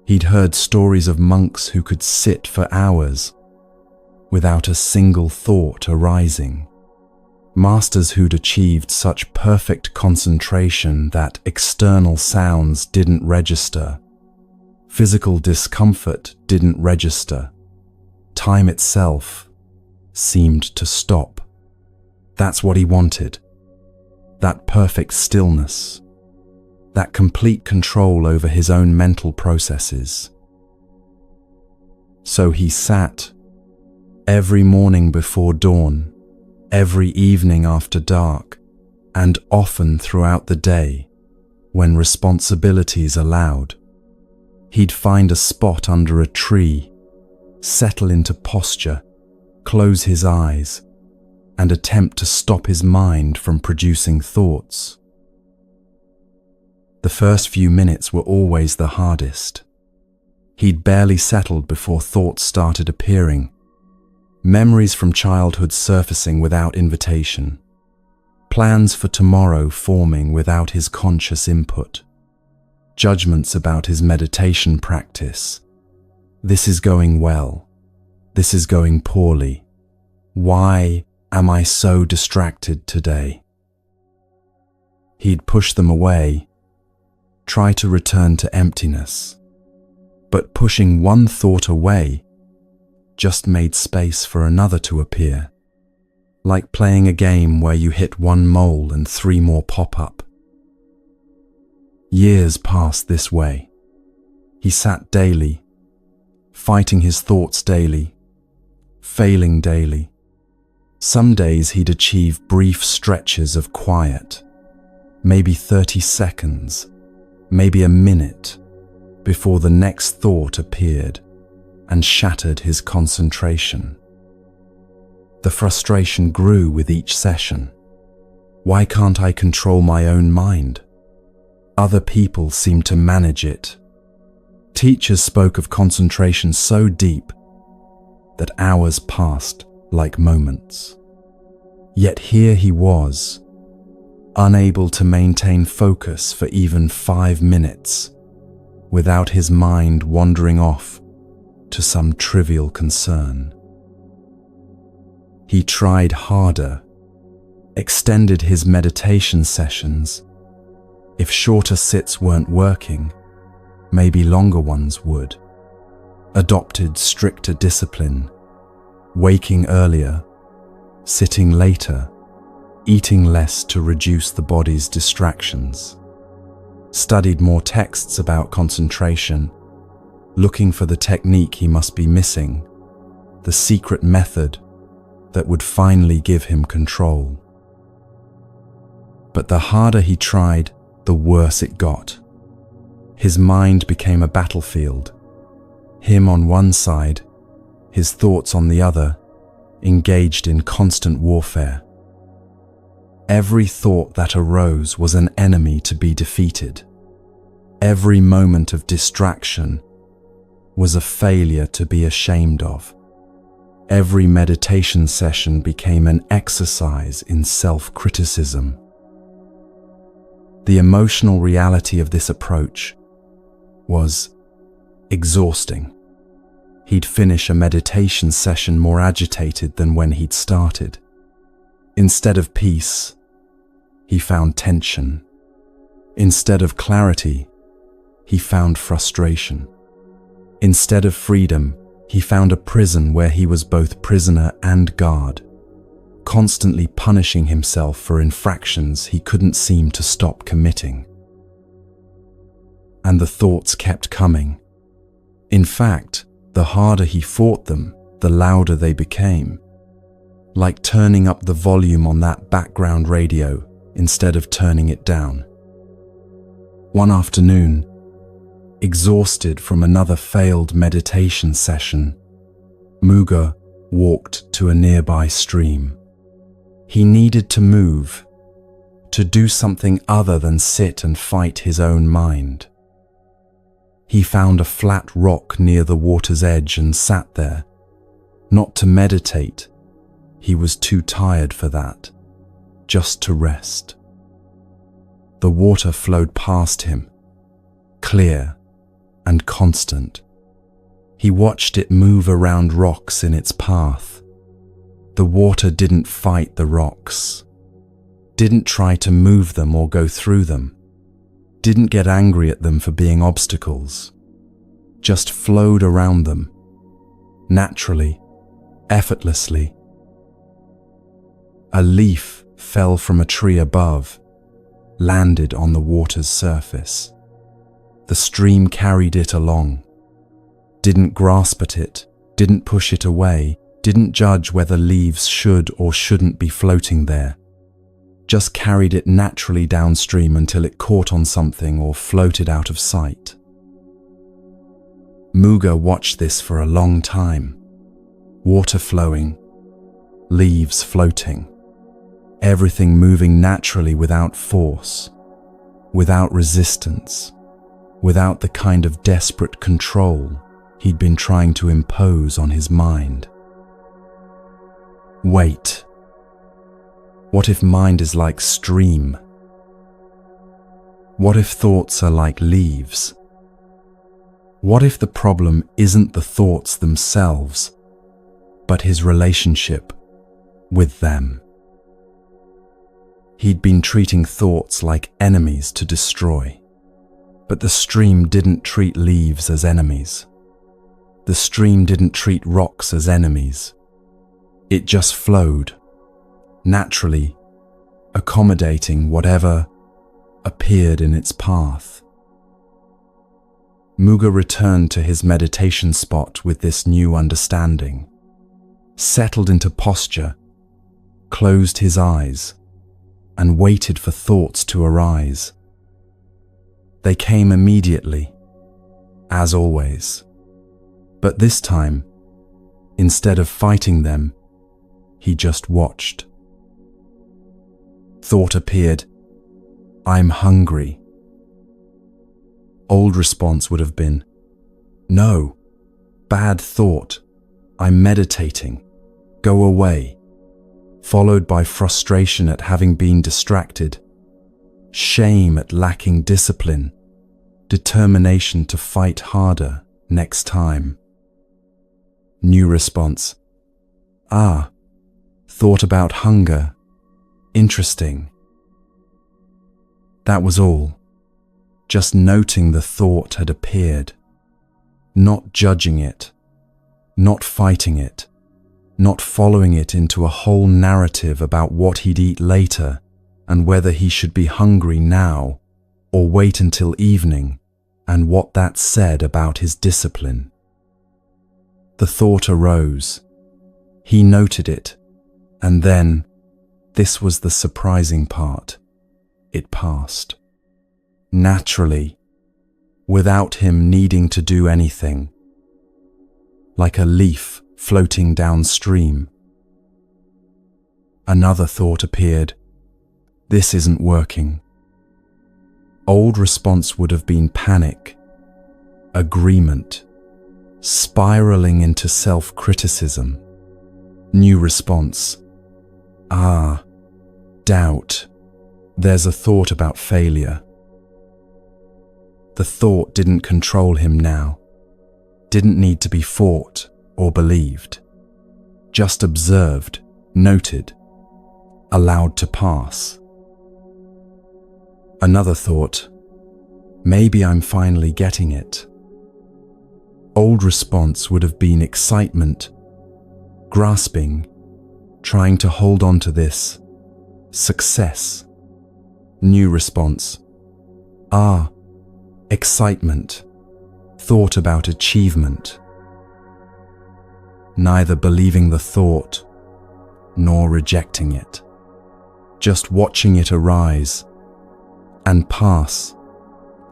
He'd heard stories of monks who could sit for hours without a single thought arising. Masters who'd achieved such perfect concentration that external sounds didn't register, physical discomfort didn't register, time itself seemed to stop. That's what he wanted, that perfect stillness, that complete control over his own mental processes. So he sat every morning before dawn, every evening after dark, and often throughout the day when responsibilities allowed. He'd find a spot under a tree, settle into posture, close his eyes, and attempt to stop his mind from producing thoughts. The first few minutes were always the hardest. He'd barely settled before thoughts started appearing, memories from childhood surfacing without invitation, plans for tomorrow forming without his conscious input, judgments about his meditation practice. This is going well. This is going poorly. Why am I so distracted today? He'd push them away, try to return to emptiness, but pushing one thought away just made space for another to appear, like playing a game where you hit one mole and 3 more pop up. Years passed this way. He sat daily, fighting his thoughts daily, failing daily. Some days he'd achieve brief stretches of quiet, maybe 30 seconds, maybe a minute, before the next thought appeared and shattered his concentration. The frustration grew with each session. Why can't I control my own mind? Other people seem to manage it. Teachers spoke of concentration so deep that hours passed like moments. Yet here he was, unable to maintain focus for even 5 minutes without his mind wandering off to some trivial concern. He tried harder, extended his meditation sessions. If shorter sits weren't working, maybe longer ones would. Adopted stricter discipline, waking earlier, sitting later, eating less to reduce the body's distractions. Studied more texts about concentration, looking for the technique he must be missing, the secret method that would finally give him control. But the harder he tried, the worse it got. His mind became a battlefield. Him on one side, his thoughts on the other, engaged in constant warfare. Every thought that arose was an enemy to be defeated. Every moment of distraction was a failure to be ashamed of. Every meditation session became an exercise in self-criticism. The emotional reality of this approach was exhausting. He'd finish a meditation session more agitated than when he'd started. Instead of peace, he found tension. Instead of clarity, he found frustration. Instead of freedom, he found a prison where he was both prisoner and guard, constantly punishing himself for infractions he couldn't seem to stop committing. And the thoughts kept coming. In fact, the harder he fought them, the louder they became, like turning up the volume on that background radio instead of turning it down. One afternoon, exhausted from another failed meditation session, Muga walked to a nearby stream. He needed to move, to do something other than sit and fight his own mind. He found a flat rock near the water's edge and sat there, not to meditate. He was too tired for that, just to rest. The water flowed past him, clear and constant. He watched it move around rocks in its path. The water didn't fight the rocks, didn't try to move them or go through them, didn't get angry at them for being obstacles, just flowed around them, naturally, effortlessly. A leaf fell from a tree above, landed on the water's surface. The stream carried it along, didn't grasp at it, didn't push it away, didn't judge whether leaves should or shouldn't be floating there, just carried it naturally downstream until it caught on something or floated out of sight. Muga watched this for a long time. Water flowing, leaves floating, everything moving naturally without force, without resistance, without the kind of desperate control he'd been trying to impose on his mind. Wait. What if mind is like stream? What if thoughts are like leaves? What if the problem isn't the thoughts themselves, but his relationship with them? He'd been treating thoughts like enemies to destroy, but the stream didn't treat leaves as enemies. The stream didn't treat rocks as enemies. It just flowed, naturally, accommodating whatever appeared in its path. Muga returned to his meditation spot with this new understanding, settled into posture, closed his eyes, and waited for thoughts to arise. They came immediately, as always. But this time, instead of fighting them, he just watched. Thought appeared, "I'm hungry." Old response would have been, "No, bad thought, I'm meditating, go away," followed by frustration at having been distracted, shame at lacking discipline, determination to fight harder next time. New response, "Ah, thought about hunger, interesting." That was all, just noting the thought had appeared, not judging it, not fighting it, not following it into a whole narrative about what he'd eat later and whether he should be hungry now or wait until evening and what that said about his discipline. The thought arose. He noted it, and then, this was the surprising part, it passed. Naturally, without him needing to do anything, like a leaf floating downstream. Another thought appeared, "This isn't working." Old response would have been panic, agreement, spiraling into self-criticism. New response, "Ah, doubt. There's a thought about failure." The thought didn't control him now, didn't need to be fought or believed, just observed, noted, allowed to pass. Another thought, "Maybe I'm finally getting it." Old response would have been excitement, grasping, trying to hold on to this, success. New response, "Ah, excitement, thought about achievement." Neither believing the thought nor rejecting it, just watching it arise and pass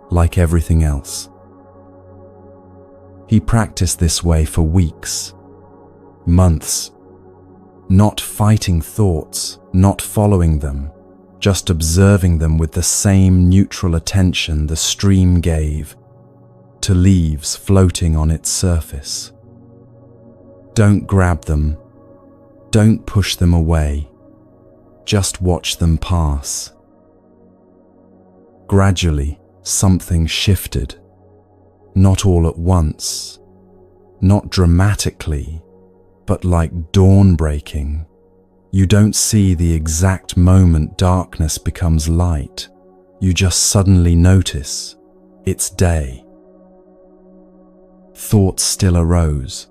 like everything else. He practiced this way for weeks, months, not fighting thoughts, not following them, just observing them with the same neutral attention the stream gave to leaves floating on its surface. Don't grab them, don't push them away, just watch them pass. Gradually, something shifted, not all at once, not dramatically, but like dawn breaking. You don't see the exact moment darkness becomes light. You just suddenly notice it's day. Thoughts still arose.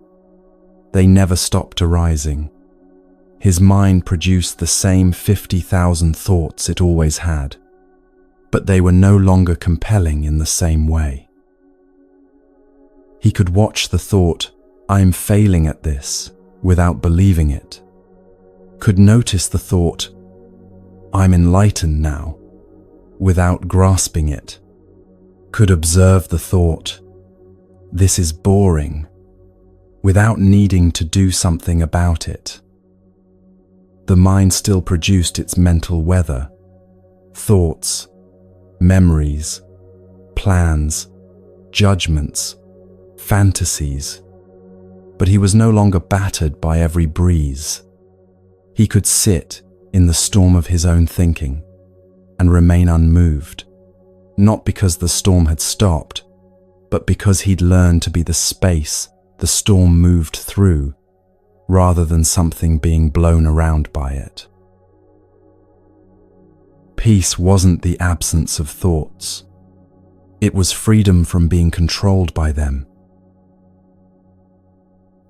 They never stopped arising. His mind produced the same 50,000 thoughts it always had, but they were no longer compelling in the same way. He could watch the thought, "I'm failing at this," without believing it. Could notice the thought, "I'm enlightened now," without grasping it. Could observe the thought, "This is boring," without needing to do something about it. The mind still produced its mental weather, thoughts, memories, plans, judgments, fantasies, but he was no longer battered by every breeze. He could sit in the storm of his own thinking and remain unmoved, not because the storm had stopped, but because he'd learned to be the space the storm moved through, rather than something being blown around by it. Peace wasn't the absence of thoughts. It was freedom from being controlled by them.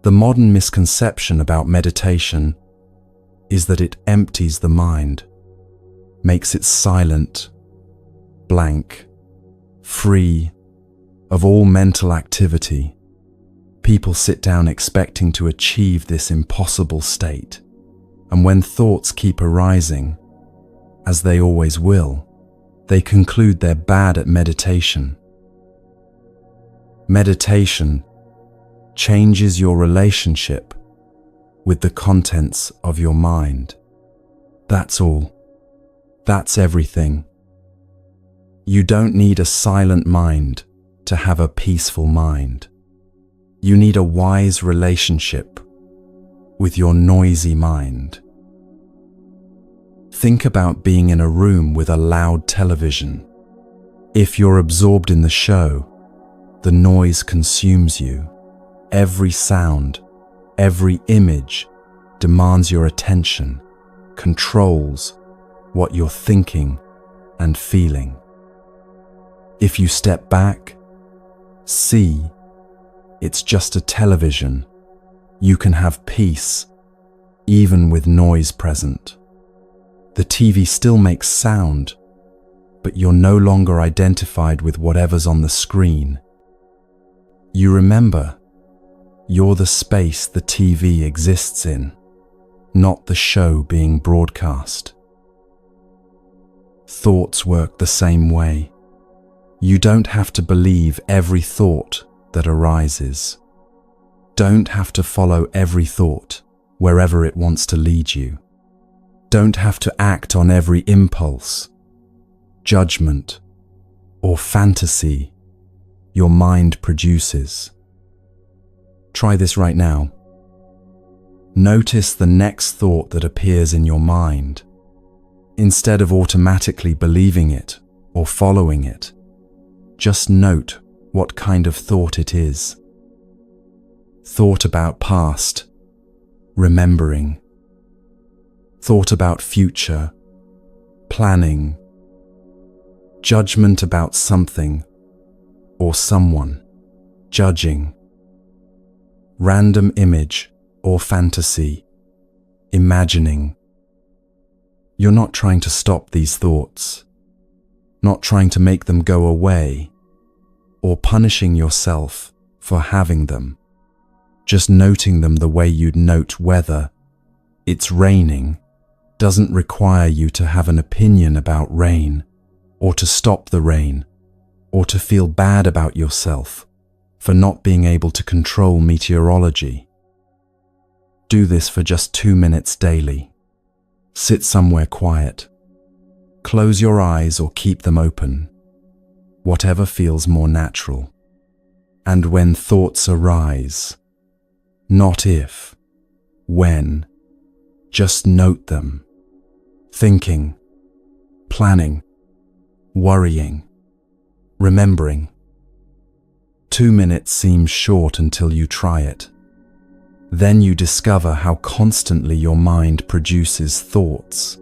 The modern misconception about meditation is that it empties the mind, makes it silent, blank, free of all mental activity. People sit down expecting to achieve this impossible state, and when thoughts keep arising, as they always will, they conclude they're bad at meditation. Meditation changes your relationship with the contents of your mind. That's all. That's everything. You don't need a silent mind to have a peaceful mind. You need a wise relationship with your noisy mind. Think about being in a room with a loud television. If you're absorbed in the show, the noise consumes you. Every sound, every image demands your attention, controls what you're thinking and feeling. If you step back, see, it's just a television. You can have peace, even with noise present. The TV still makes sound, but you're no longer identified with whatever's on the screen. You remember, you're the space the TV exists in, not the show being broadcast. Thoughts work the same way. You don't have to believe every thought that arises. Don't have to follow every thought wherever it wants to lead you. Don't have to act on every impulse, judgment, or fantasy your mind produces. Try this right now. Notice the next thought that appears in your mind. Instead of automatically believing it or following it, just note what kind of thought it is. Thought about past, remembering. Thought about future, planning. Judgment about something or someone, judging. Random image or fantasy, imagining. You're not trying to stop these thoughts, not trying to make them go away, or punishing yourself for having them. Just noting them the way you'd note weather. It's raining doesn't require you to have an opinion about rain, or to stop the rain, or to feel bad about yourself for not being able to control meteorology. Do this for just 2 minutes daily. Sit somewhere quiet. Close your eyes or keep them open, whatever feels more natural. And when thoughts arise, not if, when, just note them. Thinking, planning, worrying, remembering. 2 minutes seems short until you try it. Then you discover how constantly your mind produces thoughts,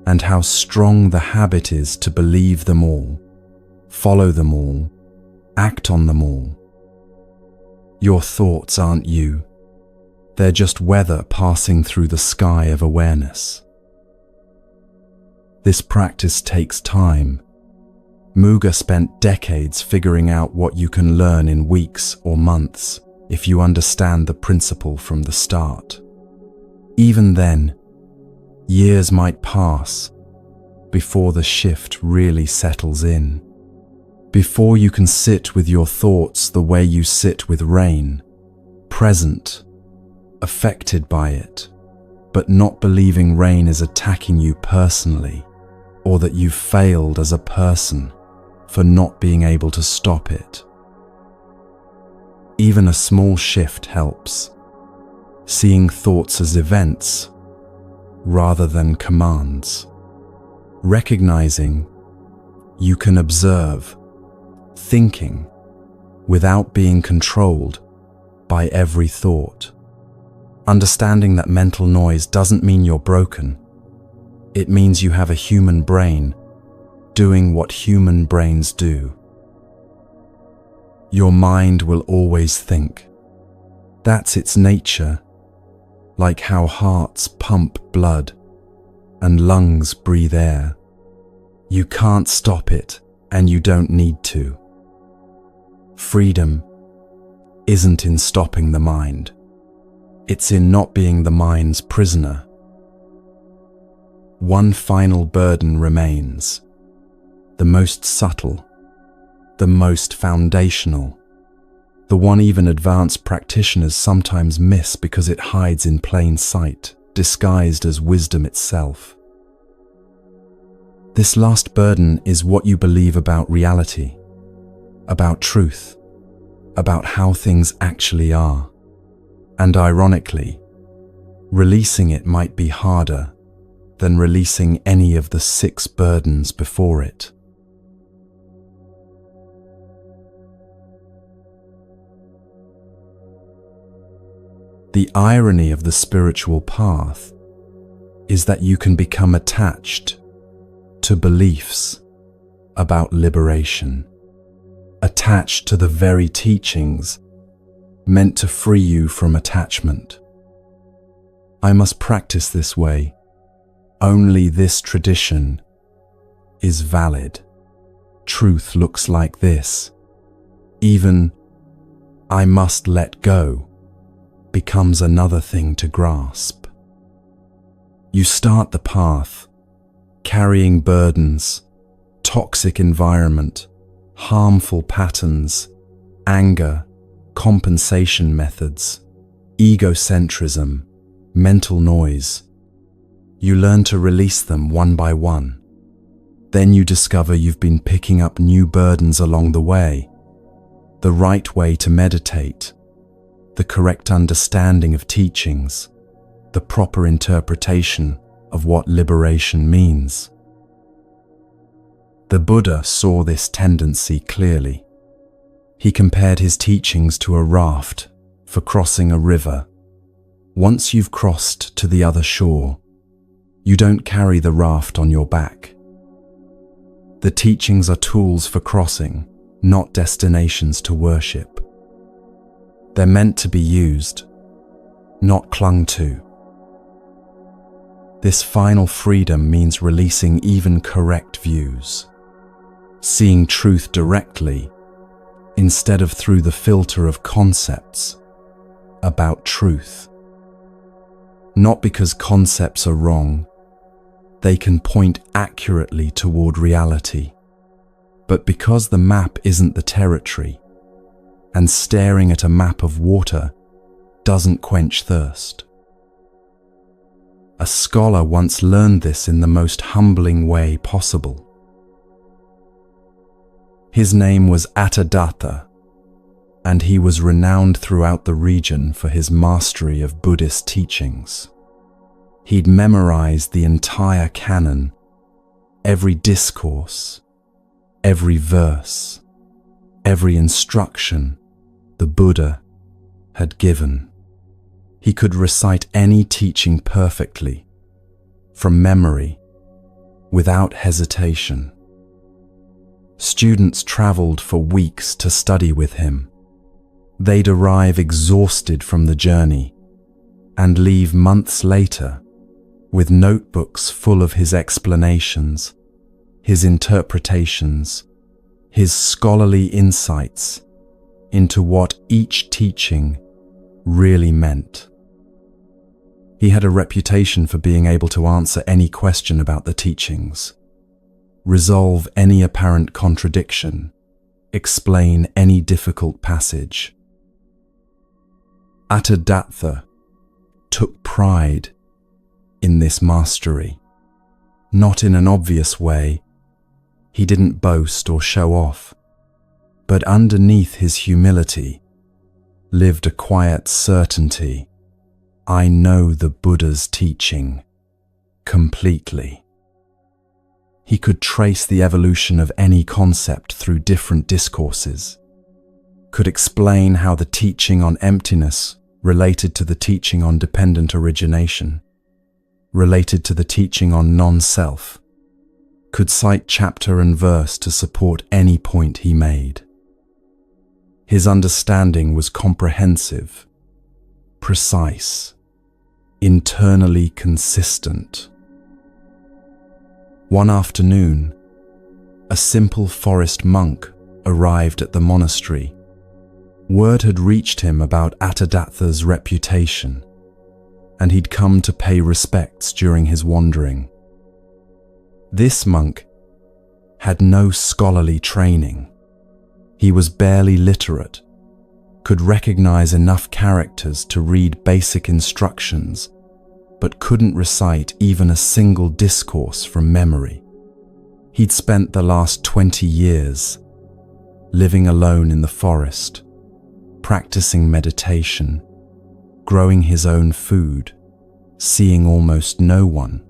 and how strong the habit is to believe them all, follow them all, act on them all. Your thoughts aren't you. They're just weather passing through the sky of awareness. This practice takes time. Muga spent decades figuring out what you can learn in weeks or months if you understand the principle from the start. Even then, years might pass before the shift really settles in. Before you can sit with your thoughts the way you sit with rain, present, affected by it, but not believing rain is attacking you personally, or that you've failed as a person for not being able to stop it. Even a small shift helps. Seeing thoughts as events rather than commands. Recognizing you can observe thinking without being controlled by every thought. Understanding that mental noise doesn't mean you're broken. It means you have a human brain doing what human brains do. Your mind will always think. That's its nature, like how hearts pump blood and lungs breathe air. You can't stop it, and you don't need to. Freedom isn't in stopping the mind. It's in not being the mind's prisoner. One final burden remains, the most subtle, the most foundational. the one even advanced practitioners sometimes miss because it hides in plain sight, disguised as wisdom itself. This last burden is what you believe about reality, about truth, about how things actually are. And ironically, releasing it might be harder than releasing any of the 6 burdens before it. The irony of the spiritual path is that you can become attached to beliefs about liberation, attached to the very teachings meant to free you from attachment. I must practice this way. Only this tradition is valid. Truth looks like this. Even I must let go becomes another thing to grasp. You start the path carrying burdens, toxic environment, harmful patterns, anger, compensation methods, egocentrism, mental noise. You learn to release them one by one. Then you discover you've been picking up new burdens along the way. The right way to meditate, the correct understanding of teachings, the proper interpretation of what liberation means. The Buddha saw this tendency clearly. He compared his teachings to a raft for crossing a river. Once you've crossed to the other shore, you don't carry the raft on your back. The teachings are tools for crossing, not destinations to worship. They're meant to be used, not clung to. This final freedom means releasing even correct views, seeing truth directly instead of through the filter of concepts about truth. Not because concepts are wrong, they can point accurately toward reality, but because the map isn't the territory, and staring at a map of water doesn't quench thirst. A scholar once learned this in the most humbling way possible. His name was Attadatta, and he was renowned throughout the region for his mastery of Buddhist teachings. He'd memorized the entire canon, every discourse, every verse, every instruction the Buddha had given. He could recite any teaching perfectly, from memory, without hesitation. Students traveled for weeks to study with him. They'd arrive exhausted from the journey and leave months later with notebooks full of his explanations, his interpretations, his scholarly insights into what each teaching really meant. He had a reputation for being able to answer any question about the teachings, resolve any apparent contradiction, explain any difficult passage. Attadatta took pride in this mastery, not in an obvious way. He didn't boast or show off, but underneath his humility lived a quiet certainty. I know the Buddha's teaching completely. He could trace the evolution of any concept through different discourses, could explain how the teaching on emptiness related to the teaching on dependent origination, related to the teaching on non-self, could cite chapter and verse to support any point he made. His understanding was comprehensive, precise, internally consistent. One afternoon, a simple forest monk arrived at the monastery. Word had reached him about Attadatta's reputation, and he'd come to pay respects during his wandering. This monk had no scholarly training. He was barely literate, could recognize enough characters to read basic instructions, but couldn't recite even a single discourse from memory. He'd spent the last 20 years living alone in the forest, practicing meditation, growing his own food, seeing almost no one.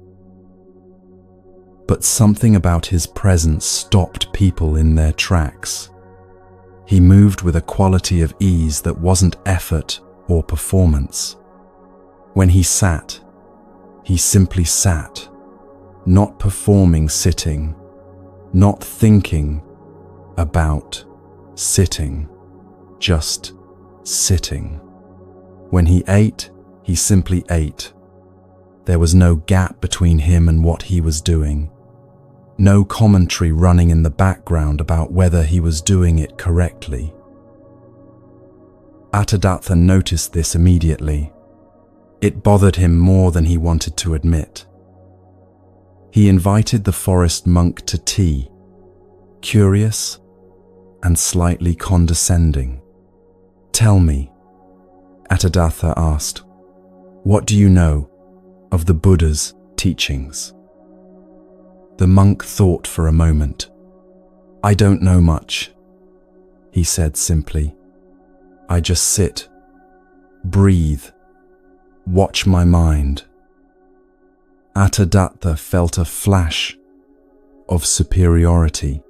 But something about his presence stopped people in their tracks. He moved with a quality of ease that wasn't effort or performance. When he sat, he simply sat, not performing sitting, not thinking about sitting, just sitting. When he ate, he simply ate. There was no gap between him and what he was doing. No commentary running in the background about whether he was doing it correctly. Attadatta noticed this immediately. It bothered him more than he wanted to admit. He invited the forest monk to tea, curious and slightly condescending. "Tell me," Attadatta asked, "what do you know of the Buddha's teachings?" The monk thought for a moment. "I don't know much," he said simply. "I just sit, breathe, watch my mind." Attadatta felt a flash of superiority.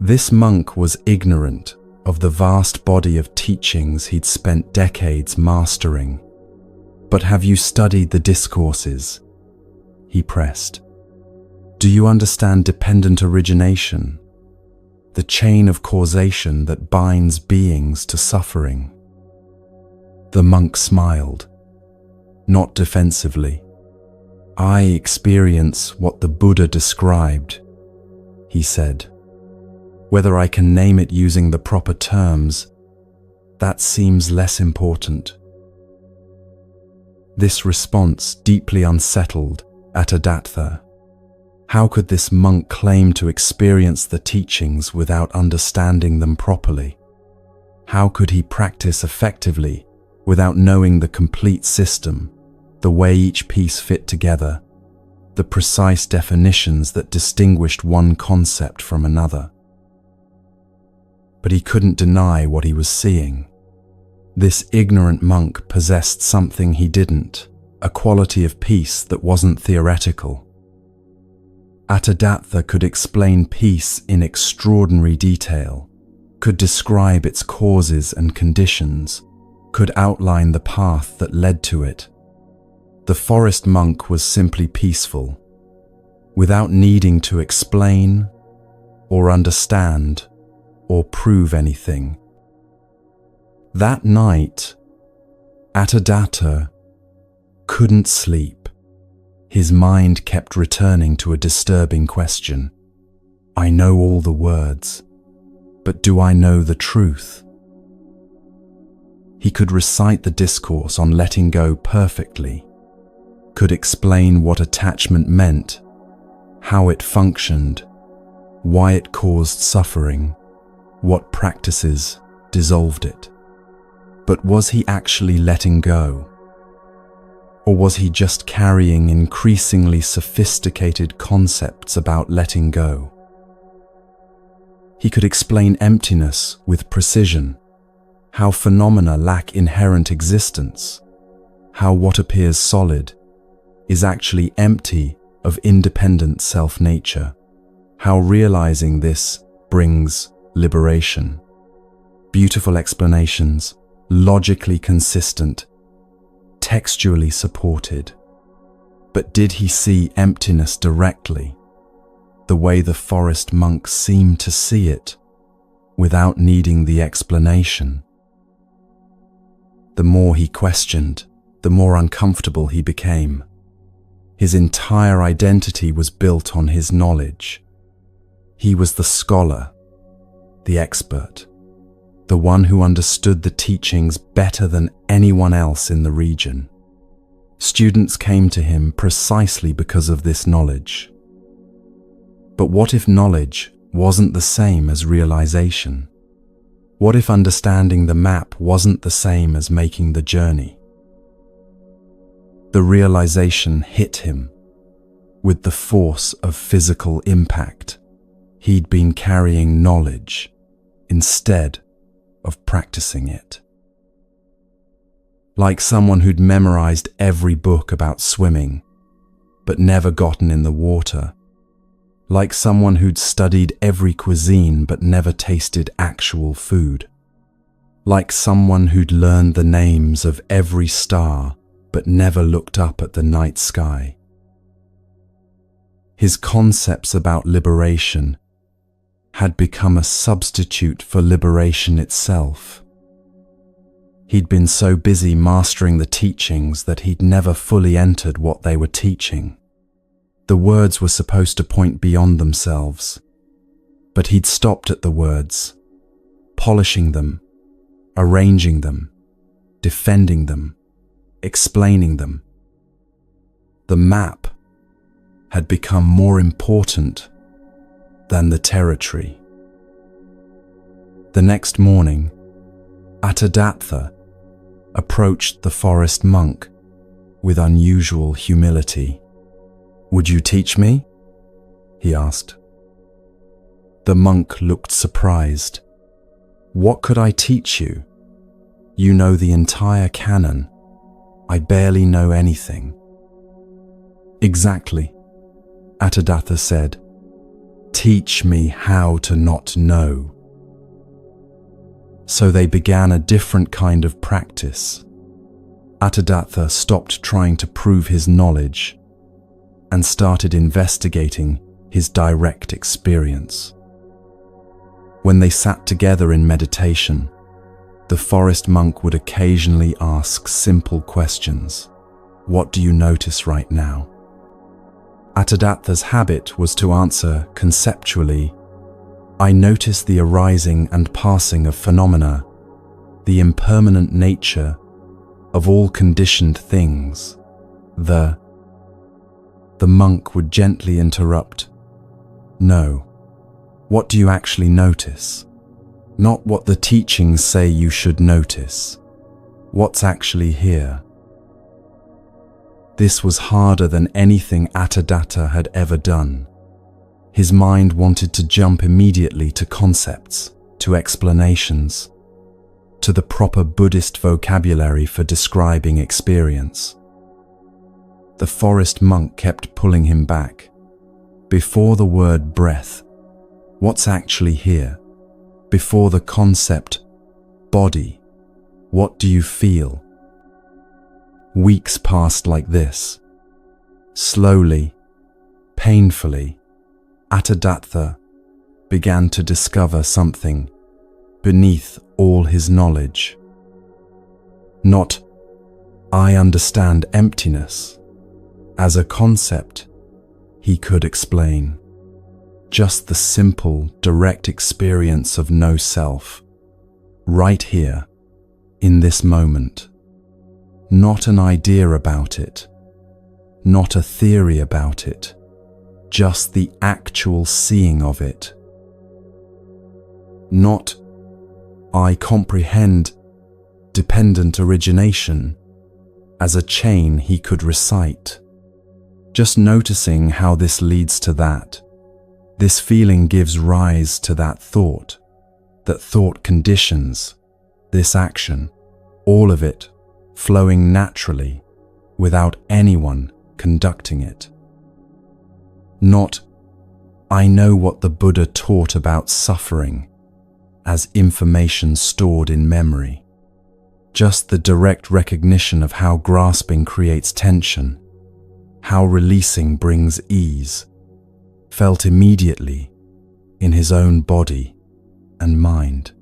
This monk was ignorant of the vast body of teachings he'd spent decades mastering. "But have you studied the discourses?" he pressed. "Do you understand dependent origination, the chain of causation that binds beings to suffering?" The monk smiled, not defensively. "I experience what the Buddha described," he said. "Whether I can name it using the proper terms, that seems less important." This response deeply unsettled Attadatta. How could this monk claim to experience the teachings without understanding them properly? How could he practice effectively without knowing the complete system, the way each piece fit together, the precise definitions that distinguished one concept from another? But he couldn't deny what he was seeing. This ignorant monk possessed something he didn't, a quality of peace that wasn't theoretical. Attadatta could explain peace in extraordinary detail, could describe its causes and conditions, could outline the path that led to it. The forest monk was simply peaceful, without needing to explain or understand or prove anything. That night, Attadatta couldn't sleep. His mind kept returning to a disturbing question. "I know all the words, but do I know the truth?" He could recite the discourse on letting go perfectly, could explain what attachment meant, how it functioned, why it caused suffering, what practices dissolved it. But was he actually letting go? Or was he just carrying increasingly sophisticated concepts about letting go? He could explain emptiness with precision, how phenomena lack inherent existence, how what appears solid is actually empty of independent self-nature, how realizing this brings liberation. Beautiful explanations, logically consistent, textually supported. But did he see emptiness directly, the way the forest monk seemed to see it, without needing the explanation? The more he questioned, the more uncomfortable he became. His entire identity was built on his knowledge. He was the scholar, the expert, the one who understood the teachings better than anyone else in the region. Students came to him precisely because of this knowledge. But what if knowledge wasn't the same as realization? What if understanding the map wasn't the same as making the journey? The realization hit him with the force of physical impact. He'd been carrying knowledge instead of practicing it. Like someone who'd memorized every book about swimming, but never gotten in the water. Like someone who'd studied every cuisine but never tasted actual food. Like someone who'd learned the names of every star but never looked up at the night sky. His concepts about liberation had become a substitute for liberation itself. He'd been so busy mastering the teachings that he'd never fully entered what they were teaching. The words were supposed to point beyond themselves, but he'd stopped at the words, polishing them, arranging them, defending them, explaining them. The map had become more important than the territory. The next morning, Attadatta approached the forest monk with unusual humility. "Would you teach me?" he asked. The monk looked surprised. "What could I teach you? You know the entire canon. I barely know anything." "Exactly," Attadatta said. "Teach me how to not know." So they began a different kind of practice. Attadatta stopped trying to prove his knowledge and started investigating his direct experience. When they sat together in meditation, the forest monk would occasionally ask simple questions. "What do you notice right now?" Attadatta's habit was to answer conceptually, "I notice the arising and passing of phenomena, the impermanent nature of all conditioned things." The monk would gently interrupt, "No, what do you actually notice? Not what the teachings say you should notice. What's actually here?" This was harder than anything Attadatta had ever done. His mind wanted to jump immediately to concepts, to explanations, to the proper Buddhist vocabulary for describing experience. The forest monk kept pulling him back. Before the word breath, what's actually here? Before the concept body, what do you feel? Weeks passed like this. Slowly, painfully, Attadatta began to discover something beneath all his knowledge. Not, "I understand emptiness," as a concept he could explain. Just the simple, direct experience of no self, right here, in this moment. Not an idea about it, not a theory about it, just the actual seeing of it. Not, "I comprehend dependent origination," as a chain he could recite. Just noticing how this leads to that. This feeling gives rise to that thought conditions this action, all of it flowing naturally without anyone conducting it. Not, "I know what the Buddha taught about suffering," as information stored in memory. Just the direct recognition of how grasping creates tension, how releasing brings ease, felt immediately in his own body and mind.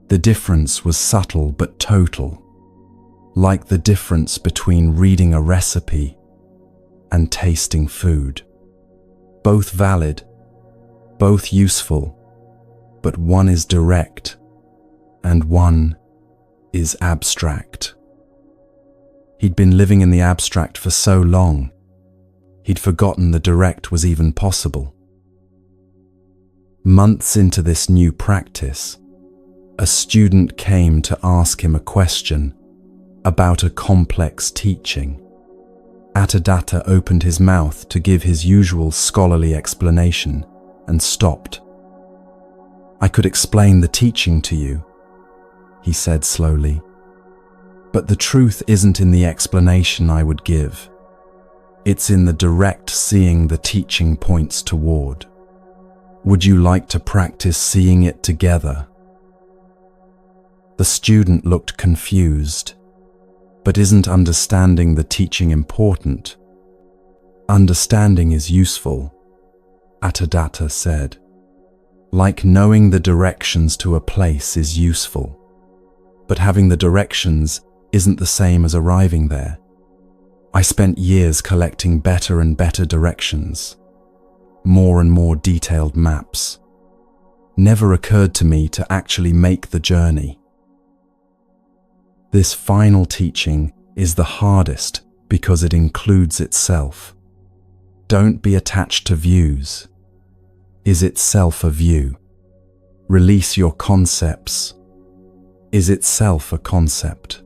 The difference was subtle but total, like the difference between reading a recipe and tasting food. Both valid, both useful, but one is direct and one is abstract. He'd been living in the abstract for so long, he'd forgotten the direct was even possible. Months into this new practice, a student came to ask him a question about a complex teaching. Attadatta opened his mouth to give his usual scholarly explanation and stopped. "I could explain the teaching to you," he said slowly, "but the truth isn't in the explanation I would give. It's in the direct seeing the teaching points toward. Would you like to practice seeing it together?" The student looked confused. "But isn't understanding the teaching important?" "Understanding is useful," Attadatta said. "Like knowing the directions to a place is useful. But having the directions isn't the same as arriving there. I spent years collecting better and better directions, more and more detailed maps. Never occurred to me to actually make the journey. This final teaching is the hardest because it includes itself. Don't be attached to views. Is itself a view? Release your concepts. Is itself a concept?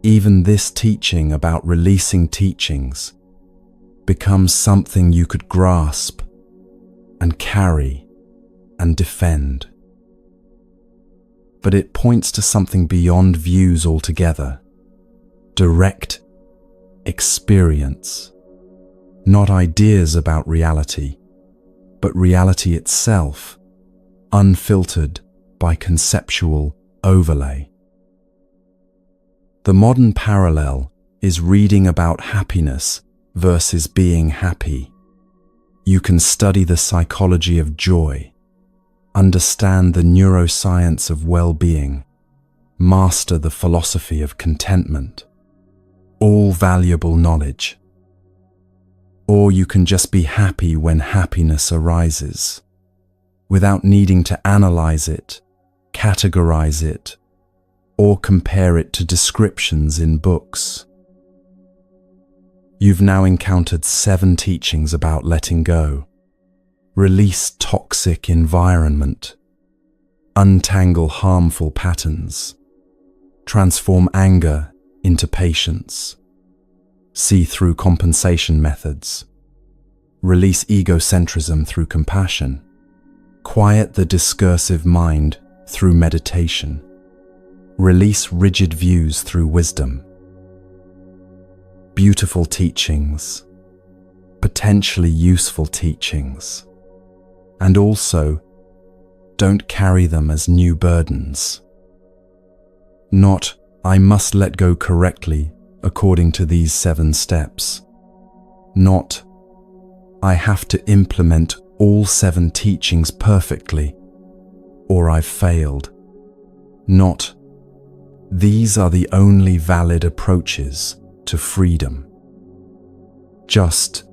Even this teaching about releasing teachings becomes something you could grasp and carry and defend. But it points to something beyond views altogether. Direct experience. Not ideas about reality, but reality itself, unfiltered by conceptual overlay. The modern parallel is reading about happiness versus being happy. You can study the psychology of joy, understand the neuroscience of well-being, master the philosophy of contentment. All valuable knowledge. Or you can just be happy when happiness arises, without needing to analyze it, categorize it, or compare it to descriptions in books. You've now encountered 7 teachings about letting go. Release toxic environment. Untangle harmful patterns. Transform anger into patience. See through compensation methods. Release egocentrism through compassion. Quiet the discursive mind through meditation. Release rigid views through wisdom. Beautiful teachings, potentially useful teachings, and also don't carry them as new burdens. Not, I must let go correctly according to these 7 steps. Not, I have to implement all 7 teachings perfectly, or I've failed. Not, these are the only valid approaches to freedom. Just,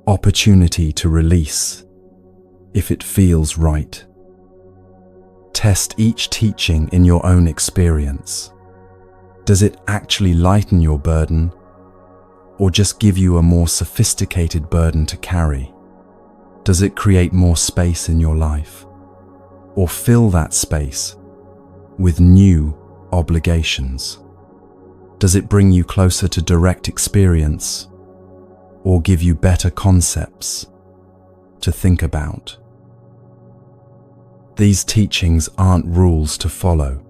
opportunity to release, if it feels right. Test each teaching in your own experience. Does it actually lighten your burden, or just give you a more sophisticated burden to carry? Does it create more space in your life, or fill that space with new obligations? Does it bring you closer to direct experience, or give you better concepts to think about? These teachings aren't rules to follow.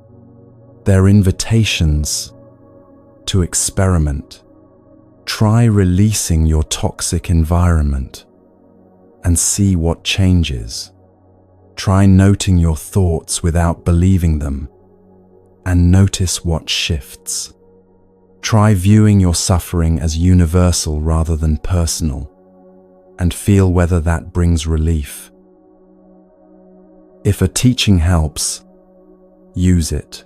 They're invitations to experiment. Try releasing your toxic environment and see what changes. Try noting your thoughts without believing them and notice what shifts. Try viewing your suffering as universal rather than personal, and feel whether that brings relief. If a teaching helps, use it.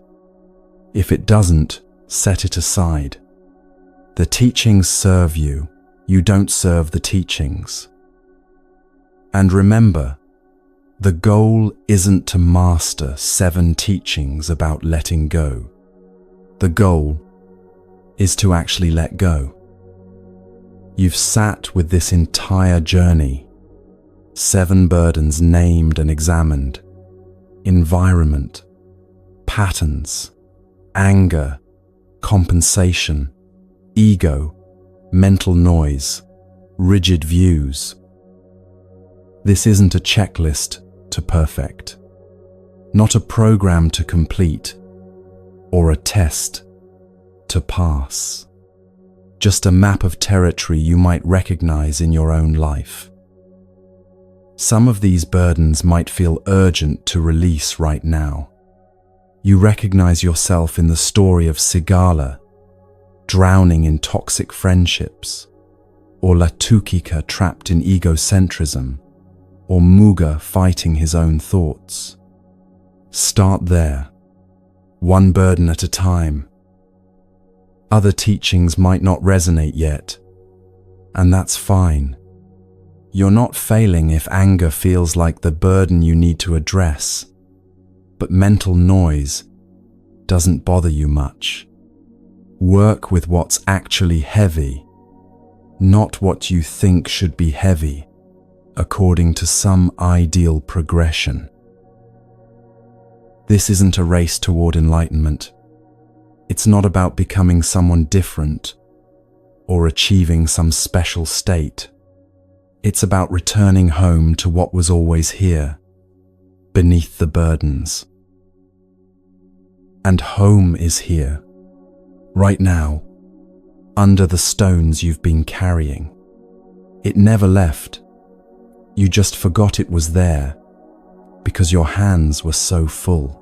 If it doesn't, set it aside. The teachings serve you, you don't serve the teachings. And remember, the goal isn't to master 7 teachings about letting go. The goal is to actually let go. You've sat with this entire journey. 7 burdens named and examined: environment, patterns, anger, compensation, ego, mental noise, rigid views. This isn't a checklist to perfect, not a program to complete, or a test to pass. Just a map of territory you might recognize in your own life. Some of these burdens might feel urgent to release right now. You recognize yourself in the story of Sigala, drowning in toxic friendships, or Latukika trapped in egocentrism, or Muga fighting his own thoughts. Start there, one burden at a time. Other teachings might not resonate yet, and that's fine. You're not failing if anger feels like the burden you need to address, but mental noise doesn't bother you much. Work with what's actually heavy, not what you think should be heavy, according to some ideal progression. This isn't a race toward enlightenment. It's not about becoming someone different or achieving some special state. It's about returning home to what was always here, beneath the burdens. And home is here, right now, under the stones you've been carrying. It never left. You just forgot it was there because your hands were so full.